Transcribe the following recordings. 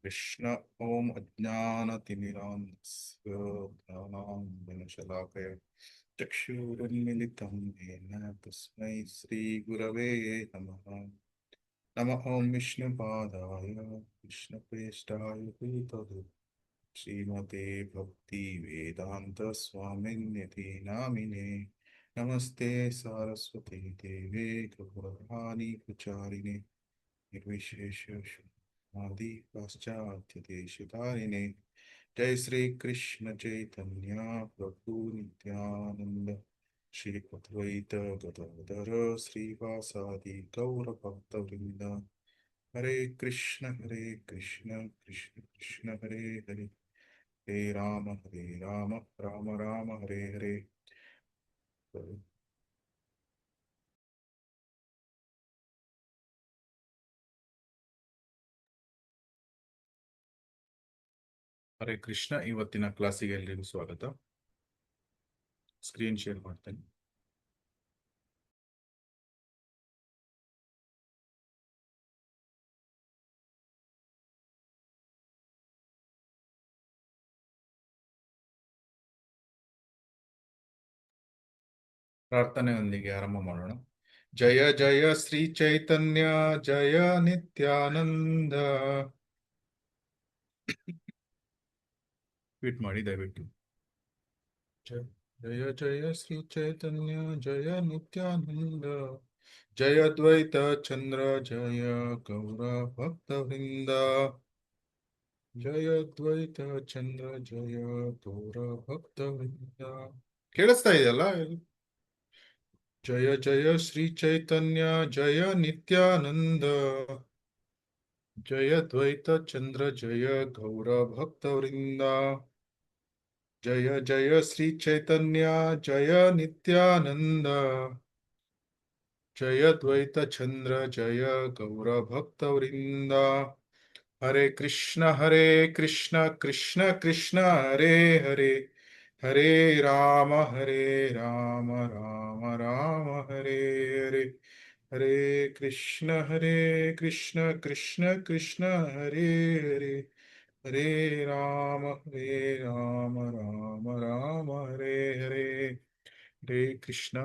कृष्ण ओम अज्ञानतिमिरान्धस्य ज्ञानाञ्जनशलाकया चक्षुरुन्मिलितं येन तस्मै श्रीगुरवे नमः। नमः ॐ विष्णुपादाय कृष्णप्रेष्ठाय भूतले श्रीमते भक्तिवेदान्तस्वामिन्यति नामिने। नमस्ते सारस्वती देवे गौरवाणी प्रचारिणे निर्विशेष आदि पाश्चात्य देशधारिणे। जय श्री कृष्ण चैतन्य प्रभु नित्यानंद श्री अद्वैत गदाधर श्रीवासादि गौर भक्तवृंद। हरे कृष्ण कृष्ण कृष्ण हरे हरे, हरे राम राम राम हरे हरे। ಹರೇ ಕೃಷ್ಣ. ಇವತ್ತಿನ ಕ್ಲಾಸಿಗೆ ಎಲ್ಲರಿಗೂ ಸ್ವಾಗತ. ಸ್ಕ್ರೀನ್ ಶೇರ್ ಮಾಡ್ತೇನೆ. ಪ್ರಾರ್ಥನೆಯೊಂದಿಗೆ ಆರಂಭ ಮಾಡೋಣ. ಜಯ ಜಯ ಶ್ರೀ ಚೈತನ್ಯ ಜಯ ನಿತ್ಯಾನಂದ. ಟ್ವೀಟ್ ಮಾಡಿ ದಯವಿಟ್ಟು. ಜಯ ಜಯ ಶ್ರೀ ಚೈತನ್ಯ ಜಯ ನಿತ್ಯಾನಂದ ಜಯ ದ್ವೈತ ಚಂದ್ರ ಜಯ ಗೌರ ಭಕ್ತವೃಂದ. ಜಯ ದ್ವೈತ ಚಂದ್ರ ಜಯ ಗೌರ ಭಕ್ತವೃಂದ. ಕೇಳಿಸ್ತಾ ಇದೆಯಲ್ಲ? ಜಯ ಜಯ ಶ್ರೀ ಚೈತನ್ಯ ಜಯ ನಿತ್ಯಾನಂದ ಜಯ ದ್ವೈತ ಚಂದ್ರ ಜಯ ಗೌರ ಭಕ್ತವೃಂದ. ಜಯ ಜಯ ಶ್ರೀ ಚೈತನ್ಯ ಜಯ ನಿತ್ಯಾನಂದ ಜಯ ದ್ವೈತ ಚಂದ್ರ ಜಯ ಗೌರ ಭಕ್ತವೃಂದ. ಹರೇ ಕೃಷ್ಣ ಕೃಷ್ಣ ಕೃಷ್ಣ ಹರೇ ಹರೇ, ಹರೇ ರಾಮ ರಾಮ ರಾಮ ಹರೇ ಹರೇ. ಹರೇ ಕೃಷ್ಣ ಕೃಷ್ಣ ಕೃಷ್ಣ ಹರೇ ಹರೇ, ಹರೇ ರಾಮ ರಾಮ ರಾಮ ಹರೇ ಹರೇ. ಹರೇ ಕೃಷ್ಣ.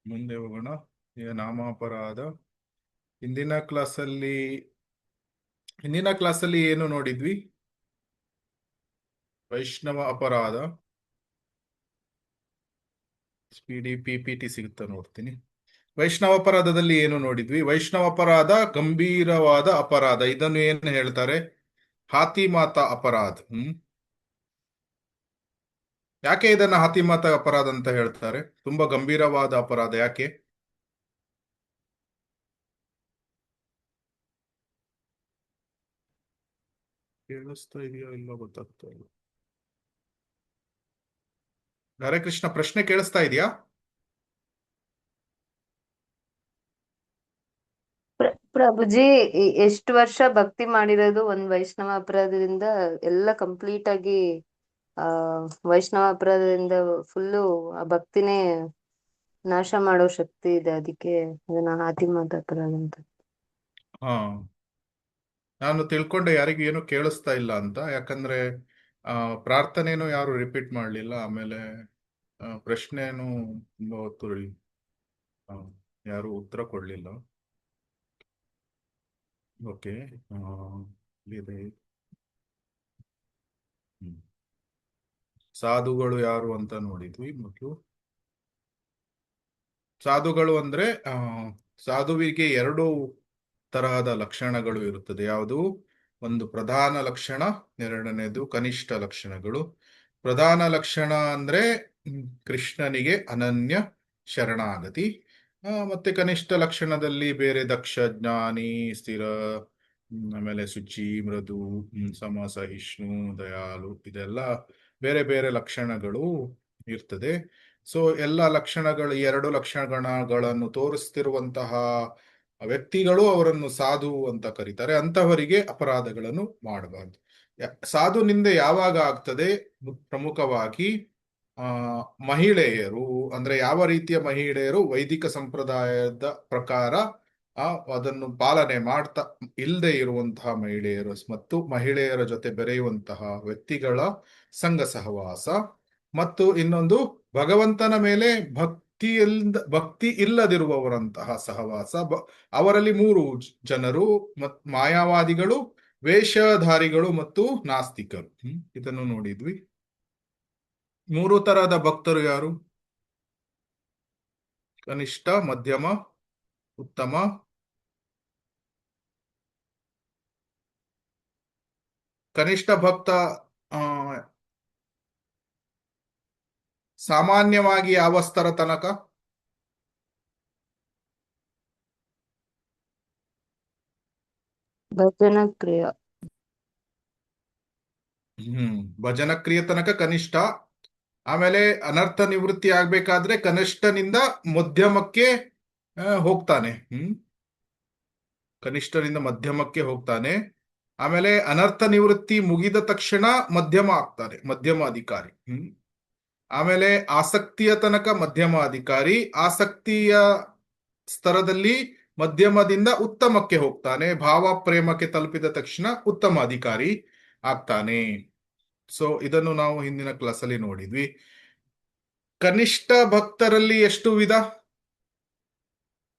ಮುಂದೆ ಹೋಗೋಣ. ಈಗ ನಾಮಾಪರಾಧ. ಹಿಂದಿನ ಕ್ಲಾಸಲ್ಲಿ ಏನು ನೋಡಿದ್ವಿ? ವೈಷ್ಣವ ಅಪರಾಧ. ಸ್ಪೀಡಿ PPT ಸಿಗುತ್ತಾ ನೋಡ್ತೀನಿ. ವೈಷ್ಣವ ಅಪರಾಧದಲ್ಲಿ ಏನು ನೋಡಿದ್ವಿ? ವೈಷ್ಣವ ಅಪರಾಧ ಗಂಭೀರವಾದ ಅಪರಾಧ. ಇದನ್ನು ಏನು ಹೇಳ್ತಾರೆ? ಹಾತಿಮಾತ ಅಪರಾಧ. ಯಾಕೆ ಇದನ್ನ ಹಾತಿಮಾತ ಅಪರಾಧ ಅಂತ ಹೇಳ್ತಾರೆ? ತುಂಬಾ ಗಂಭೀರವಾದ ಅಪರಾಧ. ಯಾಕೆ? ಕೇಳಿಸ್ತಾ ಇದೆಯೋ ಇಲ್ಲೋ ಗೊತ್ತಾಗ್ತಾ ಇಲ್ಲ. ಹರೇ ಕೃಷ್ಣ, ಪ್ರಶ್ನೆ ಕೇಳಿಸ್ತಾ ಇದೆಯಾ? ಪ್ರಭುಜಿ, ಎಷ್ಟು ವರ್ಷ ಭಕ್ತಿ ಮಾಡಿರೋದು ಒಂದ್ ವೈಷ್ಣವ ಅಪರಾಧದಿಂದ ಎಲ್ಲ ಕಂಪ್ಲೀಟ್ ಆಗಿ ವೈಷ್ಣವ ಅಪರಾಧದಿಂದ ಫುಲ್ಲು ಆ ಭಕ್ತಿನೇ ನಾಶ ಮಾಡೋ ಶಕ್ತಿ ಇದೆ. ಅದಕ್ಕೆ ಅದನ್ನ ಹಾತಿಮಾತ ಅಪರಾಧ ಅಂತ. ಹಾ, ನಾನು ತಿಳ್ಕೊಂಡೆ ಯಾರಿಗೂ ಏನು ಕೇಳಿಸ್ತಾ ಇಲ್ಲ ಅಂತ. ಯಾಕಂದ್ರೆ ಪ್ರಾರ್ಥನೆನೂ ಯಾರು ರಿಪೀಟ್ ಮಾಡಲಿಲ್ಲ. ಆಮೇಲೆ ಪ್ರಶ್ನೆನೂ ತುಂಬಾ ಹೊತ್ತು ಯಾರು ಉತ್ತರ ಕೊಡ್ಲಿಲ್ಲ. ಓಕೆ. ಇದೆ. ಸಾಧುಗಳು ಯಾರು ಅಂತ ನೋಡಿದ್ವಿ ಮೊದಲು. ಸಾಧುಗಳು ಅಂದ್ರೆ ಸಾಧುವಿಗೆ ಎರಡು ತರಹದ ಲಕ್ಷಣಗಳು ಇರುತ್ತದೆ. ಯಾವುದು? ಒಂದು ಪ್ರಧಾನ ಲಕ್ಷಣ, ಎರಡನೇದು ಕನಿಷ್ಠ ಲಕ್ಷಣಗಳು. ಪ್ರಧಾನ ಲಕ್ಷಣ ಅಂದ್ರೆ ಕೃಷ್ಣನಿಗೆ ಅನನ್ಯ ಶರಣಾಗತಿ. ಮತ್ತೆ ಕನಿಷ್ಠ ಲಕ್ಷಣದಲ್ಲಿ ಬೇರೆ ದಕ್ಷ, ಜ್ಞಾನಿ, ಸ್ಥಿರ, ಆಮೇಲೆ ಶುಚಿ, ಮೃದು, ಸಮಸಹಿಷ್ಣು, ದಯಾಳು, ಇದೆಲ್ಲ ಬೇರೆ ಬೇರೆ ಲಕ್ಷಣಗಳು ಇರ್ತದೆ. ಸೊ ಎಲ್ಲ ಲಕ್ಷಣಗಳು, ಎರಡು ಲಕ್ಷಣಗಳನ್ನು ತೋರಿಸ್ತಿರುವಂತಹ ವ್ಯಕ್ತಿಗಳು ಅವರನ್ನು ಸಾಧು ಅಂತ ಕರೀತಾರೆ. ಅಂತಹವರಿಗೆ ಅಪರಾಧಗಳನ್ನು ಮಾಡಬಾರ್ದು. ಸಾಧು ನಿಂದೆ ಯಾವಾಗ ಆಗ್ತದೆ? ಪ್ರಮುಖವಾಗಿ ಮಹಿಳೆಯರು, ಅಂದ್ರೆ ಯಾವ ರೀತಿಯ ಮಹಿಳೆಯರು? ವೈದಿಕ ಸಂಪ್ರದಾಯದ ಪ್ರಕಾರ ಅದನ್ನು ಪಾಲನೆ ಮಾಡ್ತಾ ಇಲ್ಲದೆ ಇರುವಂತಹ ಮಹಿಳೆಯರು ಮತ್ತು ಮಹಿಳೆಯರ ಜೊತೆ ಬೆರೆಯುವಂತಹ ವ್ಯಕ್ತಿಗಳ ಸಂಘ ಸಹವಾಸ, ಮತ್ತು ಇನ್ನೊಂದು ಭಗವಂತನ ಮೇಲೆ ಭಕ್ತಿ ಇಲ್ಲದಿರುವವರಂತಹ ಸಹವಾಸ. ಅವರಲ್ಲಿ ಮೂರು ಜನರು: ಮಾಯಾವಾದಿಗಳು, ವೇಷಧಾರಿಗಳು ಮತ್ತು ನಾಸ್ತಿಕರು. ಇದನ್ನು ನೋಡಿದ್ವಿ. ಮೂರು ತರಹದ ಭಕ್ತರು ಯಾರು? ಕನಿಷ್ಠ, ಮಧ್ಯಮ, ಉತ್ತಮ. ಕನಿಷ್ಠ ಭಕ್ತ ಸಾಮಾನ್ಯವಾಗಿ ಯಾವ ಸ್ತರ ತನಕ? ಭಜನಕ್ರಿಯ. ಭಜನಕ್ರಿಯ ತನಕ ಕನಿಷ್ಠ. ಆಮೇಲೆ ಅನರ್ಥ ನಿವೃತ್ತಿ ಆಗ್ಬೇಕಾದ್ರೆ ಕನಿಷ್ಠನಿಂದ ಮಧ್ಯಮಕ್ಕೆ ಹೋಗ್ತಾನೆ. ಕನಿಷ್ಠನಿಂದ ಮಧ್ಯಮಕ್ಕೆ ಹೋಗ್ತಾನೆ. ಆಮೇಲೆ ಅನರ್ಥ ನಿವೃತ್ತಿ ಮುಗಿದ ತಕ್ಷಣ ಮಧ್ಯಮ ಆಗ್ತಾನೆ, ಮಧ್ಯಮ ಅಧಿಕಾರಿ. ಆಮೇಲೆ ಆಸಕ್ತಿಯ ತನಕ ಮಧ್ಯಮ ಅಧಿಕಾರಿ. ಆಸಕ್ತಿಯ ಸ್ತರದಲ್ಲಿ ಮಧ್ಯಮದಿಂದ ಉತ್ತಮಕ್ಕೆ ಹೋಗ್ತಾನೆ. ಭಾವ ಪ್ರೇಮಕ್ಕೆ ತಲುಪಿದ ತಕ್ಷಣ ಉತ್ತಮ ಅಧಿಕಾರಿ ಆಗ್ತಾನೆ. ಸೊ ಇದನ್ನು ನಾವು ಹಿಂದಿನ ಕ್ಲಾಸಲ್ಲಿ ನೋಡಿದ್ವಿ. ಕನಿಷ್ಠ ಭಕ್ತರಲ್ಲಿ ಎಷ್ಟು ವಿಧ?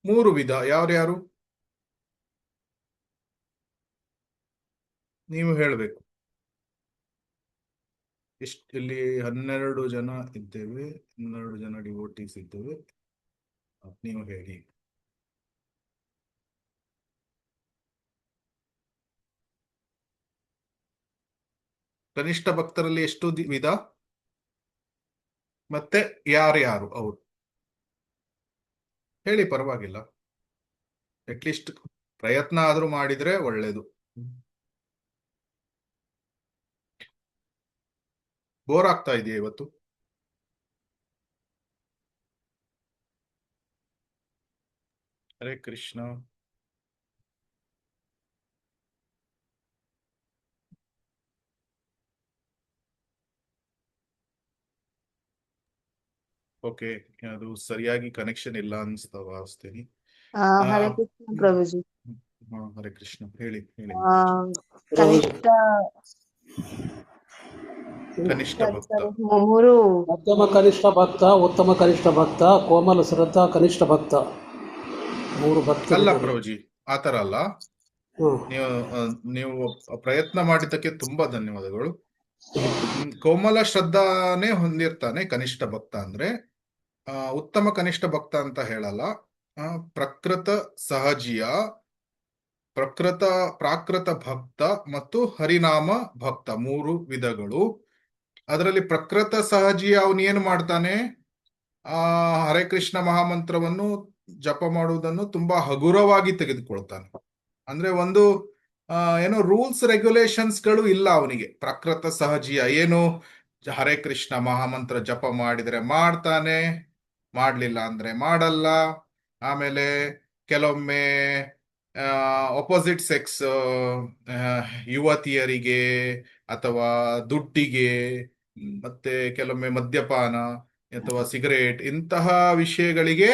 3 ವಿಧ. ಯಾರ್ಯಾರು ನೀವು ಹೇಳಬೇಕು. ಇಲ್ಲಿ 12 ಜನ ಇದ್ದೇವೆ, 12 ಜನ ಡಿವೋಟೀಸ್ ಇದ್ದೇವೆ. ನೀವು ಹೇಳಿ. ಕನಿಷ್ಠ ಭಕ್ತರಲ್ಲಿ ಎಷ್ಟು ವಿಧ, ಮತ್ತೆ ಯಾರ್ಯಾರು ಅವರು ಹೇಳಿ, ಪರವಾಗಿಲ್ಲ. ಅಟ್ಲೀಸ್ಟ್ ಪ್ರಯತ್ನ ಆದ್ರೂ ಮಾಡಿದ್ರೆ ಒಳ್ಳೇದು. ಬೋರ್ ಆಗ್ತಾ ಇದೆಯಾ ಇವತ್ತು? ಹರೇ ಕೃಷ್ಣ. ಓಕೆ, ಅದು ಸರಿಯಾಗಿ ಕನೆಕ್ಷನ್ ಇಲ್ಲ ಅನಿಸ್ತೀನಿ. ಹರೇ ಕೃಷ್ಣ ಪ್ರಭುಜಿ. ಹರೇ ಕೃಷ್ಣ. ಹೇಳಿ ಹೇಳಿ. ಕನಿಷ್ಠ ಕನಿಷ್ಠ ಭಕ್ತ. ಮೂರು. ಮಧ್ಯಮ ಕನಿಷ್ಠ ಭಕ್ತ, ಉತ್ತಮ ಕನಿಷ್ಠ ಭಕ್ತ, ಕೋಮಲ ಶ್ರದ್ಧಾ ಕನಿಷ್ಠ ಭಕ್ತ. 3 ಭಕ್ತ ಅಲ್ಲ ಪ್ರಭುಜಿ, ಆತರ ಅಲ್ಲ. ನೀವು ಪ್ರಯತ್ನ ಮಾಡಿದ್ದಕ್ಕೆ ತುಂಬಾ ಧನ್ಯವಾದಗಳು. ಕೋಮಲ ಶ್ರದ್ಧಾನೇ ಹೊಂದಿರ್ತಾನೆ ಕನಿಷ್ಠ ಭಕ್ತ ಅಂದ್ರೆ. ಉತ್ತಮ ಕನಿಷ್ಠ ಭಕ್ತ ಅಂತ ಹೇಳಲ್ಲ. ಪ್ರಕೃತ ಸಹಜಿಯ, ಪ್ರಾಕೃತ ಭಕ್ತ ಮತ್ತು ಹರಿನಾಮ ಭಕ್ತ, 3 ವಿಧಗಳು. ಅದರಲ್ಲಿ ಪ್ರಕೃತ ಸಹಜಿಯ ಅವನು ಏನು ಮಾಡ್ತಾನೆ? ಹರೇ ಕೃಷ್ಣ ಮಹಾಮಂತ್ರವನ್ನು ಜಪ ಮಾಡುವುದನ್ನು ತುಂಬಾ ಹಗುರವಾಗಿ ತೆಗೆದುಕೊಳ್ತಾನೆ. ಅಂದ್ರೆ ಒಂದು ಏನೋ ರೂಲ್ಸ್ ರೆಗ್ಯುಲೇಷನ್ಸ್ಗಳು ಇಲ್ಲ ಅವನಿಗೆ. ಪ್ರಕೃತ ಸಹಜಿಯ ಏನು, ಹರೇ ಕೃಷ್ಣ ಮಹಾಮಂತ್ರ ಜಪ ಮಾಡಿದ್ರೆ ಮಾಡ್ತಾನೆ, ಮಾಡ್ಲಿಲ್ಲ ಅಂದ್ರೆ ಮಾಡಲ್ಲ. ಆಮೇಲೆ ಕೆಲವೊಮ್ಮೆ ಅಪೋಸಿಟ್ ಸೆಕ್ಸ್ ಯುವತಿಯರಿಗೆ ಅಥವಾ ದುಡ್ಡಿಗೆ, ಮತ್ತೆ ಕೆಲವೊಮ್ಮೆ ಮದ್ಯಪಾನ ಅಥವಾ ಸಿಗರೇಟ್, ಇಂತಹ ವಿಷಯಗಳಿಗೆ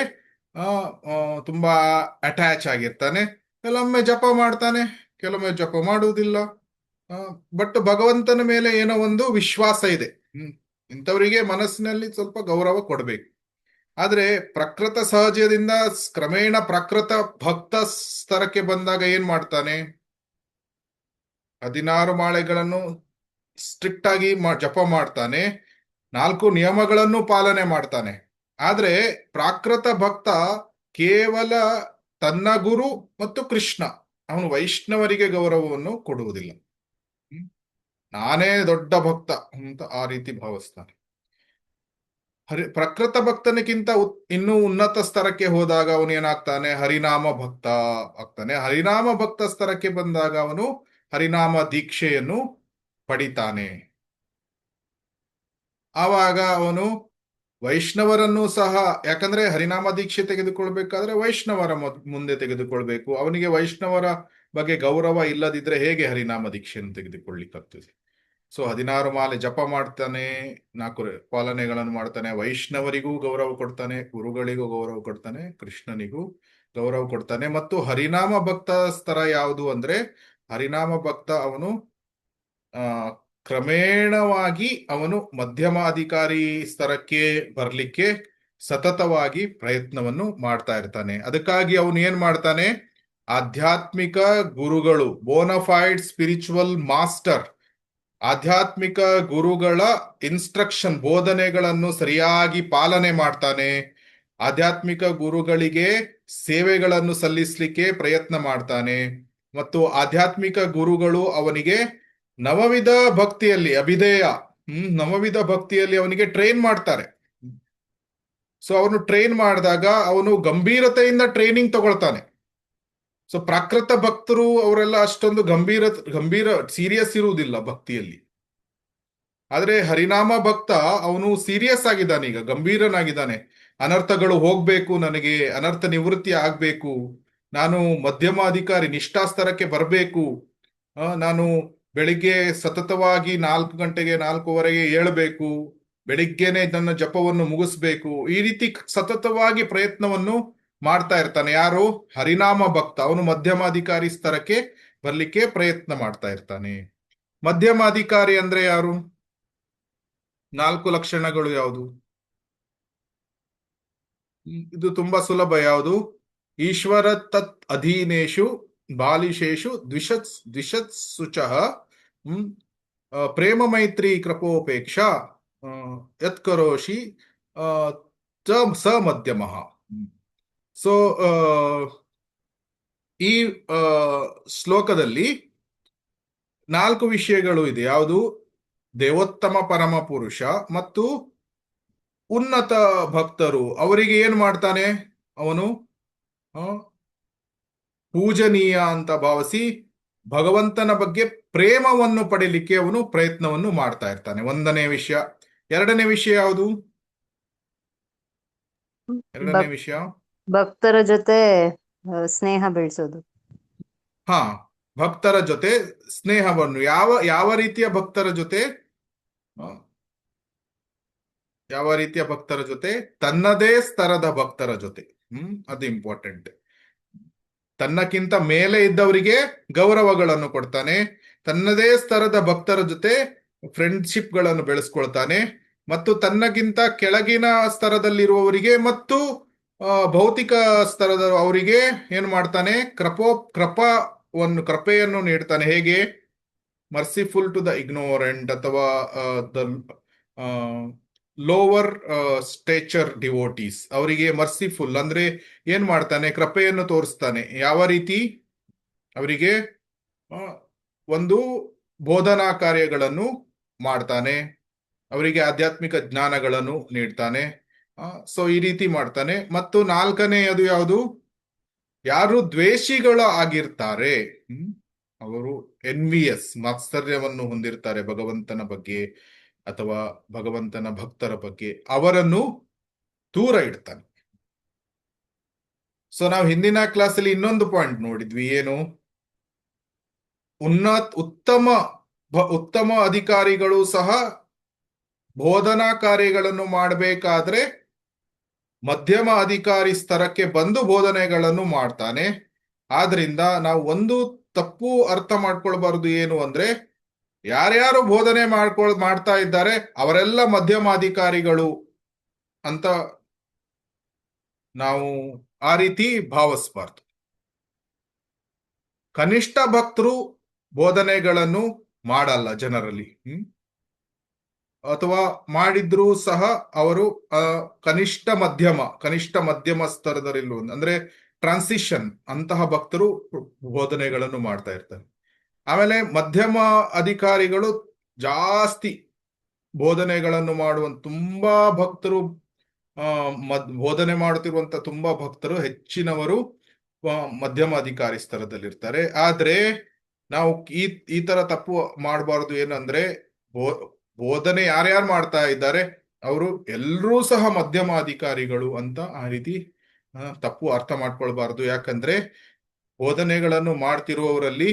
ತುಂಬಾ ಅಟ್ಯಾಚ್ ಆಗಿರ್ತಾನೆ. ಕೆಲವೊಮ್ಮೆ ಜಪ ಮಾಡ್ತಾನೆ, ಕೆಲವೊಮ್ಮೆ ಜಪ ಮಾಡುವುದಿಲ್ಲ. ಬಟ್ ಭಗವಂತನ ಮೇಲೆ ಏನೋ ಒಂದು ವಿಶ್ವಾಸ ಇದೆ. ಇಂಥವರಿಗೆ ಮನಸ್ಸಿನಲ್ಲಿ ಸ್ವಲ್ಪ ಗೌರವ ಕೊಡ್ಬೇಕು. ಆದ್ರೆ ಪ್ರಕೃತ ಸಹಜದಿಂದ ಕ್ರಮೇಣ ಪ್ರಕೃತ ಭಕ್ತ ಸ್ತರಕ್ಕೆ ಬಂದಾಗ ಏನ್ ಮಾಡ್ತಾನೆ? 16 ಮಾಳೆಗಳನ್ನು ಸ್ಟ್ರಿಕ್ಟ್ ಆಗಿ ಜಪ ಮಾಡ್ತಾನೆ, 4 ನಿಯಮಗಳನ್ನು ಪಾಲನೆ ಮಾಡ್ತಾನೆ. ಆದ್ರೆ ಪ್ರಾಕೃತ ಭಕ್ತ ಕೇವಲ ತನ್ನ ಗುರು ಮತ್ತು ಕೃಷ್ಣ, ಅವನು ವೈಷ್ಣವರಿಗೆ ಗೌರವವನ್ನು ಕೊಡುವುದಿಲ್ಲ. ನಾನೇ ದೊಡ್ಡ ಭಕ್ತ ಅಂತ ಆ ರೀತಿ ಭಾವಿಸ್ತಾನೆ. ಪ್ರಕೃತ ಭಕ್ತನಿಗಿಂತ ಇನ್ನೂ ಉನ್ನತ ಸ್ತರಕ್ಕೆ ಹೋದಾಗ ಅವನು ಏನಾಗ್ತಾನೆ? ಹರಿನಾಮ ಭಕ್ತ ಆಗ್ತಾನೆ. ಹರಿನಾಮ ಭಕ್ತ ಸ್ತರಕ್ಕೆ ಬಂದಾಗ ಅವನು ಹರಿನಾಮ ದೀಕ್ಷೆಯನ್ನು ಪಡಿತಾನೆ. ಆವಾಗ ಅವನು ವೈಷ್ಣವರನ್ನು ಸಹ, ಯಾಕಂದ್ರೆ ಹರಿನಾಮ ದೀಕ್ಷೆ ತೆಗೆದುಕೊಳ್ಬೇಕಾದ್ರೆ ವೈಷ್ಣವರ ಮುಂದೆ ತೆಗೆದುಕೊಳ್ಬೇಕು. ಅವನಿಗೆ ವೈಷ್ಣವರ ಬಗ್ಗೆ ಗೌರವ ಇಲ್ಲದಿದ್ರೆ ಹೇಗೆ ಹರಿನಾಮ ದೀಕ್ಷೆಯನ್ನು ತೆಗೆದುಕೊಳ್ಳಿಕ್ಕಾಗ್ತದೆ? ಸೊ 16 ಮಾಲೆ ಜಪ ಮಾಡ್ತಾನೆ, 4 ಪಾಲನೆಗಳನ್ನು ಮಾಡ್ತಾನೆ, ವೈಷ್ಣವರಿಗೂ ಗೌರವ ಕೊಡ್ತಾನೆ, ಗುರುಗಳಿಗೂ ಗೌರವ ಕೊಡ್ತಾನೆ, ಕೃಷ್ಣನಿಗೂ ಗೌರವ ಕೊಡ್ತಾನೆ. ಮತ್ತು ಹರಿನಾಮ ಭಕ್ತ ಸ್ತರ ಯಾವುದು ಅಂದ್ರೆ, ಹರಿನಾಮ ಭಕ್ತ ಅವನು ಆ ಕ್ರಮೇಣವಾಗಿ ಅವನು ಮಧ್ಯಮಾಧಿಕಾರಿ ಸ್ತರಕ್ಕೆ ಬರ್ಲಿಕ್ಕೆ ಸತತವಾಗಿ ಪ್ರಯತ್ನವನ್ನು ಮಾಡ್ತಾ ಇರ್ತಾನೆ. ಅದಕ್ಕಾಗಿ ಅವನು ಏನ್ ಮಾಡ್ತಾನೆ, ಆಧ್ಯಾತ್ಮಿಕ ಗುರುಗಳು, ಬೋನಫೈಡ್ ಸ್ಪಿರಿಚುವಲ್ ಮಾಸ್ಟರ್, ಆಧ್ಯಾತ್ಮಿಕ ಗುರುಗಳ ಇನ್ಸ್ಟ್ರಕ್ಷನ್, ಬೋಧನೆಗಳನ್ನು ಸರಿಯಾಗಿ ಪಾಲನೆ ಮಾಡ್ತಾನೆ. ಆಧ್ಯಾತ್ಮಿಕ ಗುರುಗಳಿಗೆ ಸೇವೆಗಳನ್ನು ಸಲ್ಲಿಸಲಿಕ್ಕೆ ಪ್ರಯತ್ನ ಮಾಡ್ತಾನೆ. ಮತ್ತು ಆಧ್ಯಾತ್ಮಿಕ ಗುರುಗಳು ಅವನಿಗೆ ನವವಿಧ ಭಕ್ತಿಯಲ್ಲಿ, ಅಭಿಧೇಯ ನವವಿಧ ಭಕ್ತಿಯಲ್ಲಿ ಅವನಿಗೆ ಟ್ರೈನ್ ಮಾಡ್ತಾರೆ. ಸೊ ಅವನು ಟ್ರೈನ್ ಮಾಡಿದಾಗ ಅವನು ಗಂಭೀರತೆಯಿಂದ ಟ್ರೈನಿಂಗ್ ತಗೊಳ್ತಾನೆ. ಸೊ ಪ್ರಾಕೃತ ಭಕ್ತರು ಅವರೆಲ್ಲ ಅಷ್ಟೊಂದು ಗಂಭೀರ ಸೀರಿಯಸ್ ಇರುವುದಿಲ್ಲ ಭಕ್ತಿಯಲ್ಲಿ. ಆದ್ರೆ ಹರಿನಾಮ ಭಕ್ತ ಅವನು ಸೀರಿಯಸ್ ಆಗಿದ್ದಾನೆ, ಈಗ ಗಂಭೀರನಾಗಿದ್ದಾನೆ. ಅನರ್ಥಗಳು ಹೋಗ್ಬೇಕು, ನನಗೆ ಅನರ್ಥ ನಿವೃತ್ತಿ ಆಗ್ಬೇಕು, ನಾನು ಮಧ್ಯಮಾಧಿಕಾರಿ ನಿಷ್ಠಾಸ್ತರಕ್ಕೆ ಬರಬೇಕು, ನಾನು ಬೆಳಿಗ್ಗೆ ಸತತವಾಗಿ 4 ಗಂಟೆಗೆ 4:15 ಏಳಬೇಕು, ಬೆಳಿಗ್ಗೆನೆ ನನ್ನ ಜಪವನ್ನು ಮುಗಿಸ್ಬೇಕು, ಈ ರೀತಿ ಸತತವಾಗಿ ಪ್ರಯತ್ನವನ್ನು ಮಾಡ್ತಾ ಇರ್ತಾನೆ. ಯಾರು? ಹರಿನಾಮ ಭಕ್ತ. ಅವನು ಮಧ್ಯಮಾಧಿಕಾರಿ ಸ್ತರಕ್ಕೆ ಬರ್ಲಿಕ್ಕೆ ಪ್ರಯತ್ನ ಮಾಡ್ತಾ ಇರ್ತಾನೆ. ಮಧ್ಯಮಾಧಿಕಾರಿ ಅಂದ್ರೆ ಯಾರು? 4 ಲಕ್ಷಣಗಳು ಯಾವುದು? ಇದು ತುಂಬಾ ಸುಲಭ. ಯಾವುದು? ಈಶ್ವರ ತತ್ ಅಧೀನೇಶು ಬಾಲಿಶೇಷು ದ್ವಿಷತ್ಸುಚಃ ಪ್ರೇಮ ಮೈತ್ರಿ ಕೃಪೋಪೇಕ್ಷ ಯತ್ಕರೋಷಿ ಸ ಮಧ್ಯಮಃ. ಸೊ ಈ ಶ್ಲೋಕದಲ್ಲಿ 4 ವಿಷಯಗಳು ಇದೆ. ಯಾವುದು? ದೇವೋತ್ತಮ ಪರಮ ಪುರುಷ ಮತ್ತು ಉನ್ನತ ಭಕ್ತರು. ಅವರಿಗೆ ಏನ್ ಮಾಡ್ತಾನೆ ಅವನು? ಪೂಜನೀಯ ಅಂತ ಭಾವಿಸಿ ಭಗವಂತನ ಬಗ್ಗೆ ಪ್ರೇಮವನ್ನು ಪಡಿಲಿಕ್ಕೆ ಅವನು ಪ್ರಯತ್ನವನ್ನು ಮಾಡ್ತಾ ಇರ್ತಾನೆ. 1ನೇ ವಿಷಯ. 2ನೇ ವಿಷಯ ಯಾವುದು? 2ನೇ ವಿಷಯ ಭಕ್ತರ ಜೊತೆ ಸ್ನೇಹ ಬೆಳೆಸೋದು. ಭಕ್ತರ ಜೊತೆ ಸ್ನೇಹವನ್ನು. ಯಾವ ರೀತಿಯ ಭಕ್ತರ ಜೊತೆ? ಯಾವ ರೀತಿಯ ಭಕ್ತರ ಜೊತೆ? ತನ್ನದೇ ಸ್ತರದ ಭಕ್ತರ ಜೊತೆ. ಅದು ಇಂಪಾರ್ಟೆಂಟ್. ತನ್ನಕ್ಕಿಂತ ಮೇಲೆ ಇದ್ದವರಿಗೆ ಗೌರವಗಳನ್ನು ಕೊಡ್ತಾನೆ. ತನ್ನದೇ ಸ್ತರದ ಭಕ್ತರ ಜೊತೆ ಫ್ರೆಂಡ್ಶಿಪ್ ಗಳನ್ನು ಬೆಳೆಸ್ಕೊಳ್ತಾನೆ. ಮತ್ತು ತನ್ನಗಿಂತ ಕೆಳಗಿನ ಸ್ತರದಲ್ಲಿರುವವರಿಗೆ ಮತ್ತು ಭೌತಿಕ ಸ್ತರದ ಅವರಿಗೆ ಏನ್ ಮಾಡ್ತಾನೆ? ಕೃಪೆಯನ್ನು ನೀಡ್ತಾನೆ. ಹೇಗೆ? ಮರ್ಸಿಫುಲ್ ಟು ದ ಇಗ್ನೋರೆಂಟ್ ಅಥವಾ ದ ಲೋವರ್ ಸ್ಟೇಚರ್ ಡಿವೋಟೀಸ್. ಅವರಿಗೆ ಮರ್ಸಿಫುಲ್ ಅಂದ್ರೆ ಏನ್ ಮಾಡ್ತಾನೆ? ಕೃಪೆಯನ್ನು ತೋರಿಸ್ತಾನೆ. ಯಾವ ರೀತಿ? ಅವರಿಗೆ ಒಂದು ಬೋಧನಾ ಕಾರ್ಯಗಳನ್ನು ಮಾಡ್ತಾನೆ, ಅವರಿಗೆ ಆಧ್ಯಾತ್ಮಿಕ ಜ್ಞಾನಗಳನ್ನು ನೀಡ್ತಾನೆ. ಸೊ ಈ ರೀತಿ ಮಾಡ್ತಾನೆ. ಮತ್ತು 4ನೇಯದು ಯಾವುದು? ಯಾರು ದ್ವೇಷಿಗಳ ಆಗಿರ್ತಾರೆ, ಅವರು ಎನ್ವಿಯಸ್, ಮಾತ್ಸರ್ಯವನ್ನು ಹೊಂದಿರ್ತಾರೆ ಭಗವಂತನ ಬಗ್ಗೆ ಅಥವಾ ಭಗವಂತನ ಭಕ್ತರ ಬಗ್ಗೆ, ಅವರನ್ನು ದೂರ ಇಡ್ತಾನೆ. ಸೊ ನಾವು ಹಿಂದಿನ ಕ್ಲಾಸಲ್ಲಿ ಇನ್ನೊಂದು ಪಾಯಿಂಟ್ ನೋಡಿದ್ವಿ. ಏನು? ಉತ್ತಮ ಅಧಿಕಾರಿಗಳು ಸಹ ಬೋಧನಾ ಕಾರ್ಯಗಳನ್ನು ಮಾಡಬೇಕಾದ್ರೆ ಮಧ್ಯಮ ಅಧಿಕಾರಿ ಸ್ತರಕ್ಕೆ ಬಂದು ಬೋಧನೆಗಳನ್ನು ಮಾಡ್ತಾನೆ. ಆದ್ರಿಂದ ನಾವು ಒಂದು ತಪ್ಪು ಅರ್ಥ ಮಾಡ್ಕೊಳ್ಬಾರ್ದು. ಏನು ಅಂದ್ರೆ, ಯಾರ್ಯಾರು ಬೋಧನೆ ಮಾಡ್ತಾ ಇದ್ದಾರೆ ಅವರೆಲ್ಲ ಮಧ್ಯಮಾಧಿಕಾರಿಗಳು ಅಂತ ನಾವು ಆ ರೀತಿ ಭಾವಿಸಬಾರ್ದು. ಕನಿಷ್ಠ ಭಕ್ತರು ಬೋಧನೆಗಳನ್ನು ಮಾಡಲ್ಲ ಜನರಲ್ಲಿ, ಅಥವಾ ಮಾಡಿದ್ರೂ ಸಹ ಅವರು ಕನಿಷ್ಠ ಮಧ್ಯಮ ಸ್ತರದಲ್ಲಿರುವ, ಅಂದ್ರೆ ಟ್ರಾನ್ಸಿಷನ್ ಅಂತಹ ಭಕ್ತರು ಬೋಧನೆಗಳನ್ನು ಮಾಡ್ತಾ ಇರ್ತಾರೆ. ಆಮೇಲೆ ಮಧ್ಯಮ ಅಧಿಕಾರಿಗಳು ಜಾಸ್ತಿ ಬೋಧನೆಗಳನ್ನು ಮಾಡುವಂತ ತುಂಬಾ ಭಕ್ತರು, ಬೋಧನೆ ಮಾಡುತ್ತಿರುವಂತ ತುಂಬಾ ಭಕ್ತರು ಹೆಚ್ಚಿನವರು ಮಧ್ಯಮ ಅಧಿಕಾರಿ ಸ್ತರದಲ್ಲಿರ್ತಾರೆ. ಆದ್ರೆ ನಾವು ಈ ತರ ತಪ್ಪು ಮಾಡಬಾರ್ದು. ಏನಂದ್ರೆ, ಬೋಧನೆ ಯಾರ್ಯಾರು ಮಾಡ್ತಾ ಇದ್ದಾರೆ ಅವರು ಎಲ್ಲರೂ ಸಹ ಮಧ್ಯಮ ಅಧಿಕಾರಿಗಳು ಅಂತ ಆ ರೀತಿ ತಪ್ಪು ಅರ್ಥ ಮಾಡ್ಕೊಳ್ಬಾರ್ದು. ಯಾಕಂದ್ರೆ ಬೋಧನೆಗಳನ್ನು ಮಾಡ್ತಿರುವವರಲ್ಲಿ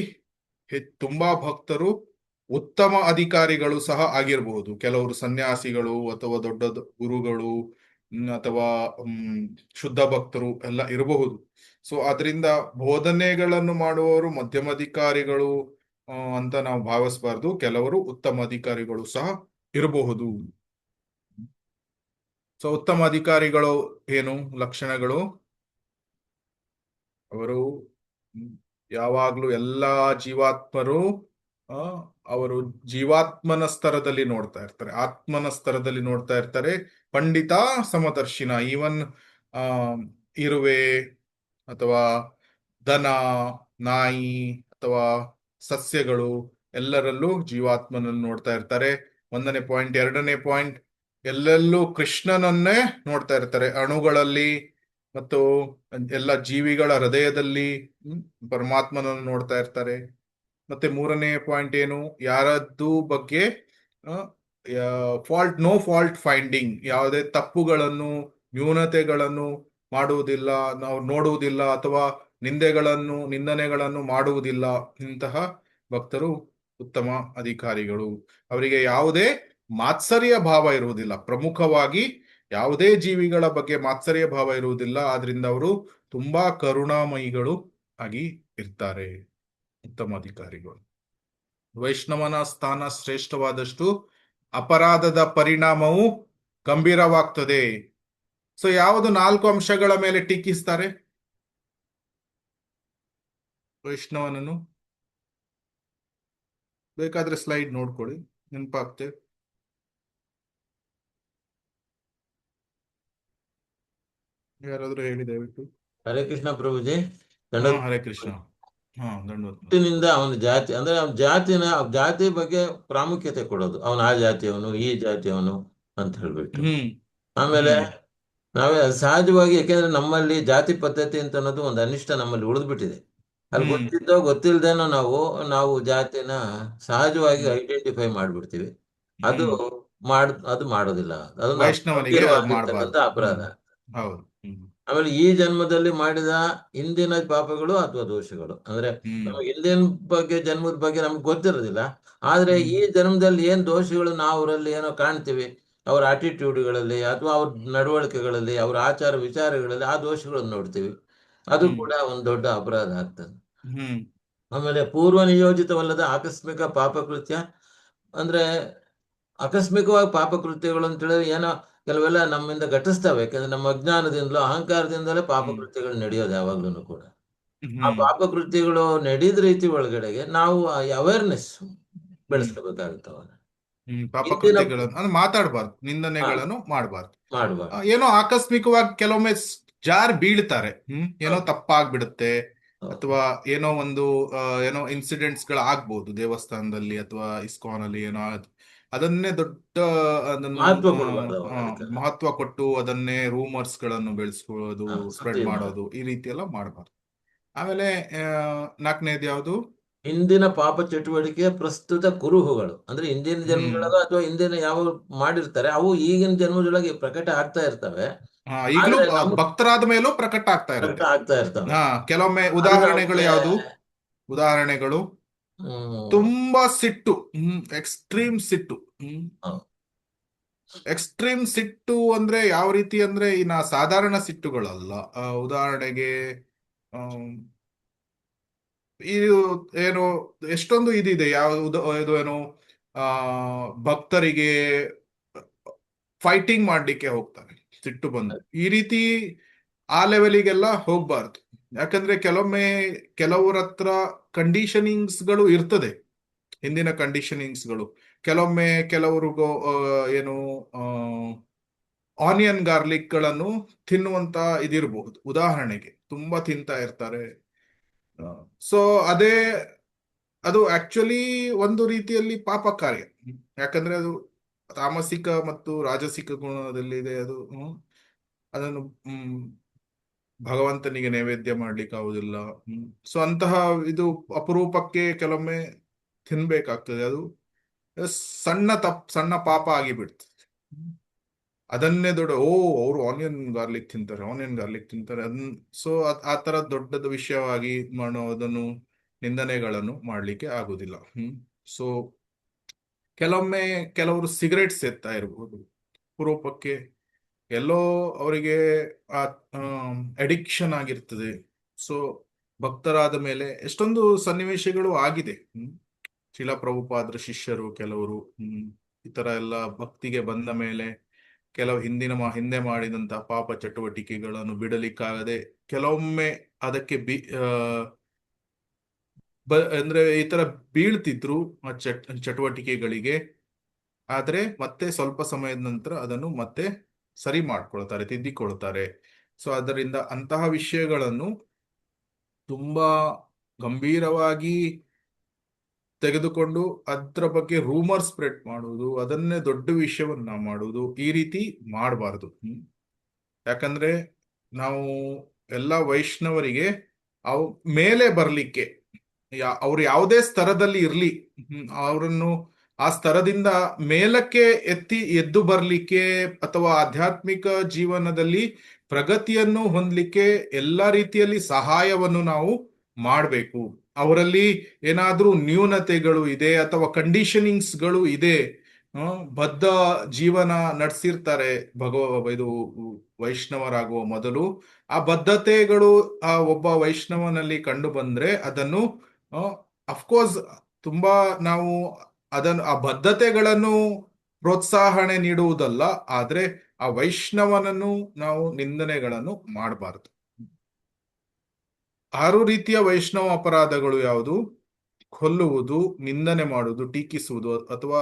ತುಂಬಾ ಭಕ್ತರು ಉತ್ತಮ ಅಧಿಕಾರಿಗಳು ಸಹ ಆಗಿರಬಹುದು. ಕೆಲವರು ಸನ್ಯಾಸಿಗಳು ಅಥವಾ ದೊಡ್ಡ ಗುರುಗಳು ಅಥವಾ ಶುದ್ಧ ಭಕ್ತರು ಎಲ್ಲ ಇರಬಹುದು. ಸೊ ಅದರಿಂದ ಬೋಧನೆಗಳನ್ನು ಮಾಡುವವರು ಮಧ್ಯಮಾಧಿಕಾರಿಗಳು ಅಂತ ನಾವು ಭಾವಿಸಬಾರ್ದು. ಕೆಲವರು ಉತ್ತಮ ಅಧಿಕಾರಿಗಳು ಸಹ ಇರಬಹುದು. ಸೊ ಉತ್ತಮ ಅಧಿಕಾರಿಗಳು ಏನು ಲಕ್ಷಣಗಳು? ಅವರು ಯಾವಾಗ್ಲೂ ಎಲ್ಲಾ ಜೀವಾತ್ಮರು ಆ, ಅವರು ಜೀವಾತ್ಮನ ಸ್ತರದಲ್ಲಿ ನೋಡ್ತಾ ಇರ್ತಾರೆ, ಆತ್ಮನ ಸ್ತರದಲ್ಲಿ ನೋಡ್ತಾ ಇರ್ತಾರೆ. ಪಂಡಿತ ಸಮದರ್ಶಿನ, ಈವನ್ ಆ ಇರುವೆ ಅಥವಾ ದನ, ನಾಯಿ ಅಥವಾ ಸಸ್ಯಗಳು ಎಲ್ಲರಲ್ಲೂ ಜೀವಾತ್ಮನನ್ನು ನೋಡ್ತಾ ಇರ್ತಾರೆ. 1ನೇ ಪಾಯಿಂಟ್. 2ನೇ ಪಾಯಿಂಟ್, ಎಲ್ಲೆಲ್ಲೂ ಕೃಷ್ಣನನ್ನೇ ನೋಡ್ತಾ ಇರ್ತಾರೆ, ಅಣುಗಳಲ್ಲಿ ಮತ್ತು ಎಲ್ಲ ಜೀವಿಗಳ ಹೃದಯದಲ್ಲಿ ಪರಮಾತ್ಮನನ್ನು ನೋಡ್ತಾ ಇರ್ತಾರೆ. ಮತ್ತೆ 3ನೇ ಪಾಯಿಂಟ್ ಏನು? ಯಾರದ್ದು ಬಗ್ಗೆ ನೋ ಫಾಲ್ಟ್ ಫೈಂಡಿಂಗ್, ಯಾವುದೇ ತಪ್ಪುಗಳನ್ನು ನ್ಯೂನತೆಗಳನ್ನು ಮಾಡುವುದಿಲ್ಲ, ನಾವು ನೋಡುವುದಿಲ್ಲ, ಅಥವಾ ನಿಂದನೆಗಳನ್ನು ಮಾಡುವುದಿಲ್ಲ. ಇಂತಹ ಭಕ್ತರು ಉತ್ತಮ ಅಧಿಕಾರಿಗಳು. ಅವರಿಗೆ ಯಾವುದೇ ಮಾತ್ಸರ್ಯ ಭಾವ ಇರುವುದಿಲ್ಲ. ಪ್ರಮುಖವಾಗಿ ಯಾವುದೇ ಜೀವಿಗಳ ಬಗ್ಗೆ ಮಾತ್ಸರ್ಯ ಭಾವ ಇರುವುದಿಲ್ಲ. ಆದ್ರಿಂದ ಅವರು ತುಂಬಾ ಕರುಣಾಮಯಿಗಳು ಆಗಿ ಇರ್ತಾರೆ, ಉತ್ತಮ ಅಧಿಕಾರಿಗಳು. ವೈಷ್ಣವನ ಸ್ಥಾನ ಶ್ರೇಷ್ಠವಾದಷ್ಟು ಅಪರಾಧದ ಪರಿಣಾಮವು ಗಂಭೀರವಾಗ್ತದೆ. ಸೊ ಯಾವುದು 4 ಅಂಶಗಳ ಮೇಲೆ ಟೀಕಿಸ್ತಾರೆ ವೈಷ್ಣವನನ್ನು? ಬೇಕಾದ್ರೆ ಸ್ಲೈಡ್ ನೋಡ್ಕೊಳ್ಳಿ, ನೆನಪಾಗ್ತದೆ. ಯಾರಾದ್ರೂ ಹೇಳಿ ದಯವಿಟ್ಟು. ಹರೇ ಕೃಷ್ಣ ಪ್ರಭುಜಿ. ಹರೇ ಕೃಷ್ಣ. ದಂಡವತ್. ಹುಟ್ಟಿನಿಂದ ಅವನ ಜಾತಿ ಅಂದ್ರೆ ಅವನ ಜಾತಿ ಬಗ್ಗೆ ಪ್ರಾಮುಖ್ಯತೆ ಕೊಡೋದು, ಅವನ ಆ ಜಾತಿಯವನು ಈ ಜಾತಿಯವನು ಅಂತ ಹೇಳ್ಬಿಟ್ಟು. ಆಮೇಲೆ ನಾವೇ ಸಹಜವಾಗಿ, ಯಾಕೆಂದ್ರೆ ನಮ್ಮಲ್ಲಿ ಜಾತಿ ಪದ್ಧತಿ ಅಂತ ಅನ್ನೋದು ಒಂದು ಅನಿಷ್ಟ ನಮ್ಮಲ್ಲಿ ಉಳಿದ್ಬಿಟ್ಟಿದೆ. ಅಲ್ಲಿ ಗೊತ್ತಿದ್ದೋ ಗೊತ್ತಿಲ್ದೇನೋ ನಾವು ಜಾತಿನ ಸಹಜವಾಗಿ ಐಡೆಂಟಿಫೈ ಮಾಡ್ಬಿಡ್ತೀವಿ. ಅದು ಮಾಡೋದಿಲ್ಲ, ಅದು ವೈಷ್ಣವನಿಗೆ ಗಂಭೀರವಾಗಿರ್ತಕ್ಕಂಥ ಅಪರಾಧ. ಹೌದು. ಆಮೇಲೆ ಈ ಜನ್ಮದಲ್ಲಿ ಮಾಡಿದ ಹಿಂದಿನ ಪಾಪಗಳು ಅಥವಾ ದೋಷಗಳು, ಅಂದ್ರೆ ನಮಗೆ ಹಿಂದಿನ ಜನ್ಮದ ಬಗ್ಗೆ ನಮ್ಗೆ ಗೊತ್ತಿರೋದಿಲ್ಲ. ಆದ್ರೆ ಈ ಜನ್ಮದಲ್ಲಿ ಏನ್ ದೋಷಗಳು ನಾವು ಅವರಲ್ಲಿ ಏನೋ ಕಾಣ್ತೀವಿ, ಅವ್ರ ಆಟಿಟ್ಯೂಡ್ಗಳಲ್ಲಿ ಅಥವಾ ಅವ್ರ ನಡವಳಿಕೆಗಳಲ್ಲಿ, ಅವ್ರ ಆಚಾರ ವಿಚಾರಗಳಲ್ಲಿ ಆ ದೋಷಗಳನ್ನು ನೋಡ್ತೀವಿ. ಅದು ಕೂಡ ಒಂದು ದೊಡ್ಡ ಅಪರಾಧ ಆಗ್ತದೆ. ಆಮೇಲೆ ಪೂರ್ವ ನಿಯೋಜಿತವಲ್ಲದ ಆಕಸ್ಮಿಕ ಪಾಪಕೃತ್ಯ, ಅಂದ್ರೆ ಆಕಸ್ಮಿಕವಾಗಿ ಪಾಪಕೃತ್ಯಗಳು ಅಂತ ಹೇಳಿದ್ರೆ ಏನೋ ಕೆಲವೆಲ್ಲ ನಮ್ಮಿಂದ ಘಟಿಸ್ತವೆ. ಯಾಕಂದ್ರೆ ನಮ್ಮ ಅಜ್ಞಾನದಿಂದಲೋ ಅಹಂಕಾರದಿಂದಲೇ ಪಾಪಕೃತ್ಯಗಳು ನಡೆಯೋದು ಯಾವಾಗ್ಲೂ ಕೂಡ. ಆ ಪಾಪಕೃತ್ಯಗಳು ನಡೆದ ರೀತಿ ಒಳಗಡೆಗೆ ನಾವು ಅವೇರ್ನೆಸ್ ಬೆಳೆಸ್ಕೋಬೇಕಾಗುತ್ತವ. ಪಾಪಕೃತ್ಯಗಳನ್ನು ಮಾತಾಡಬಾರ್ದು, ನಿಂದನೆಗಳನ್ನು ಮಾಡಬಾರ್ದು. ಏನೋ ಆಕಸ್ಮಿಕವಾಗಿ ಕೆಲವೊಮ್ಮೆ ಜಾರ್ ಬೀಳ್ತಾರೆ, ಏನೋ ತಪ್ಪಾಗ್ಬಿಡುತ್ತೆ, ಅಥವಾ ಏನೋ ಒಂದು ಏನೋ ಇನ್ಸಿಡೆಂಟ್ಸ್ ಗಳು ಆಗ್ಬಹುದು ದೇವಸ್ಥಾನದಲ್ಲಿ ಅಥವಾ ಇಸ್ಕಾನ್ ಅಲ್ಲಿ. ಏನೋ ಅದನ್ನೇ ದೊಡ್ಡ ಮಹತ್ವ ಕೊಟ್ಟು ಅದನ್ನೇ ರೂಮರ್ಸ್ ಗಳನ್ನು ಬೆಳೆಸ್ಕೊಳ್ಳೋದು, ಸ್ಪ್ರೆಡ್ ಮಾಡೋದು, ಈ ರೀತಿ ಎಲ್ಲ ಮಾಡಬಾರ್ದು. ಆಮೇಲೆ 4ನೇದು ಯಾವುದು? ಹಿಂದಿನ ಪಾಪ ಚಟುವಟಿಕೆ ಪ್ರಸ್ತುತ ಕುರುಹುಗಳು, ಅಂದ್ರೆ ಹಿಂದಿನ ಜನ್ಮದೊಳಗ ಅಥವಾ ಹಿಂದಿನ ಯಾವ ಮಾಡಿರ್ತಾರೆ ಅವು ಈಗಿನ ಜನ್ಮದೊಳಗೆ ಪ್ರಕಟ ಆಗ್ತಾ ಇರ್ತವೆ. ಈಗಲೂ ಭಕ್ತರಾದ ಮೇಲೂ ಪ್ರಕಟ ಆಗ್ತಾ ಇರ್ತವೆ. ಕೆಲವೊಮ್ಮೆ ಉದಾಹರಣೆಗಳು ಯಾವುದು? ಉದಾಹರಣೆಗಳು ತುಂಬಾ ಸಿಟ್ಟು, ಎಕ್ಸ್ಟ್ರೀಮ್ ಸಿಟ್ಟು. ಎಕ್ಸ್ಟ್ರೀಮ್ ಸಿಟ್ಟು ಅಂದ್ರೆ ಯಾವ ರೀತಿ ಅಂದ್ರೆ ಸಾಧಾರಣ ಸಿಟ್ಟುಗಳಲ್ಲ. ಉದಾಹರಣೆಗೆ ಇದು ಏನು ಎಷ್ಟೊಂದು ಇದಿದೆ, ಇದು ಏನು ಭಕ್ತರಿಗೆ ಫೈಟಿಂಗ್ ಮಾಡ್ಲಿಕ್ಕೆ ಹೋಗ್ತಾರೆ ಸಿಟ್ಟು ಬಂದು. ಈ ರೀತಿ ಆ ಲೆವೆಲಿಗೆಲ್ಲ ಹೋಗ್ಬಾರ್ದು. ಯಾಕಂದ್ರೆ ಕೆಲವರ ಹತ್ರ ಕಂಡೀಷನಿಂಗ್ಸ್ ಗಳು ಇರ್ತದೆ, ಹಿಂದಿನ ಕಂಡೀಷನಿಂಗ್ಸ್ ಗಳು. ಕೆಲವರಿಗೂ ಏನು ಆನಿಯನ್ ಗಾರ್ಲಿಕ್ ಗಳನ್ನು ತಿನ್ನುವಂತ ಇದಿರಬಹುದು. ಉದಾಹರಣೆಗೆ ತುಂಬಾ ತಿಂತಾ ಇರ್ತಾರೆ. ಸೊ ಅದು ಆಕ್ಚುಲಿ ಒಂದು ರೀತಿಯಲ್ಲಿ ಪಾಪ ಕಾರ್ಯ. ಯಾಕಂದ್ರೆ ಅದು ತಾಮಸಿಕ ಮತ್ತು ರಾಜಸಿಕ ಗುಣದಲ್ಲಿದೆ. ಅದನ್ನು ಭಗವಂತನಿಗೆ ನೈವೇದ್ಯ ಮಾಡ್ಲಿಕ್ಕೆ ಆಗುದಿಲ್ಲ. ಸೊ ಅಂತಹ ಇದು ಅಪರೂಪಕ್ಕೆ ಕೆಲವೊಮ್ಮೆ ತಿನ್ಬೇಕಾಗ್ತದೆ. ಅದು ಸಣ್ಣ ಪಾಪ ಆಗಿಬಿಡ್ತದೆ. ಅದನ್ನೇ ದೊಡ್ಡ ಅವರು ಆನಿಯನ್ ಗಾರ್ಲಿಕ್ ತಿಂತಾರೆ ಸೊ ಆ ತರ ದೊಡ್ಡದ ವಿಷಯವಾಗಿ ಮಾಡೋದನ್ನು, ನಿಂದನೆಗಳನ್ನು ಮಾಡ್ಲಿಕ್ಕೆ ಆಗುದಿಲ್ಲ. ಸೊ ಕೆಲವರು ಸಿಗರೇಟ್ ಸೇರ್ತಾ ಇರಬಹುದು, ಅಪರೂಪಕ್ಕೆ ಎಲ್ಲೋ ಅವರಿಗೆ ಅಡಿಕ್ಷನ್ ಆಗಿರ್ತದೆ. ಸೊ ಭಕ್ತರಾದ ಮೇಲೆ ಎಷ್ಟೊಂದು ಸನ್ನಿವೇಶಗಳು ಆಗಿದೆ. ಶಿಲಾ ಪ್ರಭುಪಾದ್ರ ಶಿಷ್ಯರು ಕೆಲವರು ಈ ತರ ಎಲ್ಲ ಭಕ್ತಿಗೆ ಬಂದ ಮೇಲೆ ಕೆಲವು ಹಿಂದೆ ಮಾಡಿದಂತ ಪಾಪ ಚಟುವಟಿಕೆಗಳನ್ನು ಬಿಡಲಿಕ್ಕಾಗದೆ ಕೆಲವೊಮ್ಮೆ ಅದಕ್ಕೆ ಅಂದ್ರೆ ಈ ತರ ಬೀಳ್ತಿದ್ರು ಆ ಚಟುವಟಿಕೆಗಳಿಗೆ. ಆದ್ರೆ ಮತ್ತೆ ಸ್ವಲ್ಪ ಸಮಯದ ನಂತರ ಅದನ್ನು ಮತ್ತೆ ಸರಿ ಮಾಡ್ಕೊಳ್ತಾರೆ, ತಿದ್ದಿಕೊಳ್ತಾರೆ. ಸೊ ಅದರಿಂದ ಅಂತಹ ವಿಷಯಗಳನ್ನು ತುಂಬಾ ಗಂಭೀರವಾಗಿ ತೆಗೆದುಕೊಂಡು ಅದರ ಬಗ್ಗೆ ರೂಮರ್ ಸ್ಪ್ರೆಡ್ ಮಾಡುವುದು, ಅದನ್ನೇ ದೊಡ್ಡ ವಿಷಯವನ್ನ ಮಾಡುವುದು, ಈ ರೀತಿ ಮಾಡಬಾರ್ದು. ಯಾಕಂದ್ರೆ ನಾವು ಎಲ್ಲ ವೈಷ್ಣವರಿಗೆ ಮೇಲೆ ಬರ್ಲಿಕ್ಕೆ ಅವ್ರು ಯಾವುದೇ ಸ್ತರದಲ್ಲಿ ಇರ್ಲಿ, ಅವರನ್ನು ಆ ಸ್ತರದಿಂದ ಮೇಲಕ್ಕೆ ಎದ್ದು ಬರ್ಲಿಕ್ಕೆ ಅಥವಾ ಆಧ್ಯಾತ್ಮಿಕ ಜೀವನದಲ್ಲಿ ಪ್ರಗತಿಯನ್ನು ಹೊಂದಲಿಕ್ಕೆ ಎಲ್ಲಾ ರೀತಿಯಲ್ಲಿ ಸಹಾಯವನ್ನು ನಾವು ಮಾಡಬೇಕು. ಅವರಲ್ಲಿ ಏನಾದ್ರೂ ನ್ಯೂನತೆಗಳು ಇದೆ ಅಥವಾ ಕಂಡೀಷನಿಂಗ್ಸ್ಗಳು ಇದೆ, ಬದ್ಧ ಜೀವನ ನಡೆಸಿರ್ತಾರೆ ಇದು ವೈಷ್ಣವರಾಗುವ ಮೊದಲು, ಆ ಬದ್ಧತೆಗಳು ಆ ಒಬ್ಬ ವೈಷ್ಣವನಲ್ಲಿ ಕಂಡು ಬಂದ್ರೆ ಅದನ್ನು ಅಫ್ಕೋರ್ಸ್ ತುಂಬಾ ನಾವು ಆ ಬದ್ಧತೆಗಳನ್ನು ಪ್ರೋತ್ಸಾಹನೆ ನೀಡುವುದಲ್ಲ, ಆದ್ರೆ ಆ ವೈಷ್ಣವನನ್ನು ನಾವು ನಿಂದನೆಗಳನ್ನು ಮಾಡಬಾರದು. 6 ರೀತಿಯ ವೈಷ್ಣವ ಅಪರಾಧಗಳು ಯಾವುದು? ಕೊಲ್ಲುವುದು, ನಿಂದನೆ ಮಾಡುವುದು, ಟೀಕಿಸುವುದು ಅಥವಾ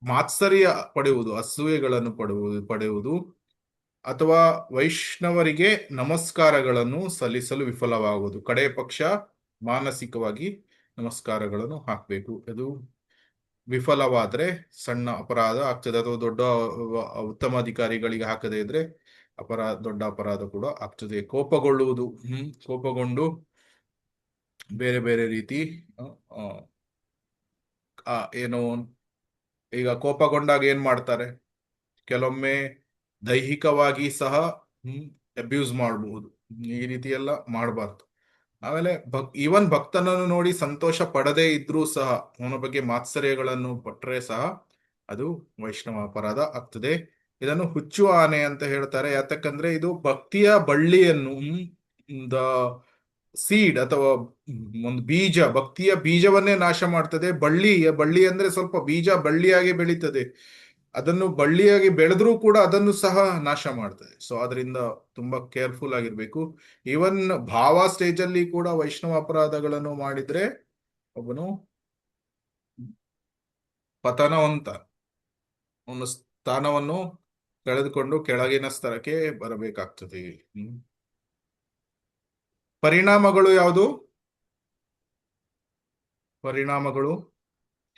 ಮಾತ್ಸರ್ಯ ಪಡೆಯುವುದು, ಅಸೂಯೆಗಳನ್ನು ಪಡೆಯುವುದು ಅಥವಾ ವೈಷ್ಣವರಿಗೆ ನಮಸ್ಕಾರಗಳನ್ನು ಸಲ್ಲಿಸಲು ವಿಫಲವಾಗುವುದು. ಕಡೆ ಪಕ್ಷ ಮಾನಸಿಕವಾಗಿ ನಮಸ್ಕಾರಗಳನ್ನು ಹಾಕಬೇಕು. ಅದು ವಿಫಲವಾದ್ರೆ ಸಣ್ಣ ಅಪರಾಧ ಆಗ್ತದೆ, ಅಥವಾ ದೊಡ್ಡ ಉತ್ತಮ ಅಧಿಕಾರಿಗಳಿಗೆ ಹಾಕದೇ ಇದ್ರೆ ದೊಡ್ಡ ಅಪರಾಧ ಕೂಡ ಆಗ್ತದೆ. ಕೋಪಗೊಳ್ಳುವುದು, ಕೋಪಗೊಂಡು ಬೇರೆ ಬೇರೆ ರೀತಿ ಏನು, ಈಗ ಕೋಪಗೊಂಡಾಗ ಏನ್ ಮಾಡ್ತಾರೆ, ಕೆಲವೊಮ್ಮೆ ದೈಹಿಕವಾಗಿ ಸಹ ಅಬ್ಯೂಸ್ ಮಾಡಬಹುದು. ಈ ರೀತಿ ಎಲ್ಲ ಮಾಡಬಾರ್ದು. ಆಮೇಲೆ ಈವನ್ ಭಕ್ತನನ್ನು ನೋಡಿ ಸಂತೋಷ ಪಡದೇ ಇದ್ರೂ ಸಹ ಅವನ ಬಗ್ಗೆ ಮಾತ್ಸರ್ಯಗಳನ್ನು ಪಟ್ಟರೆ ಸಹ ಅದು ವೈಷ್ಣವ ಅಪರಾಧ ಆಗ್ತದೆ. ಇದನ್ನು ಹುಚ್ಚು ಆನೆ ಅಂತ ಹೇಳ್ತಾರೆ. ಯಾತಕ್ಕಂದ್ರೆ ಇದು ಭಕ್ತಿಯ ಬಳ್ಳಿಯನ್ನು, ದ ಸೀಡ್ ಅಥವಾ ಒಂದು ಬೀಜ, ಭಕ್ತಿಯ ಬೀಜವನ್ನೇ ನಾಶ ಮಾಡ್ತದೆ. ಬಳ್ಳಿ ಅಂದ್ರೆ ಸ್ವಲ್ಪ ಬೀಜ ಬಳ್ಳಿಯಾಗಿ ಬೆಳೀತದೆ, ಅದನ್ನು ಬಳ್ಳಿಯಾಗಿ ಬೆಳೆದ್ರೂ ಕೂಡ ಅದನ್ನು ಸಹ ನಾಶ ಮಾಡ್ತದೆ. ಸೊ ಅದರಿಂದ ತುಂಬಾ ಕೇರ್ಫುಲ್ ಆಗಿರ್ಬೇಕು. ಈವನ್ ಭಾವ ಸ್ಟೇಜ್ ಅಲ್ಲಿ ಕೂಡ ವೈಷ್ಣವ ಅಪರಾಧಗಳನ್ನು ಮಾಡಿದ್ರೆ ಒಬ್ಬನು ಪತನವಂತ, ಅವನ ಸ್ಥಾನವನ್ನು ಕಳೆದುಕೊಂಡು ಕೆಳಗಿನ ಸ್ತರಕ್ಕೆ ಬರಬೇಕಾಗ್ತದೆ. ಪರಿಣಾಮಗಳು ಯಾವುದು? ಪರಿಣಾಮಗಳು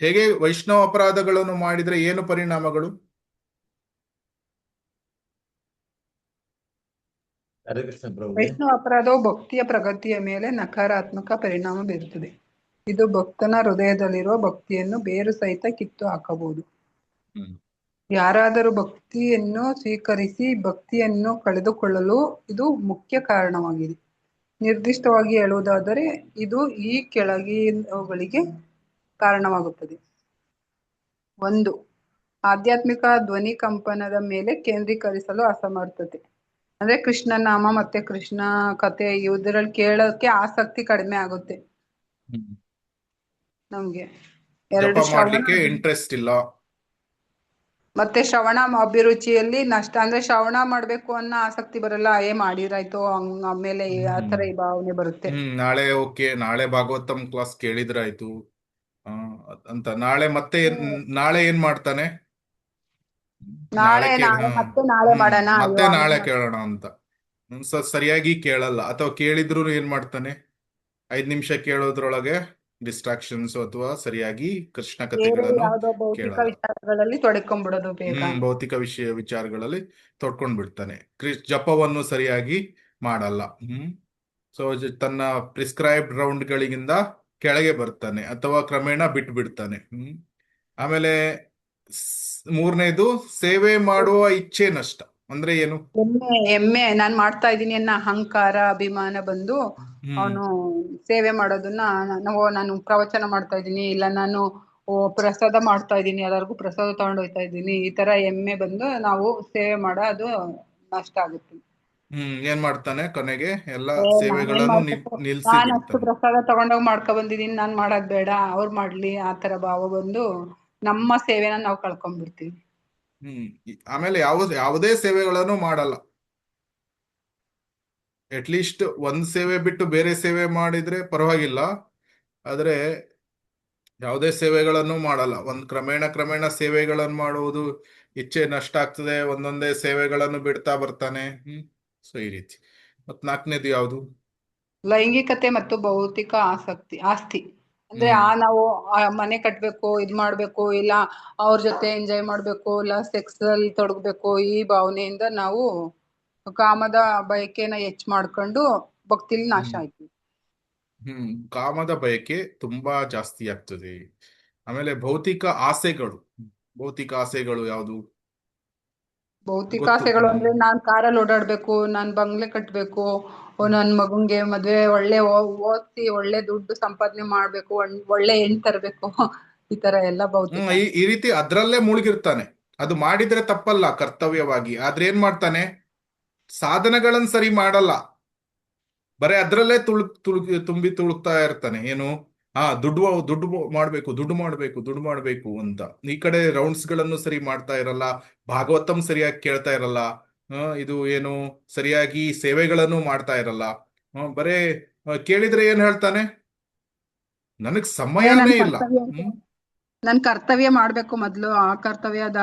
ಹೇಗೆ ವೈಷ್ಣವ ಅಪರಾಧಗಳನ್ನು ಮಾಡಿದ್ರೆ ಏನು ಪರಿಣಾಮಗಳು? ಹರೇ ಕೃಷ್ಣ ಪ್ರಭುಜಿ. ವೈಷ್ಣವ ಅಪರಾಧವು ಭಕ್ತಿಯ ಪ್ರಗತಿಯ ಮೇಲೆ ನಕಾರಾತ್ಮಕ ಪರಿಣಾಮ ಬೀರುತ್ತದೆ. ಇದು ಭಕ್ತನ ಹೃದಯದಲ್ಲಿರುವ ಭಕ್ತಿಯನ್ನು ಬೇರು ಸಹಿತ ಕಿತ್ತು ಹಾಕಬಹುದು. ಯಾರಾದರೂ ಭಕ್ತಿಯನ್ನು ಸ್ವೀಕರಿಸಿ ಭಕ್ತಿಯನ್ನು ಕಳೆದುಕೊಳ್ಳಲು ಇದು ಮುಖ್ಯ ಕಾರಣವಾಗಿದೆ. ನಿರ್ದಿಷ್ಟವಾಗಿ ಹೇಳುವುದಾದರೆ ಇದು ಈ ಕೆಳಗಿನವುಗಳಿಗೆ ಕಾರಣವಾಗುತ್ತದೆ. 1. ಆಧ್ಯಾತ್ಮಿಕ ಧ್ವನಿ ಕಂಪನದ ಮೇಲೆ ಕೇಂದ್ರೀಕರಿಸಲು ಅಸಮರ್ಥತೆ. ಅಂದ್ರೆ ಕೃಷ್ಣ ನಾಮ ಮತ್ತೆ ಕೃಷ್ಣ ಕಥೆ ಇದ್ರಲ್ಲಿ ಕೇಳೋಕೆ ಆಸಕ್ತಿ ಕಡಿಮೆ ಆಗುತ್ತೆ ನಮ್ಗೆ. ಜಪ ಮಾಡ್ಲಿಕ್ಕೆ ಇಂಟ್ರೆಸ್ಟ್ ಇಲ್ಲ. ಮತ್ತೆ ಶ್ರವಣ ಅಭಿರುಚಿಯಲ್ಲಿ ನಷ್ಟ, ಅಂದ್ರೆ ಶ್ರವಣ ಮಾಡ್ಬೇಕು ಅನ್ನೋ ಆಸಕ್ತಿ ಬರಲ್ಲ. ಮಾಡಿರಾಯ್ತು ಆಮೇಲೆ ಆತರ ಈ ಭಾವನೆ ಬರುತ್ತೆ. ನಾಳೆ ಭಾಗವತಂ ಕ್ಲಾಸ್ ಕೇಳಿದ್ರಾಯ್ತು ಅಂತ ನಾಳೆ ಏನ್ ಮಾಡ್ತಾನೆ, ಮತ್ತೆ ನಾಳೆ ಕೇಳೋಣ ಅಂತ ಸರಿಯಾಗಿ ಕೇಳಲ್ಲ. ಅಥವಾ ಕೇಳಿದ್ರು ಏನ್ ಮಾಡ್ತಾನೆ, 5 ನಿಮಿಷ ಕೇಳೋದ್ರೊಳಗೆ ಡಿಸ್ಟ್ರಾಕ್ಷನ್ಸ್ ಅಥವಾ ಸರಿಯಾಗಿ ಕೃಷ್ಣ ಕಥೆಗಳನ್ನು ಭೌತಿಕ ವಿಚಾರಗಳಲ್ಲಿ ತೊಡ್ಕೊಂಡ್ಬಿಡ್ತಾನೆ. ಜಪವನ್ನು ಸರಿಯಾಗಿ ಮಾಡಲ್ಲ. ಸೊ ತನ್ನ ಪ್ರಿಸ್ಕ್ರೈಬ್ಡ್ ರೌಂಡ್ ಗಳಿಗಿಂದ ಕೆಳಗೆ ಬರ್ತಾನೆ ಅಥವಾ ಕ್ರಮೇಣ ಬಿಟ್ಟು ಬಿಡ್ತಾನೆ. ಆಮೇಲೆ 3ನೇದು ಸೇವೆ ಮಾಡುವ ಇಚ್ಛೆ ನಷ್ಟ. ಅಂದ್ರೆ ಏನು? ಎಮ್ಮೆ ನಾನ್ ಮಾಡ್ತಾ ಇದ್ದೀನಿ ಅನ್ನೋ ಅಹಂಕಾರ ಅಭಿಮಾನ ಬಂದು ಅವನು ಸೇವೆ ಮಾಡೋದನ್ನ, ನಾನು ಪ್ರವಚನ ಮಾಡ್ತಾ ಇದ್ದೀನಿ, ಇಲ್ಲ ನಾನು ಪ್ರಸಾದ ಮಾಡ್ತಾ ಇದ್ದೀನಿ, ಎಲ್ಲರಿಗೂ ಪ್ರಸಾದ ತಗೊಂಡು ಹೋಗ್ತಾ ಇದ್ದೀನಿ, ಈ ತರ ಎಮ್ಮೆ ಬಂದು ನಾವು ಸೇವೆ ಮಾಡೋದು ನಷ್ಟ ಆಗುತ್ತೆ. ಏನ್ ಮಾಡ್ತಾನೆ ಕೊನೆಗೆ ಎಲ್ಲ ನಾನೇನ್ ಸೇವೆಗಳನ್ನು ಮಾಡ್ಬೇಕು, ನಿಲ್ಸಿ ನಾನ್ ಅಷ್ಟು ಬಿಡ್ತಾನೆ. ಪ್ರಸಾದ ತಗೊಂಡೋಗಿ ಮಾಡ್ಕೊ ಬಂದಿದೀನಿ, ನಾನ್ ಮಾಡೋದ್ ಬೇಡ ಅವ್ರು ಮಾಡ್ಲಿ ಆ ತರ ಭಾವ ಬಂದು ನಮ್ಮ ಸೇವೆನ ನಾವು ಕಳ್ಕೊಂಡ್ಬಿಡ್ತೀವಿ. ಆಮೇಲೆ ಯಾವುದೇ ಸೇವೆಗಳನ್ನು ಮಾಡಲ್ಲ. ಅಟ್ಲೀಸ್ಟ್ ಒಂದ್ ಸೇವೆ ಬಿಟ್ಟು ಬೇರೆ ಸೇವೆ ಮಾಡಿದ್ರೆ ಪರವಾಗಿಲ್ಲ, ಆದ್ರೆ ಯಾವುದೇ ಸೇವೆಗಳನ್ನು ಮಾಡಲ್ಲ. ಕ್ರಮೇಣ ಸೇವೆಗಳನ್ನು ಮಾಡುವುದು ಇಚ್ಛೆ ನಷ್ಟ ಆಗ್ತದೆ, ಒಂದೊಂದೇ ಸೇವೆಗಳನ್ನು ಬಿಡ್ತಾ ಬರ್ತಾನೆ. ಸೊ ಈ ರೀತಿ. ಮತ್ ನಾಲ್ಕನೇದು ಯಾವುದು? ಲೈಂಗಿಕತೆ ಮತ್ತು ಭೌತಿಕ ಆಸ್ತಿ ಅಂದ್ರೆ ನಾವು ಮನೆ ಕಟ್ಬೇಕು, ಇದ್ ಮಾಡ್ಬೇಕು, ಇಲ್ಲ ಅವ್ರ ಜೊತೆ ಎಂಜಾಯ್ ಮಾಡ್ಬೇಕು, ಇಲ್ಲ ಸೆಕ್ಸ್ ಅಲ್ಲಿ ತೊಡಗ್ಬೇಕು, ಈ ಭಾವನೆಯಿಂದ ನಾವು ಕಾಮದ ಬಯಕೆನ ಹೆಚ್ಚು ಮಾಡ್ಕೊಂಡು ಭಕ್ತಿಲಿ ನಾಶ ಆಯ್ತೀವಿ. ಕಾಮದ ಬಯಕೆ ತುಂಬಾ ಜಾಸ್ತಿ ಆಗ್ತದೆ. ಆಮೇಲೆ ಭೌತಿಕ ಆಸೆಗಳು ಯಾವುದು ಭೌತಿಕ ಗೊತ್ತು? ಆಸೆಗಳು ಅಂದ್ರೆ ನಾನ್ ಕಾರಲ್ಲಿ ಓಡಾಡ್ಬೇಕು, ನಾನ್ ಬಂಗ್ಲೆ ಕಟ್ಬೇಕು, ನನ್ ಮಗಂಗೆ ಮದ್ವೆ ಒಳ್ಳೆ ಓದ್ಸಿ ಒಳ್ಳೆ ದುಡ್ಡು ಸಂಪಾದನೆ ಮಾಡ್ಬೇಕು, ಒಳ್ಳೆ ಹೆಣ್ ತರ್ಬೇಕು ಈ ತರ ಎಲ್ಲ ಭೌತಿಕ. ಈ ರೀತಿ ಅದ್ರಲ್ಲೇ ಮುಳುಗಿರ್ತಾನೆ. ಅದು ಮಾಡಿದ್ರೆ ತಪ್ಪಲ್ಲ ಕರ್ತವ್ಯವಾಗಿ, ಆದ್ರೆ ಏನ್ ಮಾಡ್ತಾನೆ, ಸಾಧನಗಳನ್ನ ಸರಿ ಮಾಡಲ್ಲ, ಬರೀ ಅದ್ರಲ್ಲೇ ತುಂಬಿ ತುಳುಕ್ತಾ ಇರ್ತಾನೆ. ಏನು, ದುಡ್ಡು ಮಾಡ್ಬೇಕು ಅಂತ. ಈ ಕಡೆ ರೌಂಡ್ಸ್ ಗಳನ್ನು ಸರಿ ಮಾಡ್ತಾ ಇರಲ್ಲ, ಭಾಗವತಂ ಸರಿಯಾಗಿ ಕೇಳ್ತಾ ಇರಲ್ಲ, ಇದು ಏನು ಸರಿಯಾಗಿ ಸೇವೆಗಳನ್ನು ಮಾಡ್ತಾ ಇರಲ್ಲ. ಬರೇ ಕೇಳಿದ್ರೆ ಏನ್ ಹೇಳ್ತಾನೆ, ನನಗ್ ಸಮಯನೇ ಇಲ್ಲ. ನನ್ ಕರ್ತವ್ಯ ಮಾಡ್ಬೇಕು ಮೊದ್ಲು, ಆ ಕರ್ತವ್ಯದ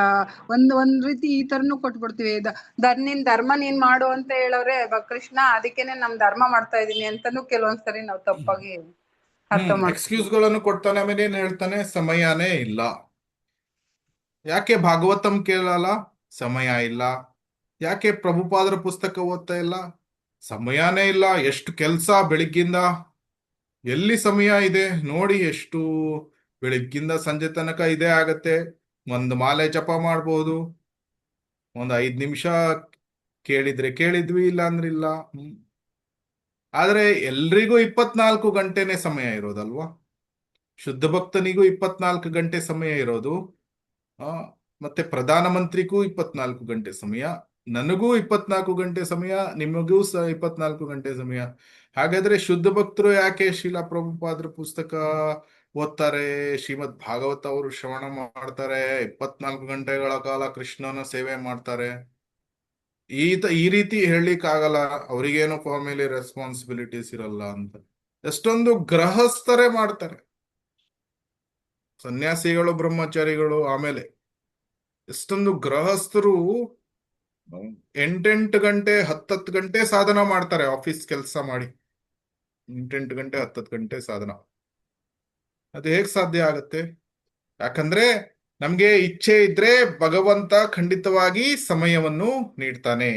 ಒಂದ್ ರೀತಿ ಈ ತರನು ಕೊಟ್ಬಿಡ್ತೀವಿ. ನಿನ್ ಧರ್ಮ ನೀನ್ ಮಾಡು ಅಂತ ಹೇಳೋರೆ ಕೃಷ್ಣ, ಅದಕ್ಕೇನೆ ನಮ್ ಧರ್ಮ ಮಾಡ್ತಾ ಇದೀನಿ ಅಂತಾನು ಕೆಲವೊಂದ್ಸರಿ ನಾವು ತಪ್ಪಾಗಿ ಅರ್ಥ ಮಾಡ್ತೀವಿ. ಎಕ್ಸ್ಕ್ಯೂಸ್ಗಳನ್ನು ಕೊಡ್ತಾನೆ. ಆಮೇಲೆ ಏನ್ ಹೇಳ್ತಾನೆ, ಸಮಯನೇ ಇಲ್ಲ. ಯಾಕೆ ಭಾಗವತಂ ಕೇಳಲ್ಲ? ಸಮಯ ಇಲ್ಲ. ಯಾಕೆ ಪ್ರಭುಪಾದರ ಪುಸ್ತಕ ಓದ್ತಾ ಇಲ್ಲ? ಸಮಯನೇ ಇಲ್ಲ. ಎಷ್ಟು ಕೆಲ್ಸ ಬೆಳಿಗ್ಗಿಂದ, ಎಲ್ಲಿ ಸಮಯ ಇದೆ ನೋಡಿ. ಎಷ್ಟು ಬೆಳಿಗ್ಗಿಂದ ಸಂಜೆ ತನಕ ಇದೇ ಆಗತ್ತೆ. ಒಂದು ಮಾಲೆ ಜಪ ಮಾಡ್ಬೋದು, ಒಂದು 5 ನಿಮಿಷ ಕೇಳಿದ್ರೆ ಕೇಳಿದ್ವಿ, ಇಲ್ಲ ಅಂದ್ರೆ ಇಲ್ಲ. ಆದ್ರೆ ಎಲ್ರಿಗೂ 24 ಗಂಟೆನೆ ಸಮಯ ಇರೋದಲ್ವಾ? ಶುದ್ಧ ಭಕ್ತನಿಗೂ 24 ಗಂಟೆ ಸಮಯ ಇರೋದು. ಮತ್ತೆ ಪ್ರಧಾನಮಂತ್ರಿಗೂ 24 ಗಂಟೆ ಸಮಯ, ನನಗೂ 24 ಗಂಟೆ ಸಮಯ, ನಿಮಗೂ 24 ಗಂಟೆ ಸಮಯ. ಹಾಗಾದ್ರೆ ಶುದ್ಧ ಭಕ್ತರು ಯಾಕೆ ಶೀಲಾ ಪ್ರಭುಪಾದ್ರ ಪುಸ್ತಕ ಓದ್ತಾರೆ, ಶ್ರೀಮದ್ ಭಾಗವತ ಅವರು ಶ್ರವಣ ಮಾಡ್ತಾರೆ, 24 ಗಂಟೆಗಳ ಕಾಲ ಕೃಷ್ಣನ ಸೇವೆ ಮಾಡ್ತಾರೆ? ಈ ರೀತಿ ಹೇಳಲಿಕ್ಕೆ ಆಗಲ್ಲ, ಅವ್ರಿಗೇನು ಫ್ಯಾಮಿಲಿ ರೆಸ್ಪಾನ್ಸಿಬಿಲಿಟೀಸ್ ಇರಲ್ಲ ಅಂತ. ಎಷ್ಟೊಂದು ಗೃಹಸ್ಥರೇ ಮಾಡ್ತಾರೆ, ಸನ್ಯಾಸಿಗಳು, ಬ್ರಹ್ಮಚಾರಿಗಳು. ಆಮೇಲೆ ಎಷ್ಟೊಂದು ಗೃಹಸ್ಥರು 8 ಗಂಟೆ 10 ಗಂಟೆ ಸಾಧನ ಮಾಡ್ತಾರೆ, ಆಫೀಸ್ ಕೆಲಸ ಮಾಡಿ 8 ಗಂಟೆ 10 ಗಂಟೆ ಸಾಧನ. ಅದು ಹೇಗ್ ಸಾಧ್ಯ ಆಗತ್ತೆ? ಯಾಕಂದ್ರೆ ನಮ್ಗೆ ಇಚ್ಛೆ ಇದ್ರೆ ಭಗವಂತ ಖಂಡಿತವಾಗಿ ಸಮಯವನ್ನು ನೀಡ್ತಾನೆ.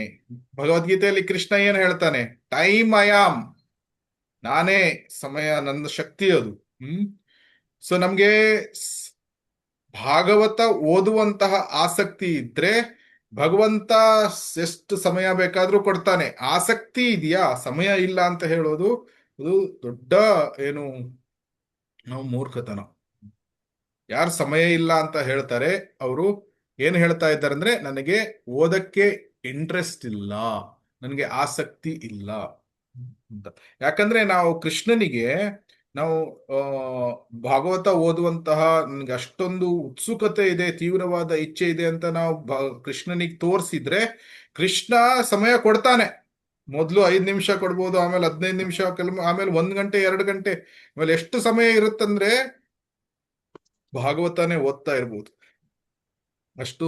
ಭಗವದ್ಗೀತೆಯಲ್ಲಿ ಕೃಷ್ಣ ಏನ್ ಹೇಳ್ತಾನೆ, ಟೈಮ್ ಐ ಆಮ್, ನಾನೇ ಸಮಯ, ನನ್ನ ಶಕ್ತಿ ಅದು. ಸೊ ನಮ್ಗೆ ಭಾಗವತ ಓದುವಂತಹ ಆಸಕ್ತಿ ಇದ್ರೆ ಭಗವಂತ ಎಷ್ಟು ಸಮಯ ಬೇಕಾದ್ರೂ ಕೊಡ್ತಾನೆ. ಆಸಕ್ತಿ ಇದೆಯಾ, ಸಮಯ ಇಲ್ಲ ಅಂತ ಹೇಳೋದು ಅದು ದೊಡ್ಡ ಏನು ನಾವು ಮೂರ್ಖತನ. ಯಾರು ಸಮಯ ಇಲ್ಲ ಅಂತ ಹೇಳ್ತಾರೆ, ಅವರು ಏನ್ ಹೇಳ್ತಾ ಇದ್ದಾರೆ ಅಂದ್ರೆ, ನನಗೆ ಓದಕ್ಕೆ ಇಂಟ್ರೆಸ್ಟ್ ಇಲ್ಲ, ನನಗೆ ಆಸಕ್ತಿ ಇಲ್ಲ ಅಂತ. ಯಾಕಂದ್ರೆ ನಾವು ಕೃಷ್ಣನಿಗೆ, ನಾವು ಭಾಗವತ ಓದುವಂತಹ ನನ್ಗೆ ಅಷ್ಟೊಂದು ಉತ್ಸುಕತೆ ಇದೆ, ತೀವ್ರವಾದ ಇಚ್ಛೆ ಇದೆ ಅಂತ ನಾವು ಕೃಷ್ಣನಿಗೆ ತೋರಿಸಿದ್ರೆ ಕೃಷ್ಣ ಸಮಯ ಕೊಡ್ತಾನೆ. ಮೊದಲು 5 ನಿಮಿಷ ಕೊಡ್ಬೋದು, ಆಮೇಲೆ 15 ನಿಮಿಷ, ಆಮೇಲೆ 1 ಗಂಟೆ 2 ಗಂಟೆ, ಆಮೇಲೆ ಎಷ್ಟು ಸಮಯ ಇರುತ್ತಂದ್ರೆ ಭಾಗವತನೇ ಓದ್ತಾ ಇರ್ಬೋದು. ಅಷ್ಟು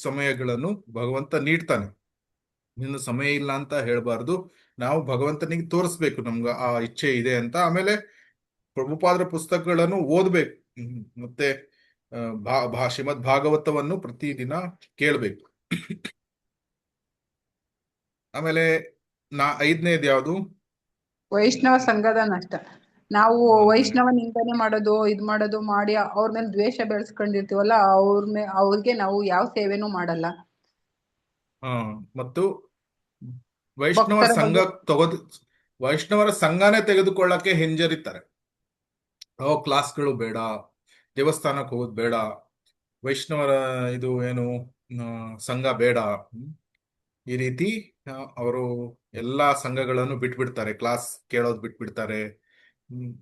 ಸಮಯಗಳನ್ನು ಭಗವಂತ ನೀಡ್ತಾನೆ. ಇನ್ನು ಸಮಯ ಇಲ್ಲ ಅಂತ ಹೇಳ್ಬಾರ್ದು, ನಾವು ಭಗವಂತನಿಗೆ ತೋರಿಸ್ಬೇಕು ನಮ್ಗೆ ಆ ಇಚ್ಛೆ ಇದೆ ಅಂತ. ಆಮೇಲೆ ಪ್ರಭುಪಾದರ ಪುಸ್ತಕಗಳನ್ನು ಓದ್ಬೇಕು, ಮತ್ತೆ ಶ್ರೀಮದ್ ಭಾಗವತವನ್ನು ಪ್ರತಿದಿನ ಕೇಳ್ಬೇಕು. ಆಮೇಲೆ 5ನೇದು ಯಾವುದು? ವೈಷ್ಣವ ಸಂಘದ ನಷ್ಟ. ನಾವು ವೈಷ್ಣವ ನಿಂದನೆ ಮಾಡೋದು, ಇದ್ ಮಾಡೋದು ಮಾಡಿ ಅವ್ರ ಮೇಲೆ ದ್ವೇಷ ಬೆಳೆಸ್ಕೊಂಡಿರ್ತೀವಲ್ಲ, ಅವ್ರಿಗೆ ನಾವು ಯಾವ ಸೇವೆನೂ ಮಾಡಲ್ಲ. ಮತ್ತು ವೈಷ್ಣವ ಭಕ್ತರ ಸಂಘ ಬಗ್ಗೆ ವೈಷ್ಣವರ ಸಂಘನೇ ತೆಗೆದುಕೊಳ್ಳಕ್ಕೆ ಹಿಂಜರಿತಾರೆ. ಕ್ಲಾಸ್ಗಳು ಬೇಡ, ದೇವಸ್ಥಾನಕ್ಕೆ ಹೋಗೋದು ಬೇಡ, ವೈಷ್ಣವರ ಇದು ಏನು ಸಂಘ ಬೇಡ. ಈ ರೀತಿ ಅವರು ಎಲ್ಲಾ ಸಂಘಗಳನ್ನು ಬಿಟ್ಬಿಡ್ತಾರೆ, ಕ್ಲಾಸ್ ಕೇಳೋದು ಬಿಟ್ಬಿಡ್ತಾರೆ. ಹ್ಮ್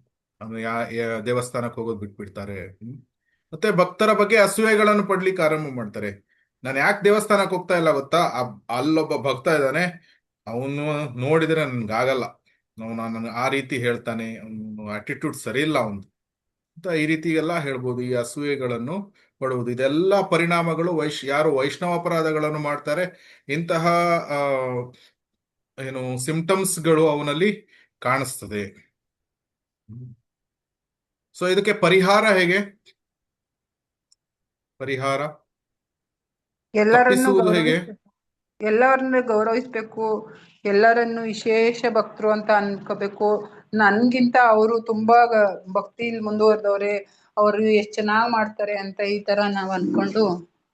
ಆಮೇಲೆ ದೇವಸ್ಥಾನಕ್ಕೆ ಹೋಗೋದು ಬಿಟ್ಬಿಡ್ತಾರೆ. ಮತ್ತೆ ಭಕ್ತರ ಬಗ್ಗೆ ಅಸೂಯೆಗಳನ್ನು ಪಡ್ಲಿಕ್ಕೆ ಆರಂಭ ಮಾಡ್ತಾರೆ. ನಾನು ಯಾಕೆ ದೇವಸ್ಥಾನಕ್ಕೆ ಹೋಗ್ತಾ ಇಲ್ಲ ಗೊತ್ತಾ, ಅಲ್ಲೊಬ್ಬ ಭಕ್ತ ಇದ್ದಾನೆ, ಅವನು ನೋಡಿದ್ರೆ ನನ್ಗಾಗಲ್ಲ, ನಾನು ಆ ರೀತಿ ಹೇಳ್ತಾನೆ, ಅವನು ಆಟಿಟ್ಯೂಡ್ ಸರಿ ಇಲ್ಲ ಅವನು ಅಂತ ಈ ರೀತಿ ಎಲ್ಲ ಹೇಳ್ಬೋದು. ಈ ಅಸೂಯೆಗಳನ್ನು ಪಡುವುದು, ಇದೆಲ್ಲ ಪರಿಣಾಮಗಳು ಯಾರು ವೈಷ್ಣವ ಅಪರಾಧಗಳನ್ನು ಮಾಡ್ತಾರೆ, ಇಂತಹ ಆ, ಏನು ಸಿಂಪ್ಟಮ್ಸ್ಗಳು ಅವನಲ್ಲಿ ಕಾಣಿಸ್ತದೆ. ಸೊ ಇದಕ್ಕೆ ಪರಿಹಾರ ಹೇಗೆ? ಪರಿಹಾರ ಎಲ್ಲರನ್ನು ತಪ್ಪಿಸುವುದು ಹೇಗೆ? ಎಲ್ಲರನ್ನು ಗೌರವಿಸ್ಬೇಕು, ಎಲ್ಲರನ್ನು ವಿಶೇಷ ಭಕ್ತರು ಅಂತ ಅನ್ಕೋಬೇಕು. ನನ್ಗಿಂತ ಅವರು ತುಂಬಾ ಭಕ್ತಿಲಿ ಮುಂದುವರೆದವ್ರೆ, ಅವರು ಎಷ್ಟ್ ಚೆನ್ನಾಗ್ ಮಾಡ್ತಾರೆ ಅಂತ ಈ ತರ ನಾವ್ ಅನ್ಕೊಂಡು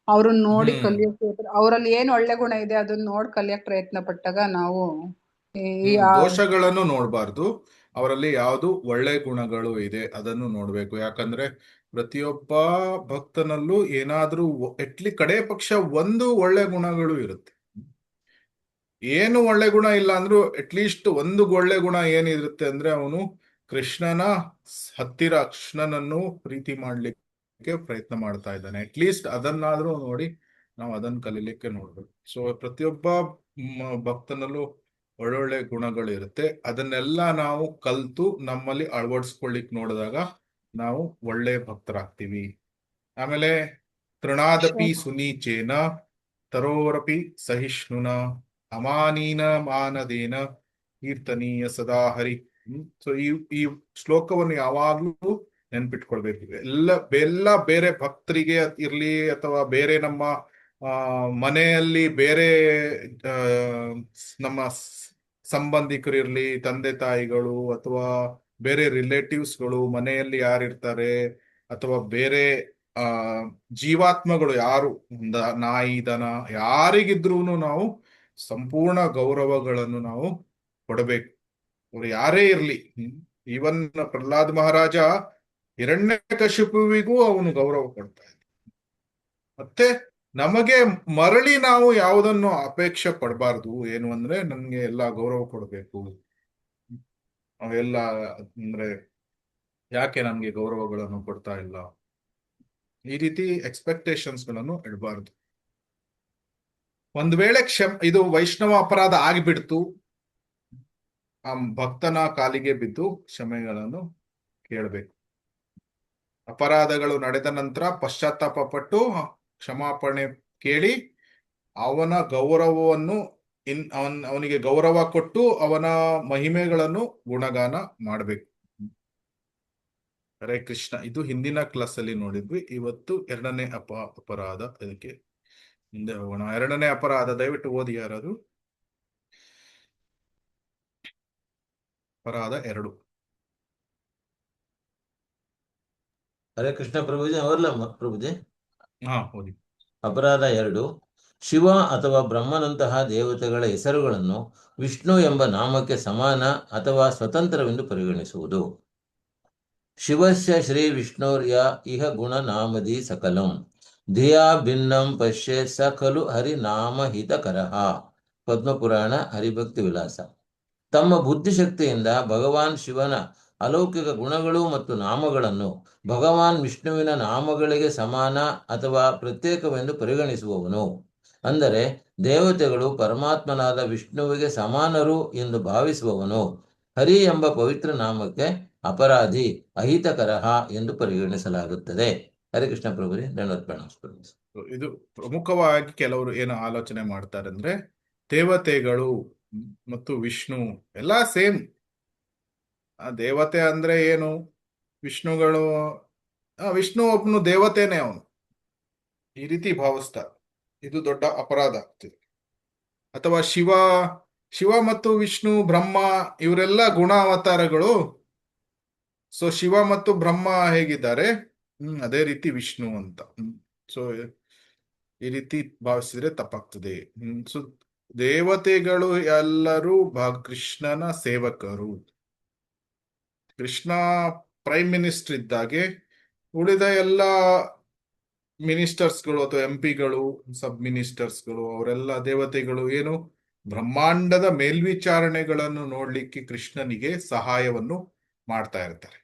ಅವ್ರನ್ನ ನೋಡಿ ಕಲಿಯೋಕೆ, ಅವರಲ್ಲಿ ಏನ್ ಒಳ್ಳೆ ಗುಣ ಇದೆ ಅದನ್ನ ನೋಡಿ ಕಲಿಯಕ್ ಪ್ರಯತ್ನ ಪಟ್ಟಾಗ ನಾವು ದೋಷಗಳನ್ನು ನೋಡಬಾರ್ದು, ಅವರಲ್ಲಿ ಯಾವುದು ಒಳ್ಳೆ ಗುಣಗಳು ಇದೆ ಅದನ್ನು ನೋಡ್ಬೇಕು. ಯಾಕಂದ್ರೆ ಪ್ರತಿಯೊಬ್ಬ ಭಕ್ತನಲ್ಲೂ ಏನಾದ್ರೂ ಕಡೆ ಪಕ್ಷ ಒಂದು ಒಳ್ಳೆ ಗುಣಗಳು ಇರುತ್ತೆ. ಏನು ಒಳ್ಳೆ ಗುಣ ಇಲ್ಲ ಅಂದ್ರೂ ಅಟ್ಲೀಸ್ಟ್ ಒಂದು ಒಳ್ಳೆ ಗುಣ ಏನಿರುತ್ತೆ ಅಂದ್ರೆ ಅವನು ಕೃಷ್ಣನ ಹತ್ತಿರ, ಕೃಷ್ಣನನ್ನು ಪ್ರೀತಿ ಮಾಡ್ಲಿಕ್ಕೆ ಪ್ರಯತ್ನ ಮಾಡ್ತಾ ಇದ್ದಾನೆ. ಅಟ್ಲೀಸ್ಟ್ ಅದನ್ನಾದ್ರೂ ನೋಡಿ ನಾವು ಅದನ್ನ ಕಲೀಲಿಕ್ಕೆ ನೋಡ್ಬೇಕು. ಸೊ ಪ್ರತಿಯೊಬ್ಬ ಭಕ್ತನಲ್ಲೂ ಒಳ್ಳೊಳ್ಳೆ ಗುಣಗಳಿರುತ್ತೆ, ಅದನ್ನೆಲ್ಲ ನಾವು ಕಲ್ತು ನಮ್ಮಲ್ಲಿ ಅಳವಡಿಸ್ಕೊಳ್ಳಿಕ್ ನೋಡಿದಾಗ ನಾವು ಒಳ್ಳೆ ಭಕ್ತರಾಗ್ತೀವಿ. ಆಮೇಲೆ ತೃಣಾದಪಿ ಸುನೀಚೇನ ತರೋರಪಿ ಸಹಿಷ್ಣುನ ಅಮಾನೀನ ಮಾನದೇನ ಕೀರ್ತನೀಯ ಸದಾ ಹರಿ. ಸೊ ಈ ಶ್ಲೋಕವನ್ನು ಯಾವಾಗ್ಲೂ ನೆನ್ಪಿಟ್ಕೊಳ್ಬೇಕು. ಎಲ್ಲ ಬೇರೆ ಭಕ್ತರಿಗೆ ಇರ್ಲಿ ಅಥವಾ ಬೇರೆ ನಮ್ಮ ಮನೆಯಲ್ಲಿ ಬೇರೆ ನಮ್ಮ ಸಂಬಂಧಿಕರಿರ್ಲಿ, ತಂದೆ ತಾಯಿಗಳು ಅಥವಾ ಬೇರೆ ರಿಲೇಟಿವ್ಸ್ಗಳು, ಮನೆಯಲ್ಲಿ ಯಾರಿರ್ತಾರೆ ಅಥವಾ ಬೇರೆ ಜೀವಾತ್ಮಗಳು ಯಾರು, ನಾಯಿ ದನ ಯಾರಿಗಿದ್ರೂ ನಾವು ಸಂಪೂರ್ಣ ಗೌರವಗಳನ್ನು ನಾವು ಕೊಡಬೇಕು. ಅವ್ರು ಯಾರೇ ಇರ್ಲಿ. ಈವನ್ ಪ್ರಹ್ಲಾದ್ ಮಹಾರಾಜ ಹಿರಣ್ಯಕಶಿಪುವಿಗೂ ಅವನು ಗೌರವ ಕೊಡ್ತಾ ಇದ್ದ. ಮತ್ತೆ ನಮಗೆ ಮರಳಿ ನಾವು ಯಾವುದನ್ನು ಅಪೇಕ್ಷೆ ಪಡಬಾರ್ದು. ಏನು ಅಂದ್ರೆ ನನ್ಗೆ ಎಲ್ಲ ಗೌರವ ಕೊಡಬೇಕು, ಅವೆಲ್ಲ ಅಂದ್ರೆ ಯಾಕೆ ನನ್ಗೆ ಗೌರವಗಳನ್ನು ಕೊಡ್ತಾ ಇಲ್ಲ, ಈ ರೀತಿ ಎಕ್ಸ್ಪೆಕ್ಟೇಷನ್ಸ್ ಗಳನ್ನು ಇಡಬಾರ್ದು. ಒಂದ್ ವೇಳೆ ಇದು ವೈಷ್ಣವ ಅಪರಾಧ ಆಗಿಬಿಡ್ತು, ಆ ಭಕ್ತನ ಕಾಲಿಗೆ ಬಿದ್ದು ಕ್ಷಮೆಗಳನ್ನು ಕೇಳಬೇಕು. ಅಪರಾಧಗಳು ನಡೆದ ನಂತರ ಪಶ್ಚಾತ್ತಾಪ ಪಟ್ಟು ಕ್ಷಮಾಪಣೆ ಕೇಳಿ ಅವನ ಗೌರವವನ್ನು ಅವನಿಗೆ ಗೌರವ ಕೊಟ್ಟು ಅವನ ಮಹಿಮೆಗಳನ್ನು ಗುಣಗಾನ ಮಾಡಬೇಕು. ಹರೇ ಕೃಷ್ಣ. ಇದು ಹಿಂದಿನ ಕ್ಲಾಸ್ ಅಲ್ಲಿ ನೋಡಿದ್ವಿ. ಇವತ್ತು ಎರಡನೇ ಅಪರಾಧ. ಇದಕ್ಕೆ ಮುಂದೆ ಹೋಗೋಣ. ಎರಡನೇ ಅಪರಾಧ ದಯವಿಟ್ಟು ಓದಿ ಯಾರಾದ್ರು. ಅಪರಾಧ 2. ಹರೇ ಕೃಷ್ಣ ಪ್ರಭುಜಿ, ಅವರಲ್ಲ ಪ್ರಭುಜಿ. ಓದಿ. ಅಪರಾಧ 2. ಶಿವ ಅಥವಾ ಬ್ರಹ್ಮನಂತಹ ದೇವತೆಗಳ ಹೆಸರುಗಳನ್ನು ವಿಷ್ಣು ಎಂಬ ನಾಮಕ್ಕೆ ಸಮಾನ ಅಥವಾ ಸ್ವತಂತ್ರವೆಂದು ಪರಿಗಣಿಸುವುದು. ಶಿವಸ್ಯ ಶ್ರೀ ವಿಷ್ಣೋರ್ಯ ಇಹ ಗುಣನಾಮದಿ ಸಕಲಂ ಧಿಯಾ ಭಿನ್ನಂ ಪಶ್ಯೆ ಸ ಖಲು ಹರಿನಾಮ ಹಿತಕರಃ. ಪದ್ಮಪುರಾಣ ಹರಿಭಕ್ತಿ ವಿಲಾಸ. ತಮ್ಮ ಬುದ್ಧಿಶಕ್ತಿಯಿಂದ ಭಗವಾನ್ ಶಿವನ ಅಲೌಕಿಕ ಗುಣಗಳು ಮತ್ತು ನಾಮಗಳನ್ನು ಭಗವಾನ್ ವಿಷ್ಣುವಿನ ನಾಮಗಳಿಗೆ ಸಮಾನ ಅಥವಾ ಪ್ರತ್ಯೇಕವೆಂದು ಪರಿಗಣಿಸುವವನು. ಅಂದರೆ ದೇವತೆಗಳು ಪರಮಾತ್ಮನಾದ ವಿಷ್ಣುವಿಗೆ ಸಮಾನರು ಎಂದು ಭಾವಿಸುವವನು ಹರಿ ಎಂಬ ಪವಿತ್ರ ನಾಮಕ್ಕೆ ಅಪರಾಧಿ, ಅಹಿತಕರಃ ಎಂದು ಪರಿಗಣಿಸಲಾಗುತ್ತದೆ. ಹರಿಕೃಷ್ಣ ಪ್ರಭುರಿ, ಧನ್ಯವಾದ. ಇದು ಪ್ರಮುಖವಾಗಿ ಕೆಲವರು ಏನು ಆಲೋಚನೆ ಮಾಡ್ತಾರೆ ಅಂದ್ರೆ ದೇವತೆಗಳು ಮತ್ತು ವಿಷ್ಣು ಎಲ್ಲ ಸೇಮ್. ಆ ದೇವತೆ ಅಂದ್ರೆ ಏನು, ವಿಷ್ಣುಗಳು, ವಿಷ್ಣು ಒಬ್ಬನು ದೇವತೆನೇ ಅವನು, ಈ ರೀತಿ ಭಾವಿಸ್ತಾರೆ. ಇದು ದೊಡ್ಡ ಅಪರಾಧ ಆಗ್ತದೆ. ಅಥವಾ ಶಿವ ಮತ್ತು ವಿಷ್ಣು, ಬ್ರಹ್ಮ ಇವರೆಲ್ಲ ಗುಣ ಅವತಾರಗಳು. ಸೊ ಶಿವ ಮತ್ತು ಬ್ರಹ್ಮ ಹೇಗಿದ್ದಾರೆ ಅದೇ ರೀತಿ ವಿಷ್ಣು ಅಂತ. ಸೊ ಈ ರೀತಿ ಭಾವಿಸಿದ್ರೆ ತಪ್ಪಾಗ್ತದೆ. ಸೊ ದೇವತೆಗಳು ಎಲ್ಲರೂ ಕೃಷ್ಣನ ಸೇವಕರು. ಕೃಷ್ಣ ಪ್ರೈಮ್ ಮಿನಿಸ್ಟರ್ ಇದ್ದಾಗೆ ಉಳಿದ ಎಲ್ಲ ಮಿನಿಸ್ಟರ್ಸ್ಗಳು ಅಥವಾ MP ಗಳು, ಸಬ್ ಮಿನಿಸ್ಟರ್ಸ್ಗಳು, ಅವರೆಲ್ಲ ದೇವತೆಗಳು ಏನು ಬ್ರಹ್ಮಾಂಡದ ಮೇಲ್ವಿಚಾರಣೆಗಳನ್ನು ನೋಡ್ಲಿಕ್ಕೆ ಕೃಷ್ಣನಿಗೆ ಸಹಾಯವನ್ನು ಮಾಡ್ತಾ ಇರ್ತಾರೆ.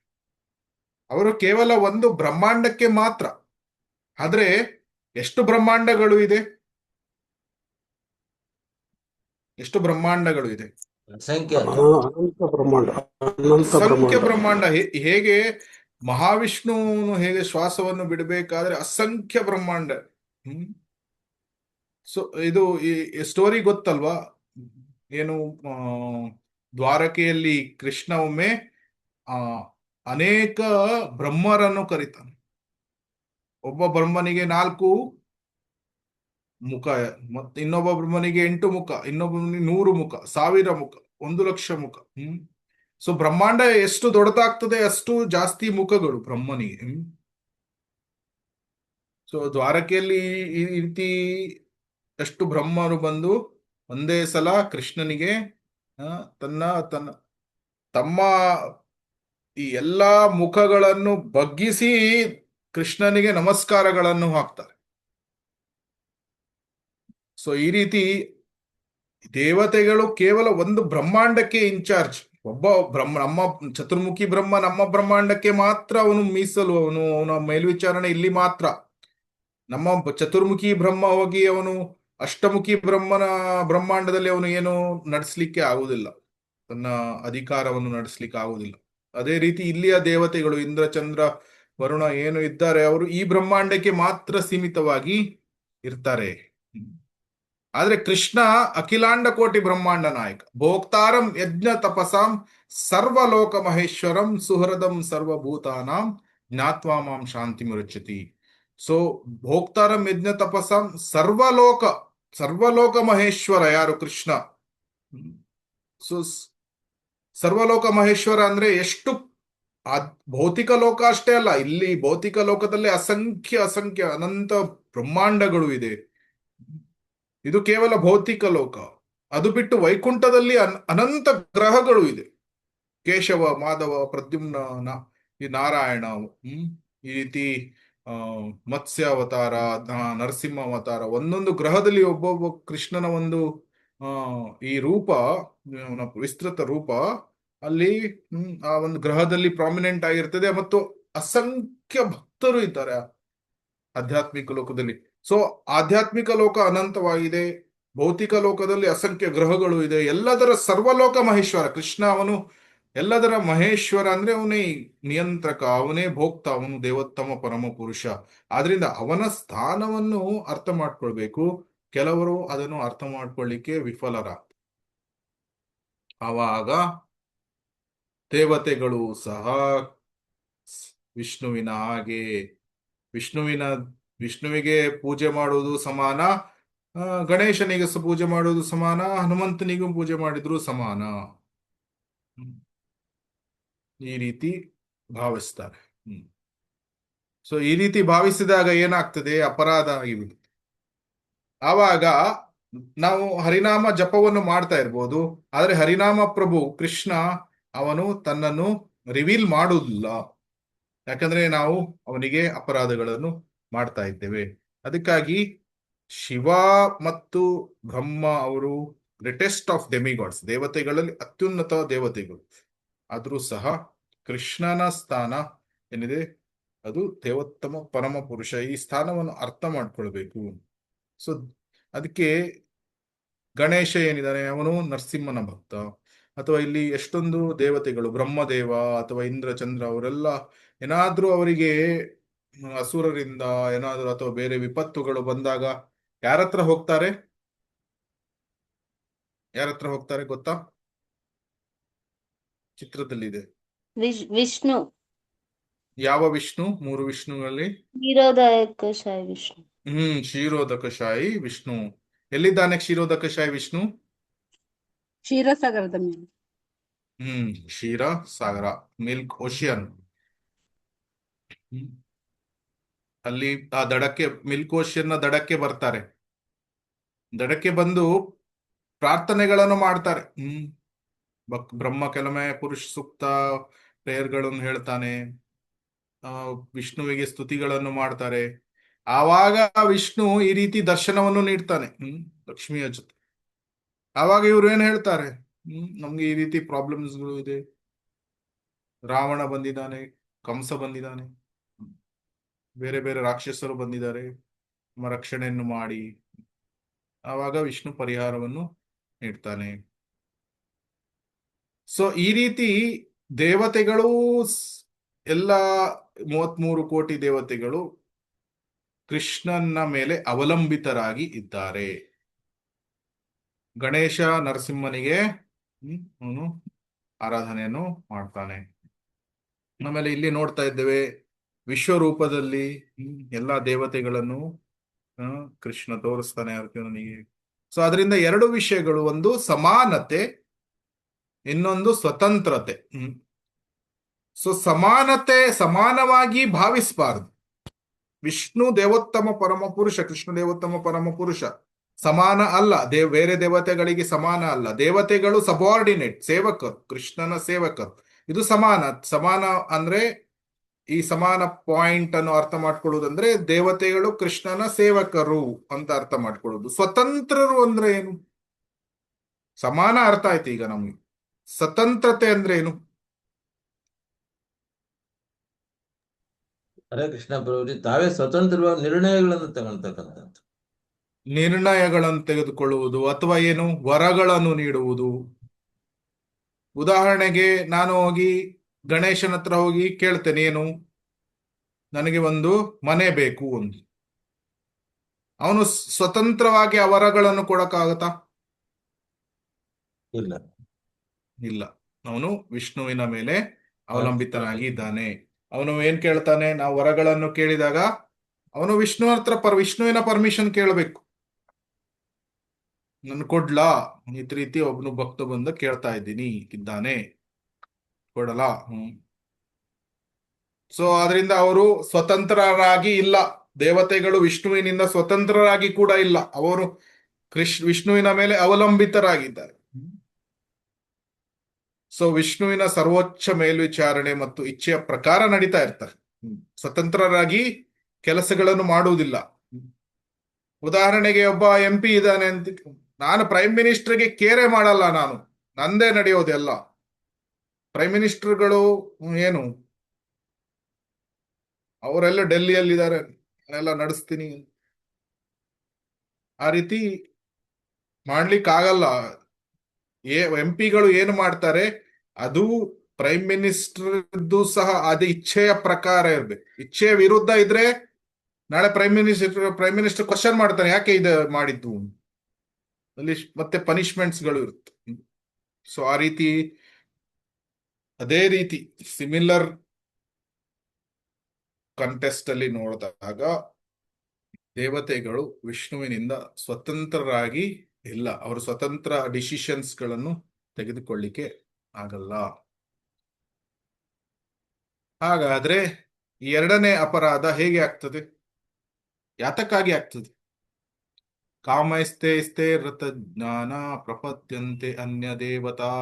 ಅವರು ಕೇವಲ ಒಂದು ಬ್ರಹ್ಮಾಂಡಕ್ಕೆ ಮಾತ್ರ. ಆದ್ರೆ ಎಷ್ಟು ಬ್ರಹ್ಮಾಂಡಗಳು ಇದೆ? ಎಷ್ಟು ಬ್ರಹ್ಮಾಂಡಗಳು ಇದೆ? ಸಂಖ್ಯೆ ಅಂತ. ಅನಂತ ಬ್ರಹ್ಮಾಂಡ, ಅನಂತ ಅಸಂಖ್ಯ ಬ್ರಹ್ಮಾಂಡ. ಬ್ರಹ್ಮಾಂಡ. ಹೇಗೆ ಮಹಾವಿಷ್ಣುನು ಹೇಗೆ ಶ್ವಾಸವನ್ನು ಬಿಡಬೇಕಾದ್ರೆ ಅಸಂಖ್ಯ ಬ್ರಹ್ಮಾಂಡ. ಸೊ ಇದು ಈ ಸ್ಟೋರಿ ಗೊತ್ತಲ್ವಾ? ಏನು ದ್ವಾರಕೆಯಲ್ಲಿ ಕೃಷ್ಣ ಒಮ್ಮೆ ಆ ಅನೇಕ ಬ್ರಹ್ಮರನ್ನು ಕರೀತಾನೆ. ಒಬ್ಬ ಬ್ರಹ್ಮನಿಗೆ 4 ಮುಖ, ಮತ್ತೆ ಇನ್ನೊಬ್ಬ ಬ್ರಹ್ಮನಿಗೆ 8 ಮುಖ, ಇನ್ನೊಬ್ಬನಿಗೆ 100 ಮುಖ, 1000 ಮುಖ, 1,00,000 ಮುಖ. ಸೊ ಬ್ರಹ್ಮಾಂಡ ಎಷ್ಟು ದೊಡ್ಡದಾಗ್ತದೆ ಅಷ್ಟು ಜಾಸ್ತಿ ಮುಖಗಳು ಬ್ರಹ್ಮನಿಗೆ. ಸೊ ದ್ವಾರಕೆಯಲ್ಲಿ ಈ ರೀತಿ ಅಷ್ಟು ಬ್ರಹ್ಮರು ಬಂದು ಒಂದೇ ಸಲ ಕೃಷ್ಣನಿಗೆ ತಮ್ಮ ಈ ಎಲ್ಲಾ ಮುಖಗಳನ್ನು ಬಗ್ಗಿಸಿ ಕೃಷ್ಣನಿಗೆ ನಮಸ್ಕಾರಗಳನ್ನು ಹಾಕ್ತಾರೆ. ಸೊ ಈ ರೀತಿ ದೇವತೆಗಳು ಕೇವಲ ಒಂದು ಬ್ರಹ್ಮಾಂಡಕ್ಕೆ ಇನ್ಚಾರ್ಜ್. ಒಬ್ಬ ನಮ್ಮ ಚತುರ್ಮುಖಿ ಬ್ರಹ್ಮ ನಮ್ಮ ಬ್ರಹ್ಮಾಂಡಕ್ಕೆ ಮಾತ್ರ ಅವನು ಮೀಸಲು, ಅವನ ಮೇಲ್ವಿಚಾರಣೆ ಇಲ್ಲಿ ಮಾತ್ರ. ನಮ್ಮ ಚತುರ್ಮುಖಿ ಬ್ರಹ್ಮ ಹೋಗಿ ಅವನು ಅಷ್ಟಮುಖಿ ಬ್ರಹ್ಮಾಂಡದಲ್ಲಿ ಅವನು ಏನು ನಡೆಸಲಿಕ್ಕೆ ಆಗುವುದಿಲ್ಲ, ತನ್ನ ಅಧಿಕಾರವನ್ನು ನಡೆಸಲಿಕ್ಕೆ ಆಗುವುದಿಲ್ಲ. ಅದೇ ರೀತಿ ಇಲ್ಲಿಯ ದೇವತೆಗಳು ಇಂದ್ರ, ಚಂದ್ರ, ವರುಣ ಏನು ಇದ್ದಾರೆ ಅವರು ಈ ಬ್ರಹ್ಮಾಂಡಕ್ಕೆ ಮಾತ್ರ ಸೀಮಿತವಾಗಿ ಇರ್ತಾರೆ. ಆದ್ರೆ ಕೃಷ್ಣ ಅಖಿಲಾಂಡ ಕೋಟಿ ಬ್ರಹ್ಮಾಂಡ ನಾಯಕ. ಭೋಕ್ತಾರಂ ಯಜ್ಞ ತಪಸಾಂ ಸರ್ವಲೋಕ ಮಹೇಶ್ವರಂ ಸುಹೃದಂ ಸರ್ವಭೂತಾನಾಂ ಜ್ಞಾತ್ವಾ ಮಾಂ ಶಾಂತಿ ಮುರುಚತಿ. ಸೊ ಭೋಕ್ತಾರಂ ಯಜ್ಞ ತಪಸಾಂ ಸರ್ವಲೋಕ ಮಹೇಶ್ವರ ಯಾರು? ಕೃಷ್ಣ. ಸೊ ಸರ್ವಲೋಕ ಮಹೇಶ್ವರ ಅಂದ್ರೆ ಎಷ್ಟು ಭೌತಿಕ ಲೋಕ ಅಷ್ಟೇ ಅಲ್ಲ, ಇಲ್ಲಿ ಭೌತಿಕ ಲೋಕದಲ್ಲಿ ಅಸಂಖ್ಯ ಅನಂತ ಬ್ರಹ್ಮಾಂಡಗಳು ಇದೆ. ಇದು ಕೇವಲ ಭೌತಿಕ ಲೋಕ. ಅದು ಬಿಟ್ಟು ವೈಕುಂಠದಲ್ಲಿ ಅನಂತ ಗ್ರಹಗಳು ಇದೆ. ಕೇಶವ, ಮಾಧವ, ಪ್ರದ್ಯುಮ್ನ, ಈ ನಾರಾಯಣ, ಈ ರೀತಿ ಮತ್ಸ್ಯ ಅವತಾರ, ನರಸಿಂಹ ಅವತಾರ, ಒಂದೊಂದು ಗ್ರಹದಲ್ಲಿ ಒಬ್ಬೊಬ್ಬ ಕೃಷ್ಣನ ಒಂದು ಈ ರೂಪ, ವಿಸ್ತೃತ ರೂಪ ಅಲ್ಲಿ ಆ ಒಂದು ಗ್ರಹದಲ್ಲಿ ಪ್ರಾಮಿನೆಂಟ್ ಆಗಿರ್ತದೆ. ಮತ್ತು ಅಸಂಖ್ಯ ಭಕ್ತರು ಇದ್ದಾರೆ ಆಧ್ಯಾತ್ಮಿಕ ಲೋಕದಲ್ಲಿ. ಸೊ ಆಧ್ಯಾತ್ಮಿಕ ಲೋಕ ಅನಂತವಾಗಿದೆ, ಭೌತಿಕ ಲೋಕದಲ್ಲಿ ಅಸಂಖ್ಯ ಗ್ರಹಗಳು ಇದೆ. ಎಲ್ಲದರ ಸರ್ವಲೋಕ ಮಹೇಶ್ವರ ಕೃಷ್ಣ. ಅವನು ಎಲ್ಲದರ ಮಹೇಶ್ವರ ಅಂದ್ರೆ ಅವನೇ ನಿಯಂತ್ರಕ, ಅವನೇ ಭೋಕ್ತ, ಅವನು ದೇವೋತ್ತಮ ಪರಮ ಪುರುಷ. ಆದ್ರಿಂದ ಅವನ ಸ್ಥಾನವನ್ನು ಅರ್ಥ ಮಾಡ್ಕೊಳ್ಬೇಕು. ಕೆಲವರು ಅದನ್ನು ಅರ್ಥ ಮಾಡ್ಕೊಳ್ಳಿಕ್ಕೆ ವಿಫಲರಾಗ್ತಾರೆ. ಆವಾಗ ದೇವತೆಗಳು ಸಹ ವಿಷ್ಣುವಿನ ಹಾಗೆ ವಿಷ್ಣುವಿಗೆ ಪೂಜೆ ಮಾಡುವುದು ಸಮಾನ, ಗಣೇಶನಿಗೆ ಪೂಜೆ ಮಾಡುವುದು ಸಮಾನ, ಹನುಮಂತನಿಗೂ ಪೂಜೆ ಮಾಡಿದ್ರು ಸಮಾನ. ಈ ರೀತಿ ಭಾವಿಸ್ತಾರೆ. ಸೊ ಈ ರೀತಿ ಭಾವಿಸಿದಾಗ ಏನಾಗ್ತದೆ? ಅಪರಾಧ ಇರುವುದು. ಆವಾಗ ನಾವು ಹರಿನಾಮ ಜಪವನ್ನು ಮಾಡ್ತಾ ಇರ್ಬೋದು, ಆದ್ರೆ ಹರಿನಾಮ ಪ್ರಭು ಕೃಷ್ಣ ಅವನು ತನ್ನನ್ನು ರಿವೀಲ್ ಮಾಡುವುದಿಲ್ಲ. ಯಾಕಂದ್ರೆ ನಾವು ಅವನಿಗೆ ಅಪರಾಧಗಳನ್ನು ಮಾಡ್ತಾ ಇದ್ದೇವೆ. ಅದಕ್ಕಾಗಿ ಶಿವ ಮತ್ತು ಬ್ರಹ್ಮ ಅವರು ಗ್ರೇಟೆಸ್ಟ್ ಆಫ್ ಡೆಮಿಗಾಡ್ಸ್, ದೇವತೆಗಳಲ್ಲಿ ಅತ್ಯುನ್ನತ ದೇವತೆಗಳು. ಆದ್ರೂ ಸಹ ಕೃಷ್ಣನ ಸ್ಥಾನ ಏನಿದೆ ಅದು ದೇವೋತ್ತಮ ಪರಮ ಪುರುಷ. ಈ ಸ್ಥಾನವನ್ನು ಅರ್ಥ ಮಾಡ್ಕೊಳ್ಬೇಕು. ಸೊ ಅದಕ್ಕೆ ಗಣೇಶ ಏನಿದ್ದಾನೆ ಅವನು ನರಸಿಂಹನ ಭಕ್ತ. ಅಥವಾ ಇಲ್ಲಿ ಎಷ್ಟೊಂದು ದೇವತೆಗಳು, ಬ್ರಹ್ಮದೇವ ಅಥವಾ ಇಂದ್ರ, ಚಂದ್ರ, ಅವರೆಲ್ಲ ಏನಾದ್ರೂ ಅವರಿಗೆ ಅಸುರರಿಂದ ಏನಾದ್ರೂ ಅಥವಾ ಬೇರೆ ವಿಪತ್ತುಗಳು ಬಂದಾಗ ಯಾರತ್ರ ಹೋಗ್ತಾರೆ? ಯಾರತ್ರ ಹೋಗ್ತಾರೆ ಗೊತ್ತಾ? ಚಿತ್ರದಲ್ಲಿದೆ. ವಿಷ್ಣು. ಯಾವ ವಿಷ್ಣು? 3 ವಿಷ್ಣುಗಳಲ್ಲಿ ಕ್ಷೀರೋದಕಶಾಯಿ ವಿಷ್ಣು. ಕ್ಷೀರೋದಕಶಾಯಿ ವಿಷ್ಣು. ಎಲ್ಲಿದ್ದಾನೆ ಕ್ಷೀರೋದಕಶಾಯಿ ವಿಷ್ಣು? ಕ್ಷೀರಸಾಗರದ ಮೇಲೆ. ಕ್ಷೀರ ಸಾಗರ, ಮಿಲ್ಕ್ ಓಷಿಯನ್. ಅಲ್ಲಿ ಆ ದಡಕ್ಕೆ, ಮಿಲ್ಕ್ ಓಷಿಯನ್ ನ ದಡಕ್ಕೆ ಬರ್ತಾರೆ. ದಡಕ್ಕೆ ಬಂದು ಪ್ರಾರ್ಥನೆಗಳನ್ನು ಮಾಡ್ತಾರೆ. ಬ್ರಹ್ಮ ಕೆಲವೊಮ್ಮೆ ಪುರುಷ ಸೂಕ್ತ ಪ್ರೇಯರ್ಗಳನ್ನು ಹೇಳ್ತಾನೆ, ವಿಷ್ಣುವಿಗೆ ಸ್ತುತಿಗಳನ್ನು ಮಾಡ್ತಾರೆ. ಆವಾಗ ವಿಷ್ಣು ಈ ರೀತಿ ದರ್ಶನವನ್ನು ನೀಡ್ತಾನೆ ಲಕ್ಷ್ಮಿಯ ಜೊತೆ. ಆವಾಗ ಇವ್ರು ಏನ್ ಹೇಳ್ತಾರೆ, ನಮ್ಗೆ ಈ ರೀತಿ ಪ್ರಾಬ್ಲಮ್ಸ್ಗಳು ಇದೆ, ರಾವಣ ಬಂದಿದ್ದಾನೆ, ಕಂಸ ಬಂದಿದ್ದಾನೆ, ಬೇರೆ ಬೇರೆ ರಾಕ್ಷಸರು ಬಂದಿದ್ದಾರೆ, ನಮ್ಮ ರಕ್ಷಣೆಯನ್ನು ಮಾಡಿ. ಆವಾಗ ವಿಷ್ಣು ಪರಿಹಾರವನ್ನು ನೀಡ್ತಾನೆ. ಸೊ ಈ ರೀತಿ ದೇವತೆಗಳು ಎಲ್ಲ 33 ಕೋಟಿ ದೇವತೆಗಳು ಕೃಷ್ಣನ ಮೇಲೆ ಅವಲಂಬಿತರಾಗಿ ಇದ್ದಾರೆ. ಗಣೇಶ ನರಸಿಂಹನಿಗೆ ಅವನು ಆರಾಧನೆಯನ್ನು ಮಾಡ್ತಾನೆ. ಆಮೇಲೆ ಇಲ್ಲಿ ನೋಡ್ತಾ ಇದ್ದೇವೆ ವಿಶ್ವರೂಪದಲ್ಲಿ ಎಲ್ಲಾ ದೇವತೆಗಳನ್ನು ಕೃಷ್ಣ ತೋರಿಸ್ತಾನೆ ಅರ್ಜುನನಿಗೆ. ಸೊ ಅದರಿಂದ 2 ವಿಷಯಗಳು, ಒಂದು ಸಮಾನತೆ, ಇನ್ನೊಂದು ಸ್ವತಂತ್ರತೆ. ಸೊ ಸಮಾನವಾಗಿ ಭಾವಿಸಬಾರದು. ವಿಷ್ಣು ದೇವೋತ್ತಮ ಪರಮ ಪುರುಷ, ಕೃಷ್ಣ ದೇವೋತ್ತಮ ಪರಮ ಪುರುಷ, ಸಮಾನ ಅಲ್ಲ. ಬೇರೆ ದೇವತೆಗಳಿಗೆ ಸಮಾನ ಅಲ್ಲ. ದೇವತೆಗಳು ಸಬಾರ್ಡಿನೇಟ್, ಸೇವಕರು, ಕೃಷ್ಣನ ಸೇವಕರು. ಇದು ಸಮಾನ ಅಂದ್ರೆ ಈ ಸಮಾನ ಪಾಯಿಂಟ್ ಅನ್ನು ಅರ್ಥ ಮಾಡ್ಕೊಳ್ಳೋದಂದ್ರೆ ದೇವತೆಗಳು ಕೃಷ್ಣನ ಸೇವಕರು ಅಂತ ಅರ್ಥ ಮಾಡ್ಕೊಳ್ಳೋದು. ಸ್ವತಂತ್ರರು ಅಂದ್ರೆ ಏನು? ಸಮಾನ ಅರ್ಥ ಆಯ್ತು ಈಗ ನಮ್ಗೆ. ಸ್ವತಂತ್ರತೆ ಅಂದ್ರೆ ಏನು? ಹರೇ ಕೃಷ್ಣ ಪ್ರಭುಜಿ, ತಾವೇ ಸ್ವತಂತ್ರವಾಗಿ ನಿರ್ಣಯಗಳನ್ನು ತಗೊಳ್ತಕ್ಕಂಥದ್ದು. ನಿರ್ಣಯಗಳನ್ನು ತೆಗೆದುಕೊಳ್ಳುವುದು ಅಥವಾ ಏನು, ವರಗಳನ್ನು ನೀಡುವುದು. ಉದಾಹರಣೆಗೆ ನಾನು ಹೋಗಿ ಗಣೇಶನ ಹತ್ರ ಹೋಗಿ ಕೇಳ್ತೇನೆ, ಏನು, ನನಗೆ ಒಂದು ಮನೆ ಬೇಕು ಒಂದು. ಅವನು ಸ್ವತಂತ್ರವಾಗಿ ಆ ವರಗಳನ್ನು ಕೊಡಕ್ಕಾಗತ್ತಾ? ಇಲ್ಲ. ಇಲ್ಲ. ಅವನು ವಿಷ್ಣುವಿನ ಮೇಲೆ ಅವಲಂಬಿತನಾಗಿ ಇದ್ದಾನೆ. ಅವನು ಏನ್ ಕೇಳ್ತಾನೆ? ನಾವು ವರಗಳನ್ನು ಕೇಳಿದಾಗ ಅವನು ವಿಷ್ಣುವಿನ ಪರ್ಮಿಷನ್ ಕೇಳಬೇಕು. ನನ್ ಕೊಡ್ಲಾ, ಈ ರೀತಿ ಒಬ್ನು ಭಕ್ತ ಬಂದ ಕೇಳ್ತಾ ಇದ್ದಾನೆ, ಕೊಡಲಾ? ಸೊ ಅದರಿಂದ ಅವರು ಸ್ವತಂತ್ರರಾಗಿ ಇಲ್ಲ. ದೇವತೆಗಳು ವಿಷ್ಣುವಿನಿಂದ ಸ್ವತಂತ್ರರಾಗಿ ಕೂಡ ಇಲ್ಲ. ಅವರು ವಿಷ್ಣುವಿನ ಮೇಲೆ ಅವಲಂಬಿತರಾಗಿದ್ದಾರೆ. ಸೊ ವಿಷ್ಣುವಿನ ಸರ್ವೋಚ್ಚ ಮೇಲ್ವಿಚಾರಣೆ ಮತ್ತು ಇಚ್ಛೆಯ ಪ್ರಕಾರ ನಡೀತಾ ಇರ್ತಾರೆ. ಸ್ವತಂತ್ರರಾಗಿ ಕೆಲಸಗಳನ್ನು ಮಾಡುವುದಿಲ್ಲ. ಉದಾಹರಣೆಗೆ ಒಬ್ಬ MP ಇದ್ದಾನೆ ಅಂತ, ನಾನು ಪ್ರೈಮ್ ಮಿನಿಸ್ಟರ್ಗೆ ಕೇರೆ ಮಾಡಲ್ಲ, ನಂದೇ ನಡೆಯೋದೆಲ್ಲ. ಪ್ರೈಮ್ ಮಿನಿಸ್ಟರ್ಗಳು ಏನು, ಅವರೆಲ್ಲ ಡೆಲ್ಲಿಯಲ್ಲಿದ್ದಾರೆ, ಎಲ್ಲ ನಡೆಸ್ತೀನಿ, ಆ ರೀತಿ ಮಾಡ್ಲಿಕ್ಕಾಗಲ್ಲ. MP ಗಳು ಏನು ಮಾಡ್ತಾರೆ, ಅದು ಪ್ರೈಮ್ ಮಿನಿಸ್ಟರ್ದು ಸಹ ಅದು ಇಚ್ಛೆಯ ಪ್ರಕಾರ ಇರ್ಬೇಕು. ಇಚ್ಛೆಯ ವಿರುದ್ಧ ಇದ್ರೆ ನಾಳೆ ಪ್ರೈಮ್ ಮಿನಿಸ್ಟರ್ ಕ್ವಶನ್ ಮಾಡ್ತಾನೆ, ಯಾಕೆ ಇದು ಮಾಡಿದ್ದು, ಅಲ್ಲಿ ಮತ್ತೆ ಪನಿಷ್ಮೆಂಟ್ಸ್ಗಳು ಇರುತ್ತೆ. ಸೊ ಆ ರೀತಿ, ಅದೇ ರೀತಿ ಸಿಮಿಲರ್ ಕಂಟೆಸ್ಟ್ ಅಲ್ಲಿ ನೋಡಿದಾಗ ದೇವತೆಗಳು ವಿಷ್ಣುವಿನಿಂದ ಸ್ವತಂತ್ರರಾಗಿ ಇಲ್ಲ. ಅವರು ಸ್ವತಂತ್ರ ಡಿಸಿಷನ್ಸ್ ಗಳನ್ನು ತೆಗೆದುಕೊಳ್ಳಿಕ್ಕೆ ಆಗಲ್ಲ. ಹಾಗಾದ್ರೆ ಈ 2ನೇ ಅಪರಾಧ ಹೇಗೆ ಆಗ್ತದೆ, ಯಾತಕ್ಕಾಗಿ ಆಗ್ತದೆ? ಕಾಮೈಸ್ತೇ ರತ ಜ್ಞಾನ ಪ್ರಪದ್ಯಂತೆ ಅನ್ಯ ದೇವತಾ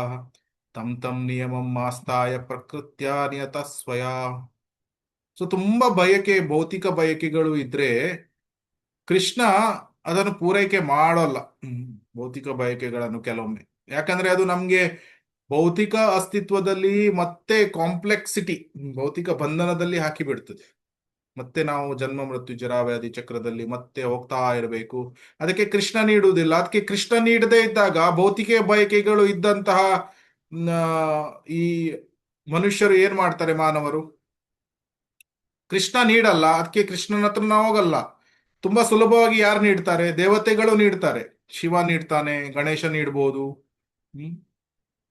ತಂ ನಿಯಮಂ ಆಸ್ಥಾಯ ಪ್ರಕೃತ್ಯ ನಿಯತ ಸ್ವಯ. ಸೊ ತುಂಬಾ ಭೌತಿಕ ಬಯಕೆಗಳು ಇದ್ರೆ ಕೃಷ್ಣ ಅದನ್ನು ಪೂರೈಕೆ ಮಾಡೋಲ್ಲ, ಭೌತಿಕ ಬಯಕೆಗಳನ್ನು ಕೆಲವೊಮ್ಮೆ. ಯಾಕಂದ್ರೆ ಅದು ನಮ್ಗೆ ಭೌತಿಕ ಅಸ್ತಿತ್ವದಲ್ಲಿ ಮತ್ತೆ ಕಾಂಪ್ಲೆಕ್ಸಿಟಿ, ಭೌತಿಕ ಬಂಧನದಲ್ಲಿ ಹಾಕಿ ಬಿಡ್ತದೆ. ಮತ್ತೆ ನಾವು ಜನ್ಮ ಮೃತ್ಯು ಜರಾವ್ಯಾಧಿ ಚಕ್ರದಲ್ಲಿ ಮತ್ತೆ ಹೋಗ್ತಾ ಇರಬೇಕು. ಅದಕ್ಕೆ ಕೃಷ್ಣ ನೀಡುವುದಿಲ್ಲ. ಅದಕ್ಕೆ ಕೃಷ್ಣ ನೀಡದೇ ಇದ್ದಾಗ ಭೌತಿಕ ಬಯಕೆಗಳು ಇದ್ದಂತಹ ಈ ಮನುಷ್ಯರು ಏನ್ ಮಾಡ್ತಾರೆ, ಮಾನವರು? ಕೃಷ್ಣ ನೀಡಲ್ಲ, ಅದಕ್ಕೆ ಕೃಷ್ಣನ ಹತ್ರ ನಾವು ಹೋಗಲ್ಲ. ತುಂಬಾ ಸುಲಭವಾಗಿ ಯಾರು ನೀಡ್ತಾರೆ? ದೇವತೆಗಳು ನೀಡ್ತಾರೆ. ಶಿವ ನೀಡ್ತಾನೆ, ಗಣೇಶ ನೀಡ್ಬೋದು.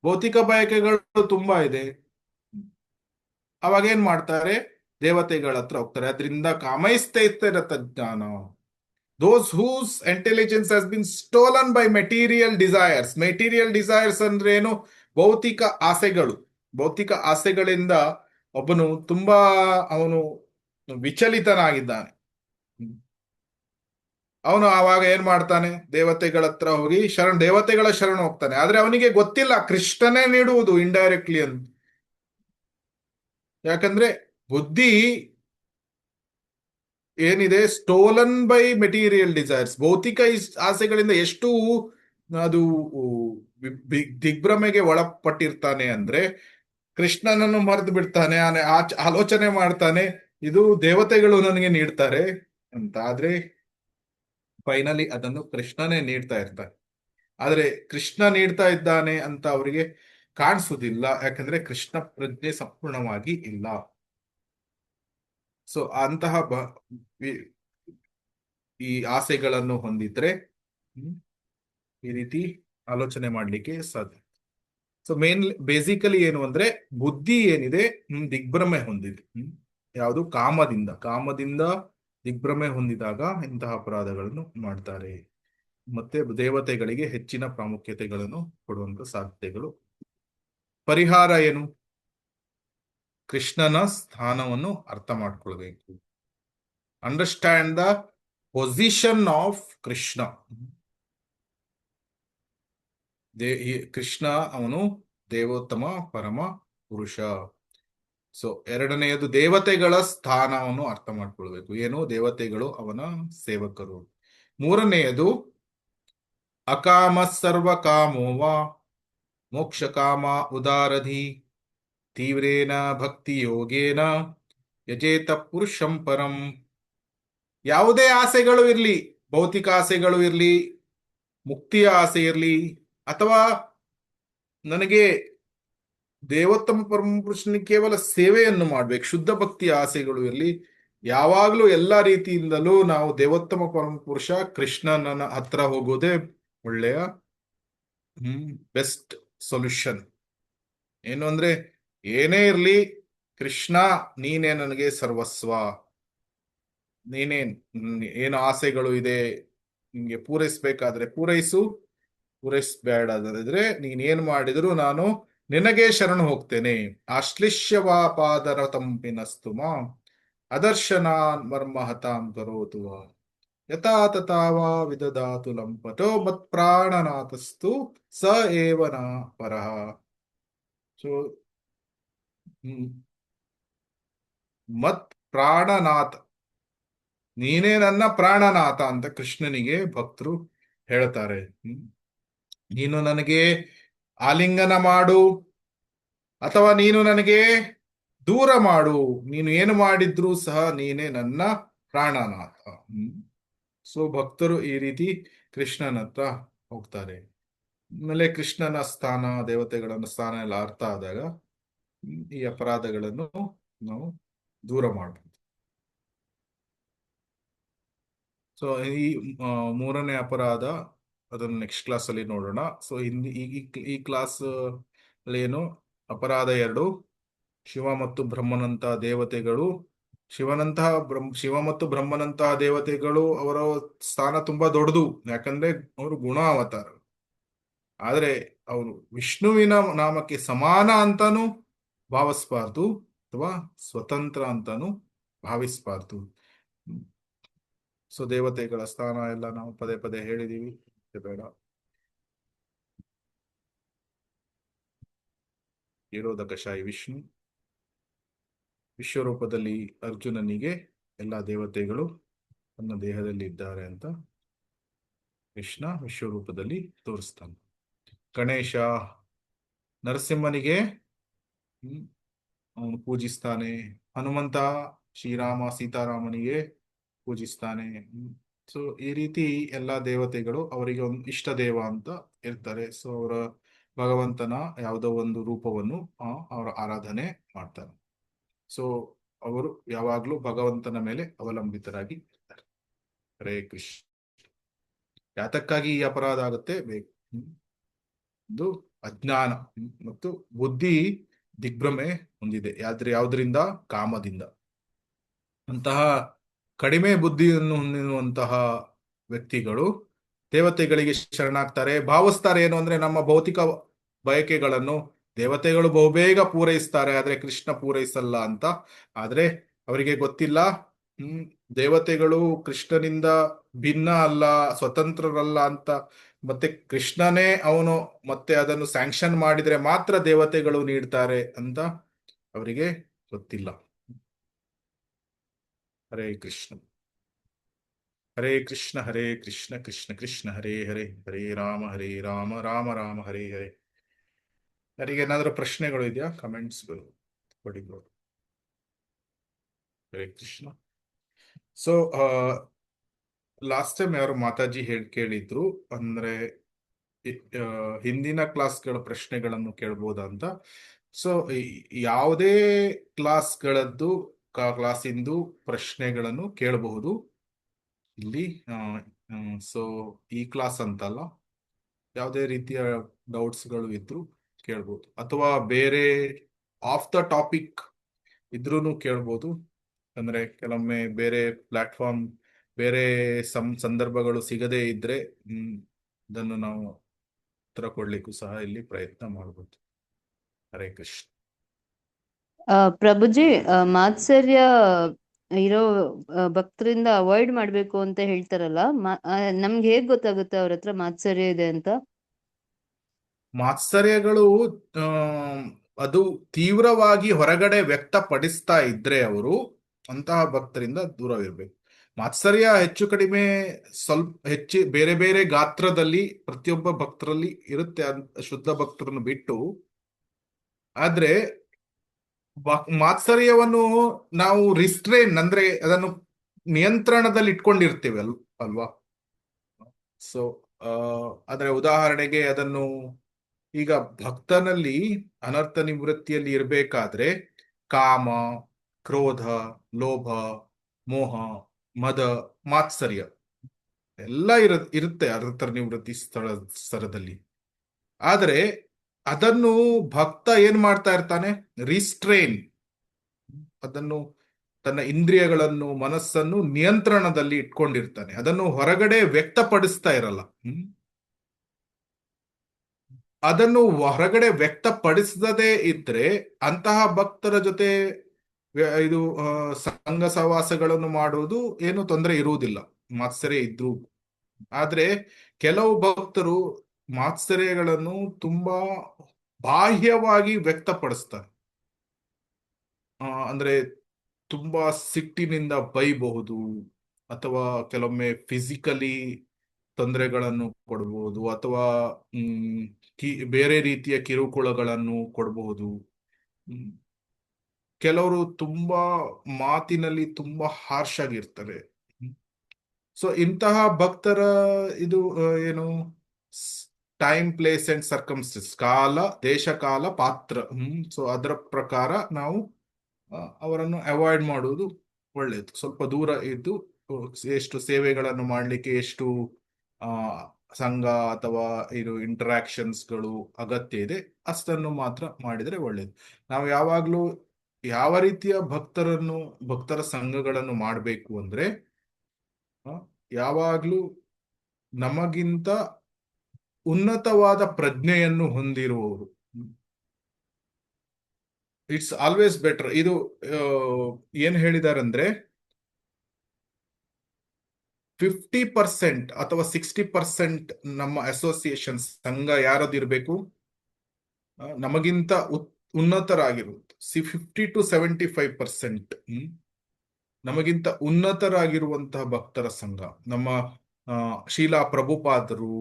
ಭೌತಿಕ ಬಯಕೆಗಳು ತುಂಬಾ ಇದೆ. ಅವಾಗ ಏನ್ ಮಾಡ್ತಾರೆ? ದೇವತೆಗಳ ಹತ್ರ ಹೋಗ್ತಾರೆ. ಅದರಿಂದ ಕಾಮೈಸ್ತೇ ಜ್ಞಾನ, those whose intelligence has been stolen by material desires. Material desires ಅಂದ್ರೆ ಏನು? ಭೌತಿಕ ಆಸೆಗಳು. ಭೌತಿಕ ಆಸೆಗಳಿಂದ ಒಬ್ಬನು ತುಂಬಾ ಅವನು ವಿಚಲಿತನಾಗಿದ್ದಾನೆ. ಅವನು ಆವಾಗ ಏನ್ ಮಾಡ್ತಾನೆ? ದೇವತೆಗಳ ಹತ್ರ ಹೋಗಿ ದೇವತೆಗಳ ಶರಣ ಹೋಗ್ತಾನೆ. ಆದ್ರೆ ಅವನಿಗೆ ಗೊತ್ತಿಲ್ಲ ಕೃಷ್ಣನೇ ನೀಡುವುದು ಇಂಡೈರೆಕ್ಟ್ಲಿ ಅಂತ. ಯಾಕಂದ್ರೆ ಬುದ್ಧಿ ಏನಿದೆ ಸ್ಟೋಲನ್ ಬೈ ಮೆಟೀರಿಯಲ್ ಡಿಸೈರ್ಸ್, ಭೌತಿಕ ಆಸೆಗಳಿಂದ ಎಷ್ಟು ಅದು ದಿಗ್ಭ್ರಮೆಗೆ ಒಳಪಟ್ಟಿರ್ತಾನೆ ಅಂದ್ರೆ ಕೃಷ್ಣನನ್ನು ಮರೆತು ಬಿಡ್ತಾನೆ, ಆಲೋಚನೆ ಮಾಡ್ತಾನೆ ಇದು ದೇವತೆಗಳು ನನಗೆ ನೀಡ್ತಾರೆ ಅಂತ. ಆದ್ರೆ ಫೈನಲಿ ಅದನ್ನು ಕೃಷ್ಣನೇ ನೀಡ್ತಾ ಇರ್ತಾನೆ. ಆದ್ರೆ ಕೃಷ್ಣ ನೀಡ್ತಾ ಇದ್ದಾನೆ ಅಂತ ಅವರಿಗೆ ಕಾಣಿಸುವುದಿಲ್ಲ, ಯಾಕಂದ್ರೆ ಕೃಷ್ಣ ಪ್ರಜ್ಞೆ ಸಂಪೂರ್ಣವಾಗಿ ಇಲ್ಲ. ಸೊ ಅಂತಹ ಈ ಆಸೆಗಳನ್ನು ಹೊಂದಿದ್ರೆ ಈ ರೀತಿ ಆಲೋಚನೆ ಮಾಡ್ಲಿಕ್ಕೆ ಸಾಧ್ಯ. ಸೊ ಬೇಸಿಕಲಿ ಏನು ಅಂದ್ರೆ ಬುದ್ಧಿ ಏನಿದೆ ದಿಗ್ಭ್ರಮೆ ಹೊಂದಿದೆ. ಯಾವುದು? ಕಾಮದಿಂದ ದಿಗ್ಭ್ರಮೆ ಹೊಂದಿದಾಗ ಇಂತಹ ಅಪರಾಧಗಳನ್ನು ಮಾಡ್ತಾರೆ. ಮತ್ತೆ ದೇವತೆಗಳಿಗೆ ಹೆಚ್ಚಿನ ಪ್ರಾಮುಖ್ಯತೆಗಳನ್ನು ಕೊಡುವಂತ ಸಾಧ್ಯತೆಗಳು. ಪರಿಹಾರ ಏನು? ಕೃಷ್ಣನ ಸ್ಥಾನವನ್ನು ಅರ್ಥ ಮಾಡ್ಕೊಳ್ಬೇಕು. Understand the position of Krishna. Krishna ಅವನು ದೇವೋತ್ತಮ ಪರಮ ಪುರುಷ. ಸೊ ಎರಡನೆಯದು ದೇವತೆಗಳ ಸ್ಥಾನವನ್ನು ಅರ್ಥ ಮಾಡ್ಕೊಳ್ಬೇಕು. ಏನು? ದೇವತೆಗಳು ಅವನ ಸೇವಕರು. ಮೂರನೆಯದು ಅಕಾಮ ಸರ್ವ ಕಾಮೋವ ಮೋಕ್ಷ ಕಾಮ ಉದಾರಧಿ ತೀವ್ರೇನ ಭಕ್ತಿ ಯೋಗೇನ ಯಜೇತ ಪುರುಷಂ ಪರಂ. ಯಾವುದೇ ಆಸೆಗಳು ಇರ್ಲಿ, ಭೌತಿಕ ಆಸೆಗಳು ಇರ್ಲಿ, ಮುಕ್ತಿಯ ಆಸೆ ಇರ್ಲಿ, ಅಥವಾ ನನಗೆ ದೇವೋತ್ತಮ ಪರಮಪುರುಷನಿಗೆ ಕೇವಲ ಸೇವೆಯನ್ನು ಮಾಡ್ಬೇಕು, ಶುದ್ಧ ಭಕ್ತಿಯ ಆಸೆಗಳು ಇರಲಿ, ಯಾವಾಗಲೂ ಎಲ್ಲ ರೀತಿಯಿಂದಲೂ ನಾವು ದೇವೋತ್ತಮ ಪರಮಪುರುಷ ಕೃಷ್ಣನ ಹತ್ರ ಹೋಗೋದೇ ಒಳ್ಳೆಯ ಬೆಸ್ಟ್ ಸೊಲ್ಯೂಷನ್. ಏನು ಅಂದ್ರೆ ಏನೇ ಇರ್ಲಿ, ಕೃಷ್ಣ ನೀನೇ ನನಗೆ ಸರ್ವಸ್ವ, ನೀನೇ ಏನು ಆಸೆಗಳು ಇದೆ ನಿಮ್ಗೆ ಪೂರೈಸ್ಬೇಕಾದ್ರೆ ಪೂರೈಸಬೇಡಾದ್ರೆ ನೀನೇನ್ ಮಾಡಿದ್ರು ನಾನು ನಿನಗೆ ಶರಣು ಹೋಗ್ತೇನೆ. ಆಶ್ಲಿಷ್ಯವಾಪಾದರ ತಂಪಿನಸ್ತುಮ ಅದರ್ಶನಾನ್ ಮರ್ಮಹತಾಂ ಕರೋತು ಯಥಾ ತಥಾವಾ ವಿದದಾತು ಲಂಪಟೋ ಮತ್ ಪ್ರಾಣನಾಥಸ್ತು ಸ ಏವನ ಪರಃ. ಸೊ ಮತ್ ಪ್ರಾಣನಾಥ, ನೀನೇ ನನ್ನ ಪ್ರಾಣನಾಥ ಅಂತ ಕೃಷ್ಣನಿಗೆ ಭಕ್ತರು ಹೇಳ್ತಾರೆ. ನೀನು ನನಗೆ ಆಲಿಂಗನ ಮಾಡು ಅಥವಾ ನೀನು ನನಗೆ ದೂರ ಮಾಡು, ನೀನು ಏನು ಮಾಡಿದ್ರೂ ಸಹ ನೀನೇ ನನ್ನ ಪ್ರಾಣನಾಥ. ಸೊ ಭಕ್ತರು ಈ ರೀತಿ ಕೃಷ್ಣನ ಹತ್ರ ಹೋಗ್ತಾರೆ. ಆಮೇಲೆ ಕೃಷ್ಣನ ಸ್ಥಾನ, ದೇವತೆಗಳ ಸ್ಥಾನ ಎಲ್ಲ ಅರ್ಥ ಆದಾಗ ಈ ಅಪರಾಧಗಳನ್ನು ನಾವು ದೂರ ಮಾಡಬಹುದು. ಸೊ ಈ ಮೂರನೇ ಅಪರಾಧ ಅದನ್ನು ನೆಕ್ಸ್ಟ್ ಕ್ಲಾಸ್ ಅಲ್ಲಿ ನೋಡೋಣ. ಸೊ ಈ ಕ್ಲಾಸ್ ಅಲ್ಲಿ ಏನು ಅಪರಾಧ 2, ಶಿವ ಮತ್ತು ಬ್ರಹ್ಮನಂತಹ ದೇವತೆಗಳು, ಶಿವ ಮತ್ತು ಬ್ರಹ್ಮನಂತಹ ದೇವತೆಗಳು ಅವರ ಸ್ಥಾನ ತುಂಬಾ ದೊಡ್ಡದು, ಯಾಕಂದ್ರೆ ಅವರು ಗುಣ ಅವತಾರ. ಆದ್ರೆ ಅವರು ವಿಷ್ಣುವಿನ ನಾಮಕ್ಕೆ ಸಮಾನ ಅಂತಾನು ಭಾವಿಸ್ಬಾರ್ದು ಅಥವಾ ಸ್ವತಂತ್ರ ಅಂತಾನು ಭಾವಿಸ್ಬಾರ್ದು. ಸೊ ದೇವತೆಗಳ ಸ್ಥಾನ ಎಲ್ಲ ನಾವು ಪದೇ ಪದೇ ಹೇಳಿದೀವಿ, ಬೇಡ. ನಿರೋಧಕಶಾಹಿ ವಿಷ್ಣು ವಿಶ್ವರೂಪದಲ್ಲಿ ಅರ್ಜುನನಿಗೆ ಎಲ್ಲ ದೇವತೆಗಳು ತನ್ನ ದೇಹದಲ್ಲಿ ಇದ್ದಾರೆ ಅಂತ ಕೃಷ್ಣ ವಿಶ್ವರೂಪದಲ್ಲಿ ತೋರಿಸ್ತಾನೆ. ಗಣೇಶ ನರಸಿಂಹನಿಗೆ ಅವನು ಪೂಜಿಸ್ತಾನೆ. ಹನುಮಂತ ಶ್ರೀರಾಮ ಸೀತಾರಾಮನಿಗೆ ಪೂಜಿಸ್ತಾನೆ. ಸೊ ಈ ರೀತಿ ಎಲ್ಲಾ ದೇವತೆಗಳು ಅವರಿಗೆ ಒಂದು ಇಷ್ಟ ದೇವ ಅಂತ ಇರ್ತಾರೆ. ಸೊ ಅವರ ಭಗವಂತನ ಯಾವುದೋ ಒಂದು ರೂಪವನ್ನು ಅವರ ಆರಾಧನೆ ಮಾಡ್ತಾರೆ. ಸೊ ಅವರು ಯಾವಾಗ್ಲೂ ಭಗವಂತನ ಮೇಲೆ ಅವಲಂಬಿತರಾಗಿ ಇರ್ತಾರೆ. ಹರೇ ಕೃಷ್ಣ. ಯಾತಕ್ಕಾಗಿ ಈ ಅಪರಾಧ ಆಗುತ್ತೆ? ಬೇಕು ಇದು ಅಜ್ಞಾನ ಮತ್ತು ಬುದ್ಧಿ ದಿಗ್ಭ್ರಮೆ ಹೊಂದಿದೆ. ಯಾವುದರಿಂದ? ಕಾಮದಿಂದ. ಅಂತಹ ಕಡಿಮೆ ಬುದ್ಧಿಯನ್ನು ಹೊಂದಿರುವಂತಹ ವ್ಯಕ್ತಿಗಳು ದೇವತೆಗಳಿಗೆ ಶರಣಾಗ್ತಾರೆ. ಭಾವಿಸ್ತಾರೆ ಏನು ಅಂದ್ರೆ ನಮ್ಮ ಭೌತಿಕ ಬಯಕೆಗಳನ್ನು ದೇವತೆಗಳು ಬಹುಬೇಗ ಪೂರೈಸ್ತಾರೆ, ಆದ್ರೆ ಕೃಷ್ಣ ಪೂರೈಸಲ್ಲ ಅಂತ. ಆದ್ರೆ ಅವರಿಗೆ ಗೊತ್ತಿಲ್ಲ, ದೇವತೆಗಳು ಕೃಷ್ಣನಿಂದ ಭಿನ್ನ ಅಲ್ಲ, ಸ್ವತಂತ್ರರಲ್ಲ ಅಂತ. ಮತ್ತೆ ಕೃಷ್ಣನೇ ಅವನು ಮತ್ತೆ ಅದನ್ನು ಸ್ಯಾಂಕ್ಷನ್ ಮಾಡಿದ್ರೆ ಮಾತ್ರ ದೇವತೆಗಳು ನೀಡ್ತಾರೆ ಅಂತ ಅವರಿಗೆ ಗೊತ್ತಿಲ್ಲ. ಹರೇ ಕೃಷ್ಣ. ಹರೇ ಕೃಷ್ಣ ಕೃಷ್ಣ ಕೃಷ್ಣ ಹರೇ ಹರೇ, ಹರೇ ರಾಮ ರಾಮ ರಾಮ ಹರೇ ಹರೇ. ಯಾರಿಗೆ ಏನಾದರೂ ಪ್ರಶ್ನೆಗಳು ಇದೆಯಾ? ಕಮೆಂಟ್ಸ್ಗಳು ಕೊಡಿ bro. Hare Krishna. So last time ಯಾರು ಮಾತಾಜಿ ಕೇಳಿದ್ರು ಅಂದ್ರೆ ಹಿಂದಿನ ಕ್ಲಾಸ್ಗಳ ಪ್ರಶ್ನೆಗಳನ್ನು ಕೇಳ್ಬೋದಾ ಅಂತ. ಸೊ ಯಾವುದೇ ಕ್ಲಾಸ್ಗಳದ್ದು ಕ್ಲಾಸಿಂದು ಪ್ರಶ್ನೆಗಳನ್ನು ಕೇಳಬಹುದು ಇಲ್ಲಿ. ಸೊ ಈ ಕ್ಲಾಸ್ ಅಂತಲ್ಲ, ಯಾವುದೇ ರೀತಿಯ ಡೌಟ್ಸ್ಗಳು ಇದ್ರು ಕೇಳ್ಬೋದು, ಅಥವಾ ಬೇರೆ ಆಫ್ ದ ಟಾಪಿಕ್ ಇದ್ರೂ ಕೇಳ್ಬೋದು. ಅಂದ್ರೆ ಕೆಲವೊಮ್ಮೆ ಬೇರೆ ಪ್ಲಾಟ್ಫಾರ್ಮ್, ಬೇರೆ ಸಂದರ್ಭಗಳು ಸಿಗದೇ ಇದ್ರೆ ಅದನ್ನು ನಾವು ಉತ್ತರ ಕೊಡ್ಲಿಕ್ಕೂ ಸಹ ಇಲ್ಲಿ ಪ್ರಯತ್ನ ಮಾಡ್ಬೋದು. ಹರೇ ಕೃಷ್ಣ. ಪ್ರಭುಜಿ, ಮಾತ್ಸರ್ಯ ಇರೋ ಭಕ್ತರಿಂದ ಅವಾಯ್ಡ್ ಮಾಡ್ಬೇಕು ಅಂತ ಹೇಳ್ತಾರಲ್ಲ, ನಮ್ಗೆ ಹೇಗ್ ಗೊತ್ತಾಗುತ್ತೆ ಅವ್ರ ಹತ್ರ ಮಾತ್ಸರ್ಯ ಇದೆ ಅಂತ? ಮಾತ್ಸರ್ಯಗಳು ಅದು ತೀವ್ರವಾಗಿ ಹೊರಗಡೆ ವ್ಯಕ್ತಪಡಿಸ್ತಾ ಇದ್ರೆ ಅವರು ಅಂತಹ ಭಕ್ತರಿಂದ ದೂರವಿರ್ಬೇಕು. ಮಾತ್ಸರ್ಯ ಹೆಚ್ಚು ಕಡಿಮೆ ಸ್ವಲ್ಪ ಬೇರೆ ಬೇರೆ ಗಾತ್ರದಲ್ಲಿ ಪ್ರತಿಯೊಬ್ಬ ಭಕ್ತರಲ್ಲಿ ಇರುತ್ತೆ, ಶುದ್ಧ ಭಕ್ತರನ್ನು ಬಿಟ್ಟು. ಆದ್ರೆ ಮಾತ್ಸರ್ಯವನ್ನು ನಾವು ರಿಸ್ಟ್ರೇನ್ ಅಂದ್ರೆ ಅದನ್ನು ನಿಯಂತ್ರಣದಲ್ಲಿ ಇಟ್ಕೊಂಡಿರ್ತೇವೆ ಅಲ್ವಾ. ಸೊ ಆದ್ರೆ ಉದಾಹರಣೆಗೆ ಅದನ್ನು ಈಗ ಭಕ್ತನಲ್ಲಿ ಅನರ್ಥ ನಿವೃತ್ತಿಯಲ್ಲಿ ಇರಬೇಕಾದ್ರೆ ಕಾಮ, ಕ್ರೋಧ, ಲೋಭ, ಮೋಹ, ಮದ, ಮಾತ್ಸರ್ಯ ಎಲ್ಲ ಇರುತ್ತೆ ಅನರ್ಥ ನಿವೃತ್ತಿ ಸ್ತರದಲ್ಲಿ. ಆದರೆ ಅದನ್ನು ಭಕ್ತ ಏನ್ ಮಾಡ್ತಾ ಇರ್ತಾನೆ? ರಿಸ್ಟ್ರೇನ್, ಅದನ್ನು ತನ್ನ ಇಂದ್ರಿಯಗಳನ್ನು, ಮನಸ್ಸನ್ನು ನಿಯಂತ್ರಣದಲ್ಲಿ ಇಟ್ಕೊಂಡಿರ್ತಾನೆ. ಅದನ್ನು ಹೊರಗಡೆ ವ್ಯಕ್ತಪಡಿಸ್ತಾ ಇರಲ್ಲ. ಅದನ್ನು ಹೊರಗಡೆ ವ್ಯಕ್ತಪಡಿಸದೇ ಇದ್ರೆ ಅಂತಹ ಭಕ್ತರ ಜೊತೆ ಇದು ಸಂಘ ಸಹವಾಸಗಳನ್ನು ಮಾಡುವುದು ಏನು ತೊಂದರೆ ಇರುವುದಿಲ್ಲ, ಮಾತ್ಸರ್ಯ ಇದ್ರು. ಆದ್ರೆ ಕೆಲವು ಭಕ್ತರು ಮಾತ್ಸರ್ಯಗಳನ್ನು ತುಂಬಾ ಬಾಹ್ಯವಾಗಿ ವ್ಯಕ್ತಪಡಿಸ್ತಾರೆ. ಅಂದ್ರೆ ತುಂಬಾ ಸಿಟ್ಟಿನಿಂದ ಬೈಬಹುದು, ಅಥವಾ ಕೆಲವೊಮ್ಮೆ ಫಿಸಿಕಲಿ ತೊಂದರೆಗಳನ್ನು ಕೊಡಬಹುದು, ಅಥವಾ ಬೇರೆ ರೀತಿಯ ಕಿರುಕುಳಗಳನ್ನು ಕೊಡಬಹುದು. ಕೆಲವರು ತುಂಬಾ ಮಾತಿನಲ್ಲಿ ತುಂಬಾ ಹಾರ್ಶ್ ಆಗಿರ್ತಾರೆ. ಸೊ ಇಂತಹ ಭಕ್ತರ ಇದು ಏನು ಟೈಮ್, ಪ್ಲೇಸ್ ಅಂಡ್ ಸರ್ಕಮ್ಸ್ಟೆನ್ಸ್, ಕಾಲ, ದೇಶ, ಕಾಲ, ಪಾತ್ರ, ಸೊ ಅದರ ಪ್ರಕಾರ ನಾವು ಅವರನ್ನು ಅವಾಯ್ಡ್ ಮಾಡುವುದು ಒಳ್ಳೆಯದು. ಸ್ವಲ್ಪ ದೂರ ಇದ್ದು ಎಷ್ಟು ಸೇವೆಗಳನ್ನು ಮಾಡಲಿಕ್ಕೆ ಎಷ್ಟು ಸಂಘ ಅಥವಾ ಇದು ಇಂಟರಾಕ್ಷನ್ಸ್ಗಳು ಅಗತ್ಯ ಇದೆ ಅಷ್ಟನ್ನು ಮಾತ್ರ ಮಾಡಿದರೆ ಒಳ್ಳೆಯದು. ನಾವು ಯಾವಾಗಲೂ ಯಾವ ರೀತಿಯ ಭಕ್ತರ ಸಂಘಗಳನ್ನು ಮಾಡಬೇಕು ಅಂದ್ರೆ ಯಾವಾಗ್ಲೂ ನಮಗಿಂತ ಉನ್ನತವಾದ ಪ್ರಜ್ಞೆಯನ್ನು ಹೊಂದಿರುವವರು. It's always better. ಇದು ಏನ್ ಹೇಳಿದಾರಂದ್ರೆ 50% ಅಥವಾ 60% ನಮ್ಮ ಅಸೋಸಿಯೇಷನ್ ಸಂಘ ಯಾರದಿರ್ಬೇಕು? ನಮಗಿಂತ ಉನ್ನತರಾಗಿರುವುದು. 50 to 75% ನಮಗಿಂತ ಉನ್ನತರಾಗಿರುವಂತಹ ಭಕ್ತರ ಸಂಘ. ನಮ್ಮ ಶೀಲಾ ಪ್ರಭುಪಾದರು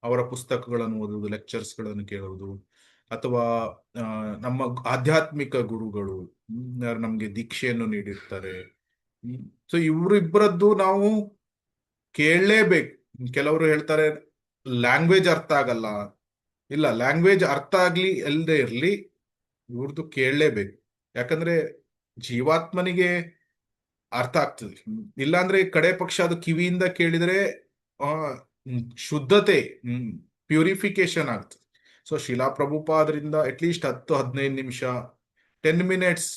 ಅವರ ಪುಸ್ತಕಗಳನ್ನು ಓದುವುದು, ಲೆಕ್ಚರ್ಸ್ಗಳನ್ನು ಕೇಳುವುದು, ಅಥವಾ ನಮ್ಮ ಆಧ್ಯಾತ್ಮಿಕ ಗುರುಗಳು ನಮ್ಗೆ ದೀಕ್ಷೆಯನ್ನು ನೀಡಿರ್ತಾರೆ. ಸೊ ಇವರಿಬ್ಬರದ್ದು ನಾವು ಕೇಳಲೇಬೇಕು. ಕೆಲವರು ಹೇಳ್ತಾರೆ ಲ್ಯಾಂಗ್ವೇಜ್ ಅರ್ಥ ಆಗಲ್ಲ. ಇಲ್ಲ, ಲ್ಯಾಂಗ್ವೇಜ್ ಅರ್ಥ ಆಗ್ಲಿ ಅಲ್ಲದೆ ಇರ್ಲಿ, ಇವ್ರದ್ದು ಕೇಳಲೇಬೇಕು. ಯಾಕಂದ್ರೆ ಜೀವಾತ್ಮನಿಗೆ ಅರ್ಥ ಆಗ್ತದೆ. ಇಲ್ಲಾಂದ್ರೆ ಕಡೆ ಪಕ್ಷ ಅದು ಕಿವಿಯಿಂದ ಕೇಳಿದ್ರೆ ಶುದ್ಧತೆ, ಪ್ಯೂರಿಫಿಕೇಶನ್ ಆಗ್ತದೆ. ಸೊ ಶಿಲಾ ಪ್ರಭುಪಾದರಿಂದ ಅಟ್ಲೀಸ್ಟ್ 10-15 ನಿಮಿಷ, 10 ಮಿನಿಟ್ಸ್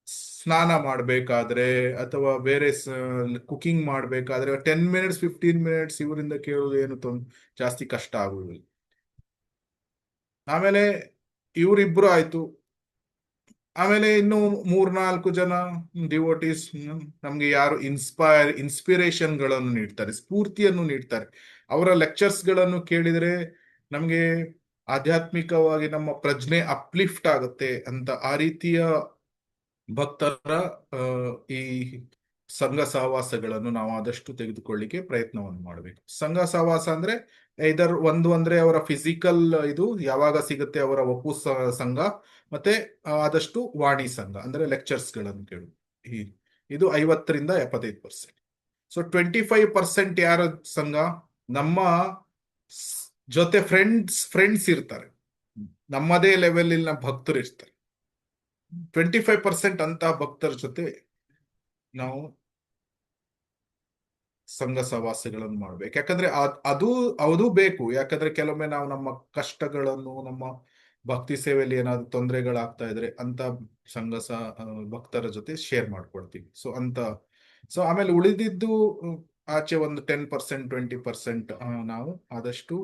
ಸ್ನಾನ ಮಾಡಬೇಕಾದ್ರೆ ಅಥವಾ ಬೇರೆ ಕುಕಿಂಗ್ ಮಾಡಬೇಕಾದ್ರೆ 10 ಮಿನಿಟ್ಸ್ 15 ಮಿನಿಟ್ಸ್ ಇವರಿಂದ ಕೇಳೋದು ಏನು ಜಾಸ್ತಿ ಕಷ್ಟ ಆಗುವುದಿಲ್ಲ. ಆಮೇಲೆ ಇವರಿಬ್ರು ಆಯ್ತು. ಆಮೇಲೆ ಇನ್ನು 3-4 ಜನ ಡಿವೋಟೀಸ್ ನಮ್ಗೆ ಯಾರು ಇನ್ಸ್ಪಿರೇಷನ್ಗಳನ್ನು ನೀಡ್ತಾರೆ, ಸ್ಫೂರ್ತಿಯನ್ನು ನೀಡ್ತಾರೆ. ಅವರ ಲೆಕ್ಚರ್ಸ್ ಗಳನ್ನು ಕೇಳಿದ್ರೆ ನಮ್ಗೆ ಆಧ್ಯಾತ್ಮಿಕವಾಗಿ ನಮ್ಮ ಪ್ರಜ್ಞೆ ಅಪ್ಲಿಫ್ಟ್ ಆಗುತ್ತೆ ಅಂತ ಆ ರೀತಿಯ ಭಕ್ತರ ಈ ಸಂಘ ಸಹವಾಸಗಳನ್ನು ನಾವು ಆದಷ್ಟು ತೆಗೆದುಕೊಳ್ಳಿಕ್ಕೆ ಪ್ರಯತ್ನವನ್ನು ಮಾಡಬೇಕು. ಸಂಘ ಸಹವಾಸ ಅಂದ್ರೆ ಇದರ ಒಂದು ಅಂದ್ರೆ ಅವರ ಫಿಸಿಕಲ್ ಇದು ಯಾವಾಗ ಸಿಗುತ್ತೆ ಅವರ ಒಪ್ಪು ಸಂಘ, ಮತ್ತೆ ಆದಷ್ಟು ವಾಣಿ ಸಂಘ ಅಂದ್ರೆ ಲೆಕ್ಚರ್ಸ್ ಗಳನ್ನು ಕೇಳು. ಇದು 50ರಿಂದ 75%. ಸೊ 25% ಯಾರ ಸಂಘ? ನಮ್ಮ ಜೊತೆ ಫ್ರೆಂಡ್ಸ್ ಇರ್ತಾರೆ, ನಮ್ಮದೇ ಲೆವೆಲ್ ಇಲ್ಲಿನ ಭಕ್ತರು ಇರ್ತಾರೆ. 25% ಅಂತ ಭಕ್ತರ ಜೊತೆ ನಾವು ಸಂಘ ಸಹವಾಸಗಳನ್ನು ಮಾಡ್ಬೇಕು. ಯಾಕಂದ್ರೆ ಅದು ಬೇಕು. ಯಾಕಂದ್ರೆ ಕೆಲವೊಮ್ಮೆ ನಾವು ನಮ್ಮ ಕಷ್ಟಗಳನ್ನು, ನಮ್ಮ ಭಕ್ತಿ ಸೇವೆಯಲ್ಲಿ ಏನಾದ್ರು ತೊಂದರೆಗಳಾಗ್ತಾ ಇದ್ರೆ ಅಂತ ಭಕ್ತರ ಜೊತೆ ಶೇರ್ ಮಾಡ್ಕೊಳ್ತೀವಿ. ಸೊ ಆಮೇಲೆ ಉಳಿದಿದ್ದು ಆಚೆ ಒಂದು 10%, 20% ನಾವು ಆದಷ್ಟು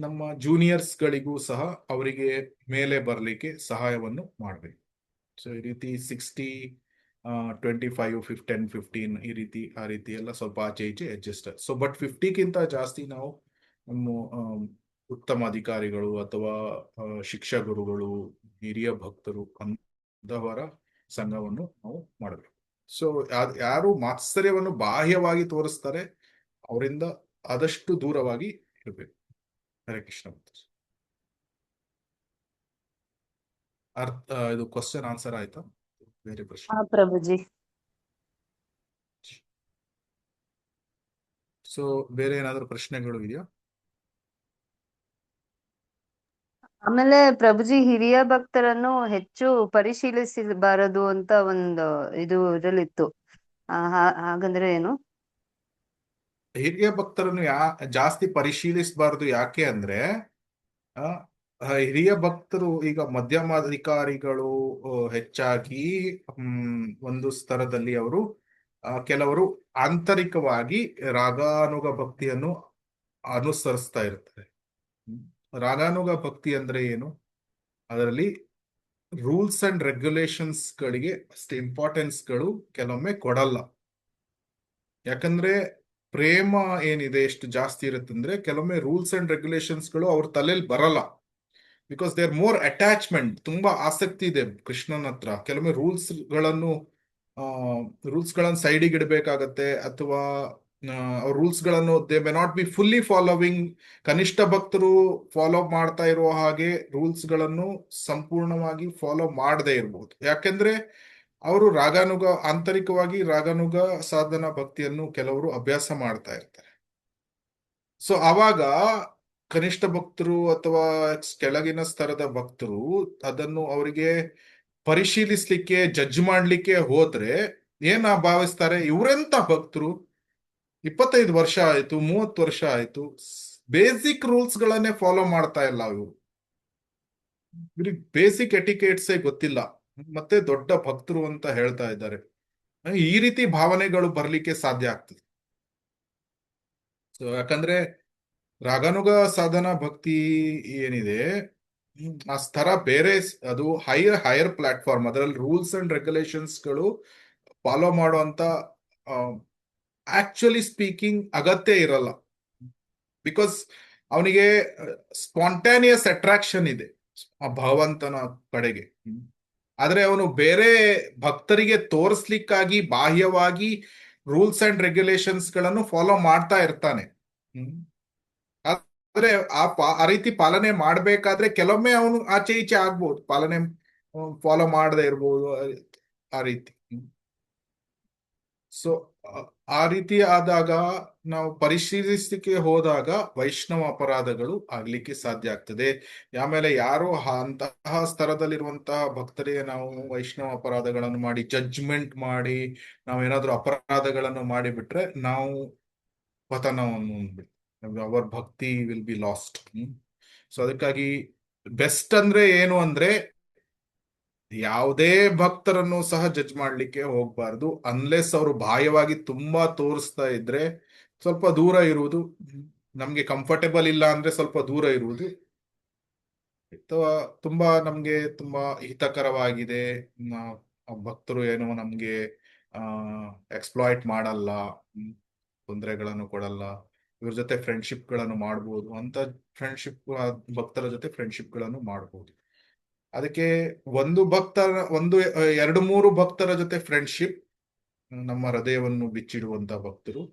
ನಮ್ಮ ಜೂನಿಯರ್ಸ್ ಗಳಿಗೂ ಸಹ ಅವರಿಗೆ ಮೇಲೆ ಬರಲಿಕ್ಕೆ ಸಹಾಯವನ್ನು ಮಾಡಬೇಕು. ಸೊ ಈ ರೀತಿ 60, 25, 10, 15 ಆ ರೀತಿ ಎಲ್ಲ ಸ್ವಲ್ಪ ಆಚೆ ಈಚೆ ಅಡ್ಜಸ್ಟ್. ಸೊ ಬಟ್ 50ಗಿಂತ ಜಾಸ್ತಿ ನಾವು ನಮ್ಮ ಉತ್ತಮ ಅಧಿಕಾರಿಗಳು ಅಥವಾ ಶಿಕ್ಷಾ ಗುರುಗಳು, ಹಿರಿಯ ಭಕ್ತರು ಅಂತವರ ಸಂಘವನ್ನು ನಾವು ಮಾಡಬೇಕು. ಸೊ ಯಾರು ಮಾತ್ಸರ್ಯವನ್ನು ಬಾಹ್ಯವಾಗಿ ತೋರಿಸ್ತಾರೆ ಅವರಿಂದ ಆದಷ್ಟು ದೂರವಾಗಿ ಇರಬೇಕು. ಹರೇ ಕೃಷ್ಣ. ಇದು ಕ್ವಶನ್ ಆನ್ಸರ್ ಆಯ್ತಾ? ಬೇರೆ ಪ್ರಶ್ನೆ? ಹಾ ಪ್ರಭುಜಿ. ಸೊ ಬೇರೆ ಏನಾದ್ರು ಪ್ರಶ್ನೆಗಳು ಇದೆಯಾ? ಆಮೇಲೆ ಪ್ರಭುಜಿ, ಹಿರಿಯ ಭಕ್ತರನ್ನು ಹೆಚ್ಚು ಪರಿಶೀಲಿಸಬಾರದು ಅಂತ ಒಂದು ಇದರಲ್ಲಿತ್ತು. ಹಾಗಂದ್ರೆ ಏನು? ಹಿರಿಯ ಭಕ್ತರನ್ನು ಜಾಸ್ತಿ ಪರಿಶೀಲಿಸಬಾರದು. ಯಾಕೆ ಅಂದ್ರೆ ಹಿರಿಯ ಭಕ್ತರು ಈಗ ಮಧ್ಯಮಾಧಿಕಾರಿಗಳು ಹೆಚ್ಚಾಗಿ ಒಂದು ಸ್ತರದಲ್ಲಿ ಅವರು ಕೆಲವರು ಆಂತರಿಕವಾಗಿ ರಾಗಾನುಗ ಭಕ್ತಿಯನ್ನು ಅನುಸರಿಸ್ತಾ ಇರ್ತಾರೆ. ರಾಗಾನುಗ ಭಕ್ತಿ ಅಂದ್ರೆ ಏನು? ಅದರಲ್ಲಿ ರೂಲ್ಸ್ ಅಂಡ್ ರೆಗ್ಯುಲೇಷನ್ಸ್ ಗಳಿಗೆ ಅಷ್ಟು ಇಂಪಾರ್ಟೆನ್ಸ್ಗಳು ಕೆಲವೊಮ್ಮೆ ಕೊಡಲ್ಲ. ಯಾಕಂದ್ರೆ ಪ್ರೇಮ ಏನಿದೆ ಎಷ್ಟು ಜಾಸ್ತಿ ಇರುತ್ತೆ ಅಂದ್ರೆ ಕೆಲವೊಮ್ಮೆ ರೂಲ್ಸ್ ಅಂಡ್ ರೆಗ್ಯುಲೇಷನ್ಸ್ಗಳು ಅವ್ರ ತಲೆಯಲ್ಲಿ ಬರಲ್ಲ. Because they are more attachment. ತುಂಬಾ ಆಸಕ್ತಿ ಇದೆ ಕೃಷ್ಣನ ಹತ್ರ. ಕೆಲವೊಮ್ಮೆ ರೂಲ್ಸ್ಗಳನ್ನು ಸೈಡಿಗೆ ಇಡಬೇಕಾಗತ್ತೆ, ಅಥವಾ ಅವ್ರ ರೂಲ್ಸ್ಗಳನ್ನು they may not be fully following. ಕನಿಷ್ಠ ಭಕ್ತರು ಫಾಲೋ ಮಾಡ್ತಾ ಇರುವ ಹಾಗೆ ರೂಲ್ಸ್ಗಳನ್ನು ಸಂಪೂರ್ಣವಾಗಿ ಫಾಲೋ ಮಾಡದೇ ಇರಬಹುದು. ಯಾಕೆಂದ್ರೆ ಅವರು ಆಂತರಿಕವಾಗಿ ರಾಗಾನುಗ ಸಾಧನ ಭಕ್ತಿಯನ್ನು ಕೆಲವರು ಅಭ್ಯಾಸ ಮಾಡ್ತಾ ಇರ್ತಾರೆ. ಸೊ ಆವಾಗ ಕನಿಷ್ಠ ಭಕ್ತರು ಅಥವಾ ಕೆಳಗಿನ ಸ್ತರದ ಭಕ್ತರು ಅದನ್ನು ಅವರಿಗೆ ಪರಿಶೀಲಿಸ್ಲಿಕ್ಕೆ, ಜಡ್ಜ್ ಮಾಡ್ಲಿಕ್ಕೆ ಹೋದ್ರೆ ಏನ ಭಾವಿಸ್ತಾರೆ? ಇವರೆಂತ ಭಕ್ತರು, 25 ವರ್ಷ ಆಯ್ತು, 30 ವರ್ಷ ಆಯ್ತು, ಬೇಸಿಕ್ ರೂಲ್ಸ್ ಗಳನ್ನೇ ಫಾಲೋ ಮಾಡ್ತಾ ಇಲ್ಲ ಇವ್ರಿಗೆ ಬೇಸಿಕ್ ಎಟಿಕೇಟ್ಸೇ ಗೊತ್ತಿಲ್ಲ, ಮತ್ತೆ ದೊಡ್ಡ ಭಕ್ತರು ಅಂತ ಹೇಳ್ತಾ ಇದ್ದಾರೆ. ಈ ರೀತಿ ಭಾವನೆಗಳು ಬರ್ಲಿಕ್ಕೆ ಸಾಧ್ಯ ಆಗ್ತದೆ. ಸೊ ಯಾಕಂದ್ರೆ ರಾಗಾನುಗ ಸಾಧನ ಭಕ್ತಿ ಏನಿದೆ ಆ ಸ್ತರ ಬೇರೆ, ಅದು ಹೈಯರ್ ಪ್ಲಾಟ್ಫಾರ್ಮ್. ಅದರಲ್ಲಿ ರೂಲ್ಸ್ ಅಂಡ್ ರೆಗ್ಯುಲೇಷನ್ಸ್ ಗಳು ಫಾಲೋ ಮಾಡುವಂತ ಆಕ್ಚುಲಿ ಸ್ಪೀಕಿಂಗ್ ಅಗತ್ಯ ಇರಲ್ಲ. ಬಿಕಾಸ್ ಅವನಿಗೆ ಸ್ಪಾಂಟಾನಿಯಸ್ ಅಟ್ರಾಕ್ಷನ್ ಇದೆ ಆ ಭಗವಂತನ ಕಡೆಗೆ. ಆದ್ರೆ ಅವನು ಬೇರೆ ಭಕ್ತರಿಗೆ ತೋರಿಸ್ಲಿಕ್ಕಾಗಿ ಬಾಹ್ಯವಾಗಿ ರೂಲ್ಸ್ ಅಂಡ್ ರೆಗ್ಯುಲೇಷನ್ಸ್ ಗಳನ್ನು ಫಾಲೋ ಮಾಡ್ತಾ ಇರ್ತಾನೆ. ಆದ್ರೆ ಆ ರೀತಿ ಪಾಲನೆ ಮಾಡ್ಬೇಕಾದ್ರೆ ಕೆಲವೊಮ್ಮೆ ಅವನು ಆಚೆ ಈಚೆ ಆಗ್ಬೋದು, ಪಾಲನೆ ಫಾಲೋ ಮಾಡದೇ ಇರ್ಬೋದು ಆ ರೀತಿ. ಸೊ ಆ ರೀತಿ ಆದಾಗ ನಾವು ಪರಿಶೀಲಿಸಲಿಕ್ಕೆ ಹೋದಾಗ ವೈಷ್ಣವ ಅಪರಾಧಗಳು ಆಗ್ಲಿಕ್ಕೆ ಸಾಧ್ಯ ಆಗ್ತದೆ. ಆಮೇಲೆ ಯಾರು ಅಂತಹ ಸ್ತರದಲ್ಲಿರುವಂತಹ ಭಕ್ತರಿಗೆ ನಾವು ವೈಷ್ಣವ ಅಪರಾಧಗಳನ್ನು ಮಾಡಿ ಜಡ್ಜ್ಮೆಂಟ್ ಮಾಡಿ ನಾವೇನಾದ್ರೂ ಅಪರಾಧಗಳನ್ನು ಮಾಡಿಬಿಟ್ರೆ ನಾವು ಪತನವನ್ನು ಅವರ್ ಭಕ್ತಿ ವಿಲ್ ಬಿ ಲಾಸ್ಟ್. ಸೊ ಅದಕ್ಕಾಗಿ ಬೆಸ್ಟ್ ಅಂದ್ರೆ ಏನು ಅಂದ್ರೆ ಯಾವುದೇ ಭಕ್ತರನ್ನು ಸಹ ಜಡ್ಜ್ ಮಾಡ್ಲಿಕ್ಕೆ ಹೋಗ್ಬಾರ್ದು. ಅನ್ಲೆಸ್ ಅವರು ಬಾಹ್ಯವಾಗಿ ತುಂಬಾ ತೋರಿಸ್ತಾ ಇದ್ರೆ ಸ್ವಲ್ಪ ದೂರ ಇರುವುದು, ನಮ್ಗೆ ಕಂಫರ್ಟೇಬಲ್ ಇಲ್ಲ ಅಂದ್ರೆ ಸ್ವಲ್ಪ ದೂರ ಇರುವುದು, ಅಥವಾ ನಮ್ಗೆ ತುಂಬಾ ಹಿತಕರವಾಗಿದೆ, ಭಕ್ತರು ಏನೋ ನಮ್ಗೆ ಎಕ್ಸ್ಪ್ಲಾಯ್ಟ್ ಮಾಡಲ್ಲ, ತೊಂದರೆಗಳನ್ನು ಕೊಡಲ್ಲ, ಇವ್ರ ಜೊತೆ ಫ್ರೆಂಡ್ಶಿಪ್ ಗಳನ್ನು ಮಾಡ್ಬೋದು ಅಂತ ಭಕ್ತರ ಜೊತೆ ಫ್ರೆಂಡ್ಶಿಪ್ ಗಳನ್ನು ಮಾಡ್ಬೋದು. ಅದಕ್ಕೆ 1-2-3 ಭಕ್ತರ ಜೊತೆ ಫ್ರೆಂಡ್ಶಿಪ್ ನಮ್ಮ ಹೃದಯವನ್ನು ಬಿಚ್ಚಿಡುವಂತ ಭಕ್ತರು.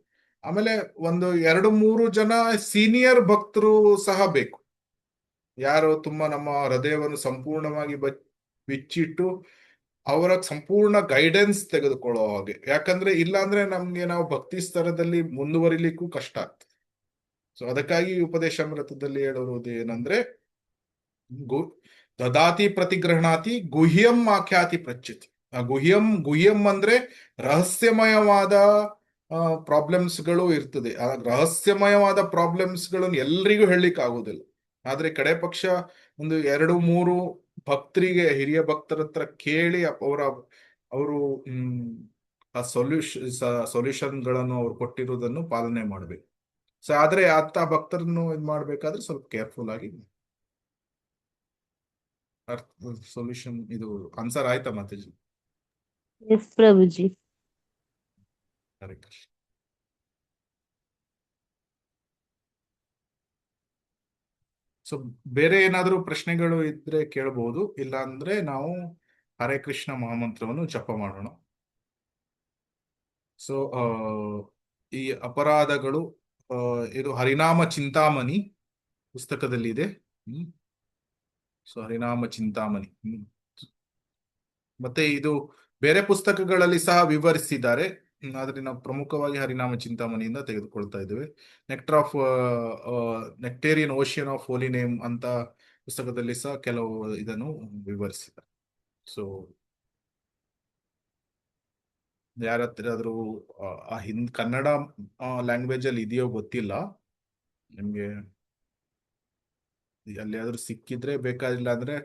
ಆಮೇಲೆ ಒಂದು 2-3 ಜನ ಸೀನಿಯರ್ ಭಕ್ತರು ಸಹ ಬೇಕು, ಯಾರು ತುಂಬಾ ನಮ್ಮ ಹೃದಯವನ್ನು ಸಂಪೂರ್ಣವಾಗಿ ಬಿಚ್ಚಿಟ್ಟು ಅವರ ಸಂಪೂರ್ಣ ಗೈಡೆನ್ಸ್ ತೆಗೆದುಕೊಳ್ಳೋ ಹಾಗೆ. ಯಾಕಂದ್ರೆ ಇಲ್ಲಾಂದ್ರೆ ನಮ್ಗೆ ನಾವು ಭಕ್ತಿ ಸ್ತರದಲ್ಲಿ ಮುಂದುವರಿಲಿಕ್ಕೂ ಕಷ್ಟ ಆಗ್ತದೆ. ಸೊ ಅದಕ್ಕಾಗಿ ಉಪದೇಶಾಮೃತದಲ್ಲಿ ಹೇಳೋದು ಏನಂದ್ರೆ, ದದಾತಿ ಪ್ರತಿಗ್ರಹಣಾತಿ ಗುಹ್ಯಂ ಆಖ್ಯಾತಿ ಪ್ರಚ್ಯತಿ. ಗುಹ್ಯಂ ಅಂದ್ರೆ ರಹಸ್ಯಮಯವಾದ ಪ್ರಾಬ್ಲಮ್ಸ್ಗಳು ಇರ್ತದೆ. ಆ ರಹಸ್ಯಮಯವಾದ ಪ್ರಾಬ್ಲಮ್ಸ್ಗಳನ್ನು ಎಲ್ರಿಗೂ ಹೇಳಲಿಕ್ಕೆ ಆಗುದಿಲ್ಲ. ಆದ್ರೆ ಕಡೆ ಪಕ್ಷ ಒಂದು 2-3 ಭಕ್ತರಿಗೆ, ಹಿರಿಯ ಭಕ್ತರ ಹತ್ರ ಕೇಳಿ ಅವರು ಆ ಸೊಲ್ಯೂಷನ್ಗಳನ್ನು ಅವ್ರು ಕೊಟ್ಟಿರುವುದನ್ನು ಪಾಲನೆ ಮಾಡ್ಬೇಕು. ಸೊ ಆದ್ರೆ ಅಂತ ಭಕ್ತರನ್ನು ಇದ್ ಮಾಡ್ಬೇಕಾದ್ರೆ ಸ್ವಲ್ಪ ಕೇರ್ಫುಲ್ ಆಗಿ. ಸೊಲ್ಯೂಷನ್ ಇದು ಆನ್ಸರ್ ಆಯ್ತಾ ಮಾತಾಜಿ? ಎಸ್ ಪ್ರಭುಜಿ. ಹರೇ ಕೃಷ್ಣ. ಸೊ ಬೇರೆ ಏನಾದರೂ ಪ್ರಶ್ನೆಗಳು ಇದ್ರೆ ಕೇಳಬಹುದು, ಇಲ್ಲ ಅಂದ್ರೆ ನಾವು ಹರೇ ಕೃಷ್ಣ ಮಹಾಮಂತ್ರವನ್ನು ಜಪ ಮಾಡೋಣ. ಸೊ ಈ ಅಪರಾಧಗಳು, ಇದು ಹರಿನಾಮ ಚಿಂತಾಮಣಿ ಪುಸ್ತಕದಲ್ಲಿ ಇದೆ. ಸೊ ಹರಿನಾಮ ಚಿಂತಾಮಣಿ. ಮತ್ತೆ ಇದು ಬೇರೆ ಪುಸ್ತಕಗಳಲ್ಲಿ ಸಹ ವಿವರಿಸಿದ್ದಾರೆ, ಆದ್ರೆ ನಾವು ಪ್ರಮುಖವಾಗಿ ಹರಿನಾಮ ಚಿಂತಾಮಣಿಯಿಂದ ತೆಗೆದುಕೊಳ್ತಾ ಇದ್ದೇವೆ. ನೆಕ್ಟೇರಿಯನ್ ಓಷಿಯನ್ ಆಫ್ ಹೋಲಿ ನೇಮ್ ಅಂತ ಪುಸ್ತಕದಲ್ಲಿ ಸಹ ಕೆಲವು ಇದನ್ನು ವಿವರಿಸಿದ್ದಾರೆ. ಸೊ ಯಾರ ಹತ್ರ ಆದ್ರೂ ಕನ್ನಡ ಲ್ಯಾಂಗ್ವೇಜ್ ಅಲ್ಲಿ ಇದೆಯೋ ಗೊತ್ತಿಲ್ಲ ನಿಮ್ಗೆ, ಅಲ್ಲಿಯಾದ್ರೂ ಸಿಕ್ಕಿದ್ರೆ ಬೇಕಾಗಿಲ್ಲ ಅಂದ್ರೆ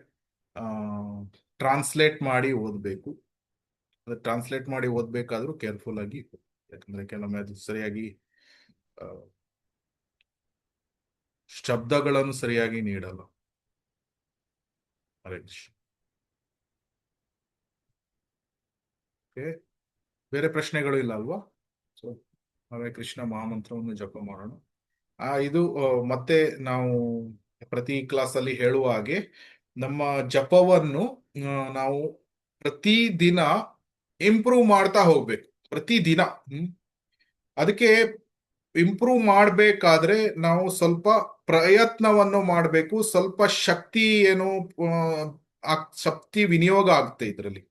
ಟ್ರಾನ್ಸ್ಲೇಟ್ ಮಾಡಿ ಓದ್ಬೇಕು. ಟ್ರಾನ್ಸ್ಲೇಟ್ ಮಾಡಿ ಓದ್ಬೇಕಾದ್ರೂ ಕೇರ್ಫುಲ್ ಆಗಿ, ಯಾಕಂದ್ರೆ ಕೆಲವೊಮ್ಮೆ ಅದು ಸರಿಯಾಗಿ ಶಬ್ದಗಳನ್ನು ಸರಿಯಾಗಿ ನೀಡಲ್ಲ. ಹರೇ ಕೃಷ್ಣ. ಬೇರೆ ಪ್ರಶ್ನೆಗಳು ಇಲ್ಲ ಅಲ್ವಾ? ಸೊ ಹರೇ ಕೃಷ್ಣ ಮಹಾಮಂತ್ರವನ್ನು ಜಪ ಮಾಡೋಣ. ಇದು ಮತ್ತೆ ನಾವು ಪ್ರತಿ ಕ್ಲಾಸ್ ಅಲ್ಲಿ ಹೇಳುವ ಹಾಗೆ ನಮ್ಮ ಜಪವನ್ನು ನಾವು ಪ್ರತಿ ದಿನ ಇಂಪ್ರೂವ್ ಮಾಡ್ತಾ ಹೋಗ್ಬೇಕು. ಪ್ರತಿ ದಿನ ಅದಕ್ಕೆ ಇಂಪ್ರೂವ್ ಮಾಡ್ಬೇಕಾದ್ರೆ ನಾವು ಸ್ವಲ್ಪ ಪ್ರಯತ್ನವನ್ನು ಮಾಡಬೇಕು. ಸ್ವಲ್ಪ ಶಕ್ತಿ ಶಕ್ತಿ ವಿನಿಯೋಗ ಆಗುತ್ತೆ ಇದರಲ್ಲಿ.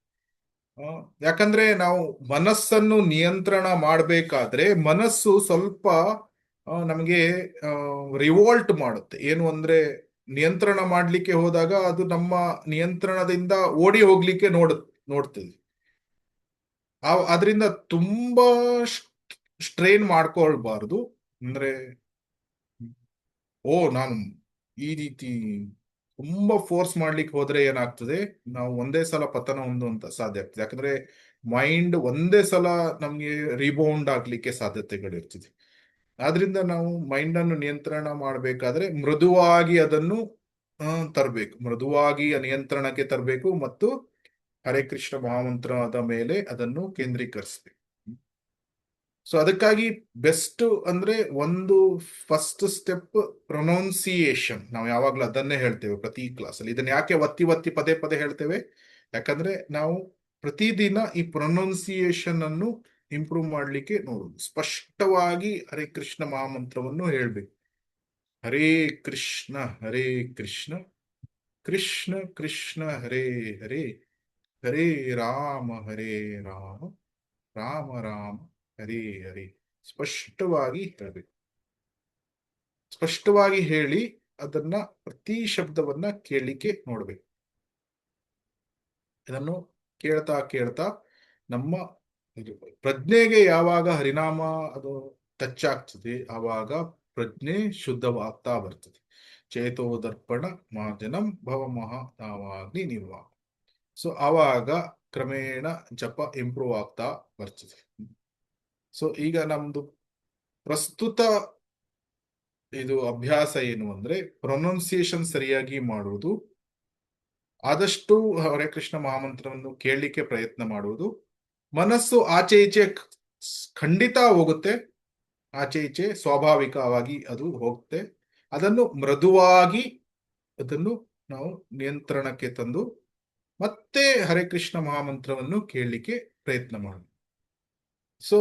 ಯಾಕಂದ್ರೆ ನಾವು ಮನಸ್ಸನ್ನು ನಿಯಂತ್ರಣ ಮಾಡಬೇಕಾದ್ರೆ ಮನಸ್ಸು ಸ್ವಲ್ಪ ನಮಗೆ ರಿವೋಲ್ಟ್ ಮಾಡುತ್ತೆ. ಏನು ಅಂದ್ರೆ ನಿಯಂತ್ರಣ ಮಾಡ್ಲಿಕ್ಕೆ ಹೋದಾಗ ಅದು ನಮ್ಮ ನಿಯಂತ್ರಣದಿಂದ ಓಡಿ ಹೋಗ್ಲಿಕ್ಕೆ ನೋಡ್ತದೆ. ಅದರಿಂದ ತುಂಬಾ ಸ್ಟ್ರೈನ್ ಮಾಡ್ಕೊಳ್ಬಾರ್ದು. ಅಂದ್ರೆ ನಾನು ಈ ರೀತಿ ತುಂಬಾ ಫೋರ್ಸ್ ಮಾಡ್ಲಿಕ್ಕೆ ಹೋದ್ರೆ ಏನಾಗ್ತದೆ, ನಾವು ಒಂದೇ ಸಲ ಪತನ ಹೊಂದುವಂತ ಸಾಧ್ಯ ಆಗ್ತದೆ. ಯಾಕಂದ್ರೆ ಮೈಂಡ್ ಒಂದೇ ಸಲ ನಮ್ಗೆ ರಿಬೌಂಡ್ ಆಗ್ಲಿಕ್ಕೆ ಸಾಧ್ಯತೆಗಳಿರ್ತದೆ. ಆದ್ರಿಂದ ನಾವು ಮೈಂಡ್ ಅನ್ನು ನಿಯಂತ್ರಣ ಮಾಡಬೇಕಾದ್ರೆ ಮೃದುವಾಗಿ ಅದನ್ನು ತರಬೇಕು, ಮೃದುವಾಗಿ ನಿಯಂತ್ರಣಕ್ಕೆ ತರಬೇಕು ಮತ್ತು ಹರೇ ಕೃಷ್ಣ ಮಹಾಮಂತ್ರದ ಮೇಲೆ ಅದನ್ನು ಕೇಂದ್ರೀಕರಿಸಬೇಕು. ಸೊ ಅದಕ್ಕಾಗಿ ಬೆಸ್ಟ್ ಅಂದ್ರೆ ಒಂದು ಫಸ್ಟ್ ಸ್ಟೆಪ್ ಪ್ರೊನೌನ್ಸಿಯೇಷನ್. ನಾವು ಯಾವಾಗ್ಲೂ ಅದನ್ನೇ ಹೇಳ್ತೇವೆ ಪ್ರತಿ ಕ್ಲಾಸಲ್ಲಿ. ಇದನ್ನ ಯಾಕೆ ಒತ್ತಿ ಒತ್ತಿ ಪದೇ ಪದೇ ಹೇಳ್ತೇವೆ? ಯಾಕಂದ್ರೆ ನಾವು ಪ್ರತಿದಿನ ಈ ಪ್ರೊನೌನ್ಸಿಯೇಷನ್ ಅನ್ನು ಇಂಪ್ರೂವ್ ಮಾಡ್ಲಿಕ್ಕೆ ನೋಡುದು. ಸ್ಪಷ್ಟವಾಗಿ ಹರೇ ಕೃಷ್ಣ ಮಹಾಮಂತ್ರವನ್ನು ಹೇಳ್ಬೇಕು. ಹರೇ ಕೃಷ್ಣ ಕೃಷ್ಣ ಕೃಷ್ಣ ಹರೇ ಹರೇ, ಹರೇ ರಾಮ ರಾಮ ರಾಮ ಹರೇ ಹರೇ. ಸ್ಪಷ್ಟವಾಗಿ ಹೇಳಬೇಕು. ಸ್ಪಷ್ಟವಾಗಿ ಹೇಳಿ ಅದನ್ನ ಪ್ರತಿ ಶಬ್ದವನ್ನ ಕೇಳಲಿಕ್ಕೆ ನೋಡ್ಬೇಕು. ಇದನ್ನು ಕೇಳ್ತಾ ಕೇಳ್ತಾ ನಮ್ಮ ಪ್ರಜ್ಞೆಗೆ ಯಾವಾಗ ಹರಿನಾಮ ಅದು ಟಚ್ ಆಗ್ತದೆ ಆವಾಗ ಪ್ರಜ್ಞೆ ಶುದ್ಧವಾಗ್ತಾ ಬರ್ತದೆ. ಚೇತೋ ದರ್ಪಣ ಮಾರ್ಜನಂ ಭವ ಮಹಾಗ್ನಿ ನಿರ್ವಾಹ. ಸೊ ಆವಾಗ ಕ್ರಮೇಣ ಜಪ ಇಂಪ್ರೂವ್ ಆಗ್ತಾ ಬರ್ತದೆ. ಸೊ ಈಗ ನಮ್ದು ಪ್ರಸ್ತುತ ಇದು ಅಭ್ಯಾಸ ಏನು ಅಂದ್ರೆ ಪ್ರೊನೌನ್ಸಿಯೇಷನ್ ಸರಿಯಾಗಿ ಮಾಡುವುದು, ಆದಷ್ಟು ಹರೇ ಕೃಷ್ಣ ಮಹಾಮಂತ್ರವನ್ನು ಕೇಳಲಿಕ್ಕೆ ಪ್ರಯತ್ನ ಮಾಡುವುದು. ಮನಸ್ಸು ಆಚೆ ಈಚೆ ಖಂಡಿತ ಹೋಗುತ್ತೆ, ಆಚೆ ಈಚೆ ಸ್ವಾಭಾವಿಕವಾಗಿ ಅದು ಹೋಗುತ್ತೆ. ಅದನ್ನು ಮೃದುವಾಗಿ ಅದನ್ನು ನಾವು ನಿಯಂತ್ರಣಕ್ಕೆ ತಂದು ಮತ್ತೆ ಹರೇ ಕೃಷ್ಣ ಮಹಾಮಂತ್ರವನ್ನು ಕೇಳಲಿಕ್ಕೆ ಪ್ರಯತ್ನ ಮಾಡೋದು. ಸೊ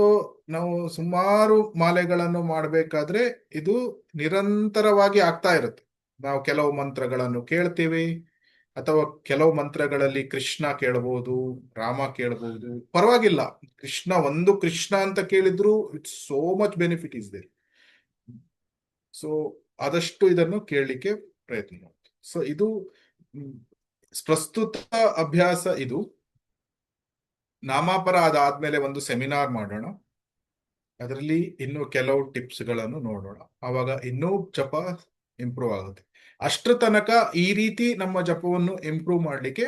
ನಾವು ಸುಮಾರು ಮಾಲೆಗಳನ್ನು ಮಾಡಬೇಕಾದ್ರೆ ಇದು ನಿರಂತರವಾಗಿ ಆಗ್ತಾ ಇರುತ್ತೆ. ನಾವು ಕೆಲವು ಮಂತ್ರಗಳನ್ನು ಕೇಳ್ತೀವಿ, ಅಥವಾ ಕೆಲವು ಮಂತ್ರಗಳಲ್ಲಿ ಕೃಷ್ಣ ಕೇಳಬಹುದು, ರಾಮ ಕೇಳಬಹುದು, ಪರವಾಗಿಲ್ಲ. ಕೃಷ್ಣ ಅಂತ ಕೇಳಿದ್ರು it's so much benefit is there. So ಆದಷ್ಟು ಇದನ್ನು ಕೇಳಲಿಕ್ಕೆ ಪ್ರಯತ್ನ ಮಾಡಿ. ಸೊ ಇದು ಪ್ರಸ್ತುತ ಅಭ್ಯಾಸ. ಇದು ನಾಮಾಪರ ಅದಾದ್ಮೇಲೆ ಒಂದು ಸೆಮಿನಾರ್ ಮಾಡೋಣ, ಅದರಲ್ಲಿ ಇನ್ನೂ ಕೆಲವು ಟಿಪ್ಸ್ ಗಳನ್ನು ನೋಡೋಣ. ಆವಾಗ ಇನ್ನೂ ಜಪ ಇಂಪ್ರೂವ್ ಆಗುತ್ತೆ. ಅಷ್ಟರ ತನಕ ಈ ರೀತಿ ನಮ್ಮ ಜಪವನ್ನು ಇಂಪ್ರೂವ್ ಮಾಡಲಿಕ್ಕೆ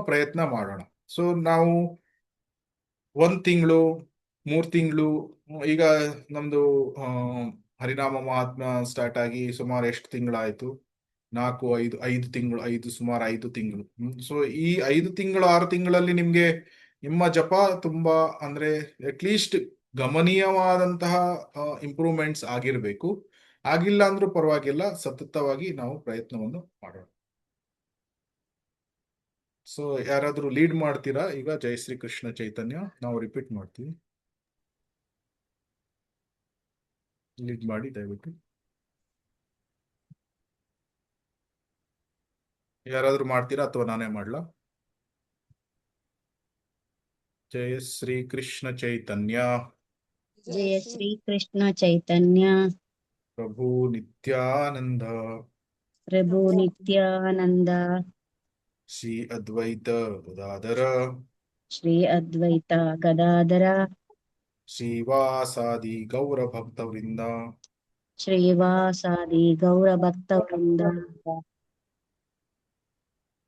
ಪ್ರಯತ್ನ ಮಾಡೋಣ. ಸೊ ನಾವು 1 ತಿಂಗಳು 3 ತಿಂಗಳು, ಈಗ ನಮ್ದು ಹರಿನಾಮ ಮಹಾತ್ಮ ಸ್ಟಾರ್ಟ್ ಆಗಿ ಸುಮಾರು ಎಷ್ಟು ತಿಂಗಳಾಯ್ತು? 4, 5 ತಿಂಗಳು, ಸುಮಾರು 5 ತಿಂಗಳು. ಸೊ ಈ 5 ತಿಂಗಳು 6 ತಿಂಗಳಲ್ಲಿ ನಿಮ್ಗೆ ನಿಮ್ಮ ಜಪ ತುಂಬಾ ಅಂದ್ರೆ ಅಟ್ಲೀಸ್ಟ್ ಗಮನೀಯವಾದಂತಹ ಇಂಪ್ರೂವ್ಮೆಂಟ್ಸ್ ಆಗಿರ್ಬೇಕು. ಆಗಿಲ್ಲ ಅಂದ್ರೂ ಪರವಾಗಿಲ್ಲ, ಸತತವಾಗಿ ನಾವು ಪ್ರಯತ್ನವನ್ನು ಮಾಡೋಣ. ಸೊ ಯಾರಾದ್ರೂ ಲೀಡ್ ಮಾಡ್ತೀರಾ? ಈಗ ಜೈ ಶ್ರೀ ಕೃಷ್ಣ ಚೈತನ್ಯ ನಾವು ರಿಪೀಟ್ ಮಾಡ್ತೀವಿ. ಲೀಡ್ ಮಾಡಿ ದಯವಿಟ್ಟು. ಯಾರಾದ್ರೂ ಮಾಡ್ತೀರಾ ಅಥವಾ ನಾನೇ ಮಾಡ್ಲಾ? ಜಯ ಶ್ರೀ ಕೃಷ್ಣ ಚೈತನ್ಯ ಜಯ ಶ್ರೀ ಕೃಷ್ಣ ಚೈತನ್ಯ ಪ್ರಭು ನಿತ್ಯಾನಂದ ಪ್ರಭು ನಿತ್ಯಾನಂದ ಶ್ರೀ ಅದ್ವೈತ ಗದಾಧರ ಶ್ರೀ ಅದ್ವೈತ ಗದಾಧರ ಶ್ರೀವಾಸಾದಿ ಗೌರ ಭಕ್ತವೃಂದ ಶ್ರೀವಾಸಾದಿ ಗೌರ ಭಕ್ತವೃಂದ.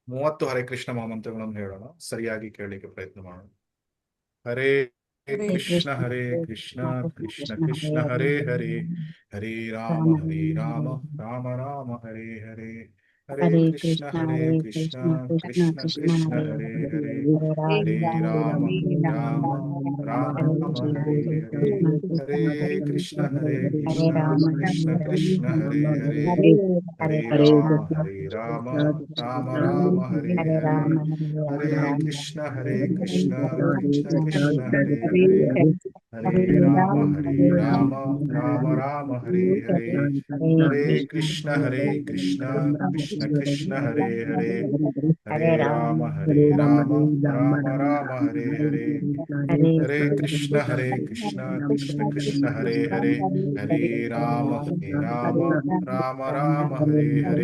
30 ಹರೇ ಕೃಷ್ಣ ಮಹಾಮಂತ್ರಗಳನ್ನು ಹೇಳೋಣ, ಸರಿಯಾಗಿ ಕೇಳಲಿಕ್ಕೆ ಪ್ರಯತ್ನ ಮಾಡೋಣ. ಹರೇ ಕೃಷ್ಣ ಕೃಷ್ಣ ಕೃಷ್ಣ ಹರೇ ಹರೇ, ಹರೇ ರಾಮ ರಾಮ ರಾಮ ಹರೇ ಹರೇ. ಹರೇ ಕೃಷ್ಣ ಕೃಷ್ಣ ಕೃಷ್ಣ ಹರೇ ಹರೇ, ಹರೇ ರಾಮ ರಾಮ ಹರೇ ಹರೇ. ಹರೇ ಕೃಷ್ಣ ಕೃಷ್ಣ ಕೃಷ್ಣ ಹರೇ ಹರೇ, ಹರೇ ರಾಮ ರಾಮ ಹರೇ ಹರೇ. ಹರೇ ಕೃಷ್ಣ ಕೃಷ್ಣ ಕೃಷ್ಣ ಹರೇ ಹರೇ, ಹರೇ ರಾಮ ರಾಮ ಹರೇ ಹರೇ. ಹರೇ ಕೃಷ್ಣ ಕೃಷ್ಣ ಕೃಷ್ಣ ಹರೇ ಹರೇ, ಹರೇ ರಾಮ ರಾಮ ಹರೇ ಹರೇ. ಹರೇ ಕೃಷ್ಣ ಕೃಷ್ಣ ಹರೇ ಹರೇ, ಹರೇ ರಾಮ ರಾಮ ಹರೇ ಹರೇ.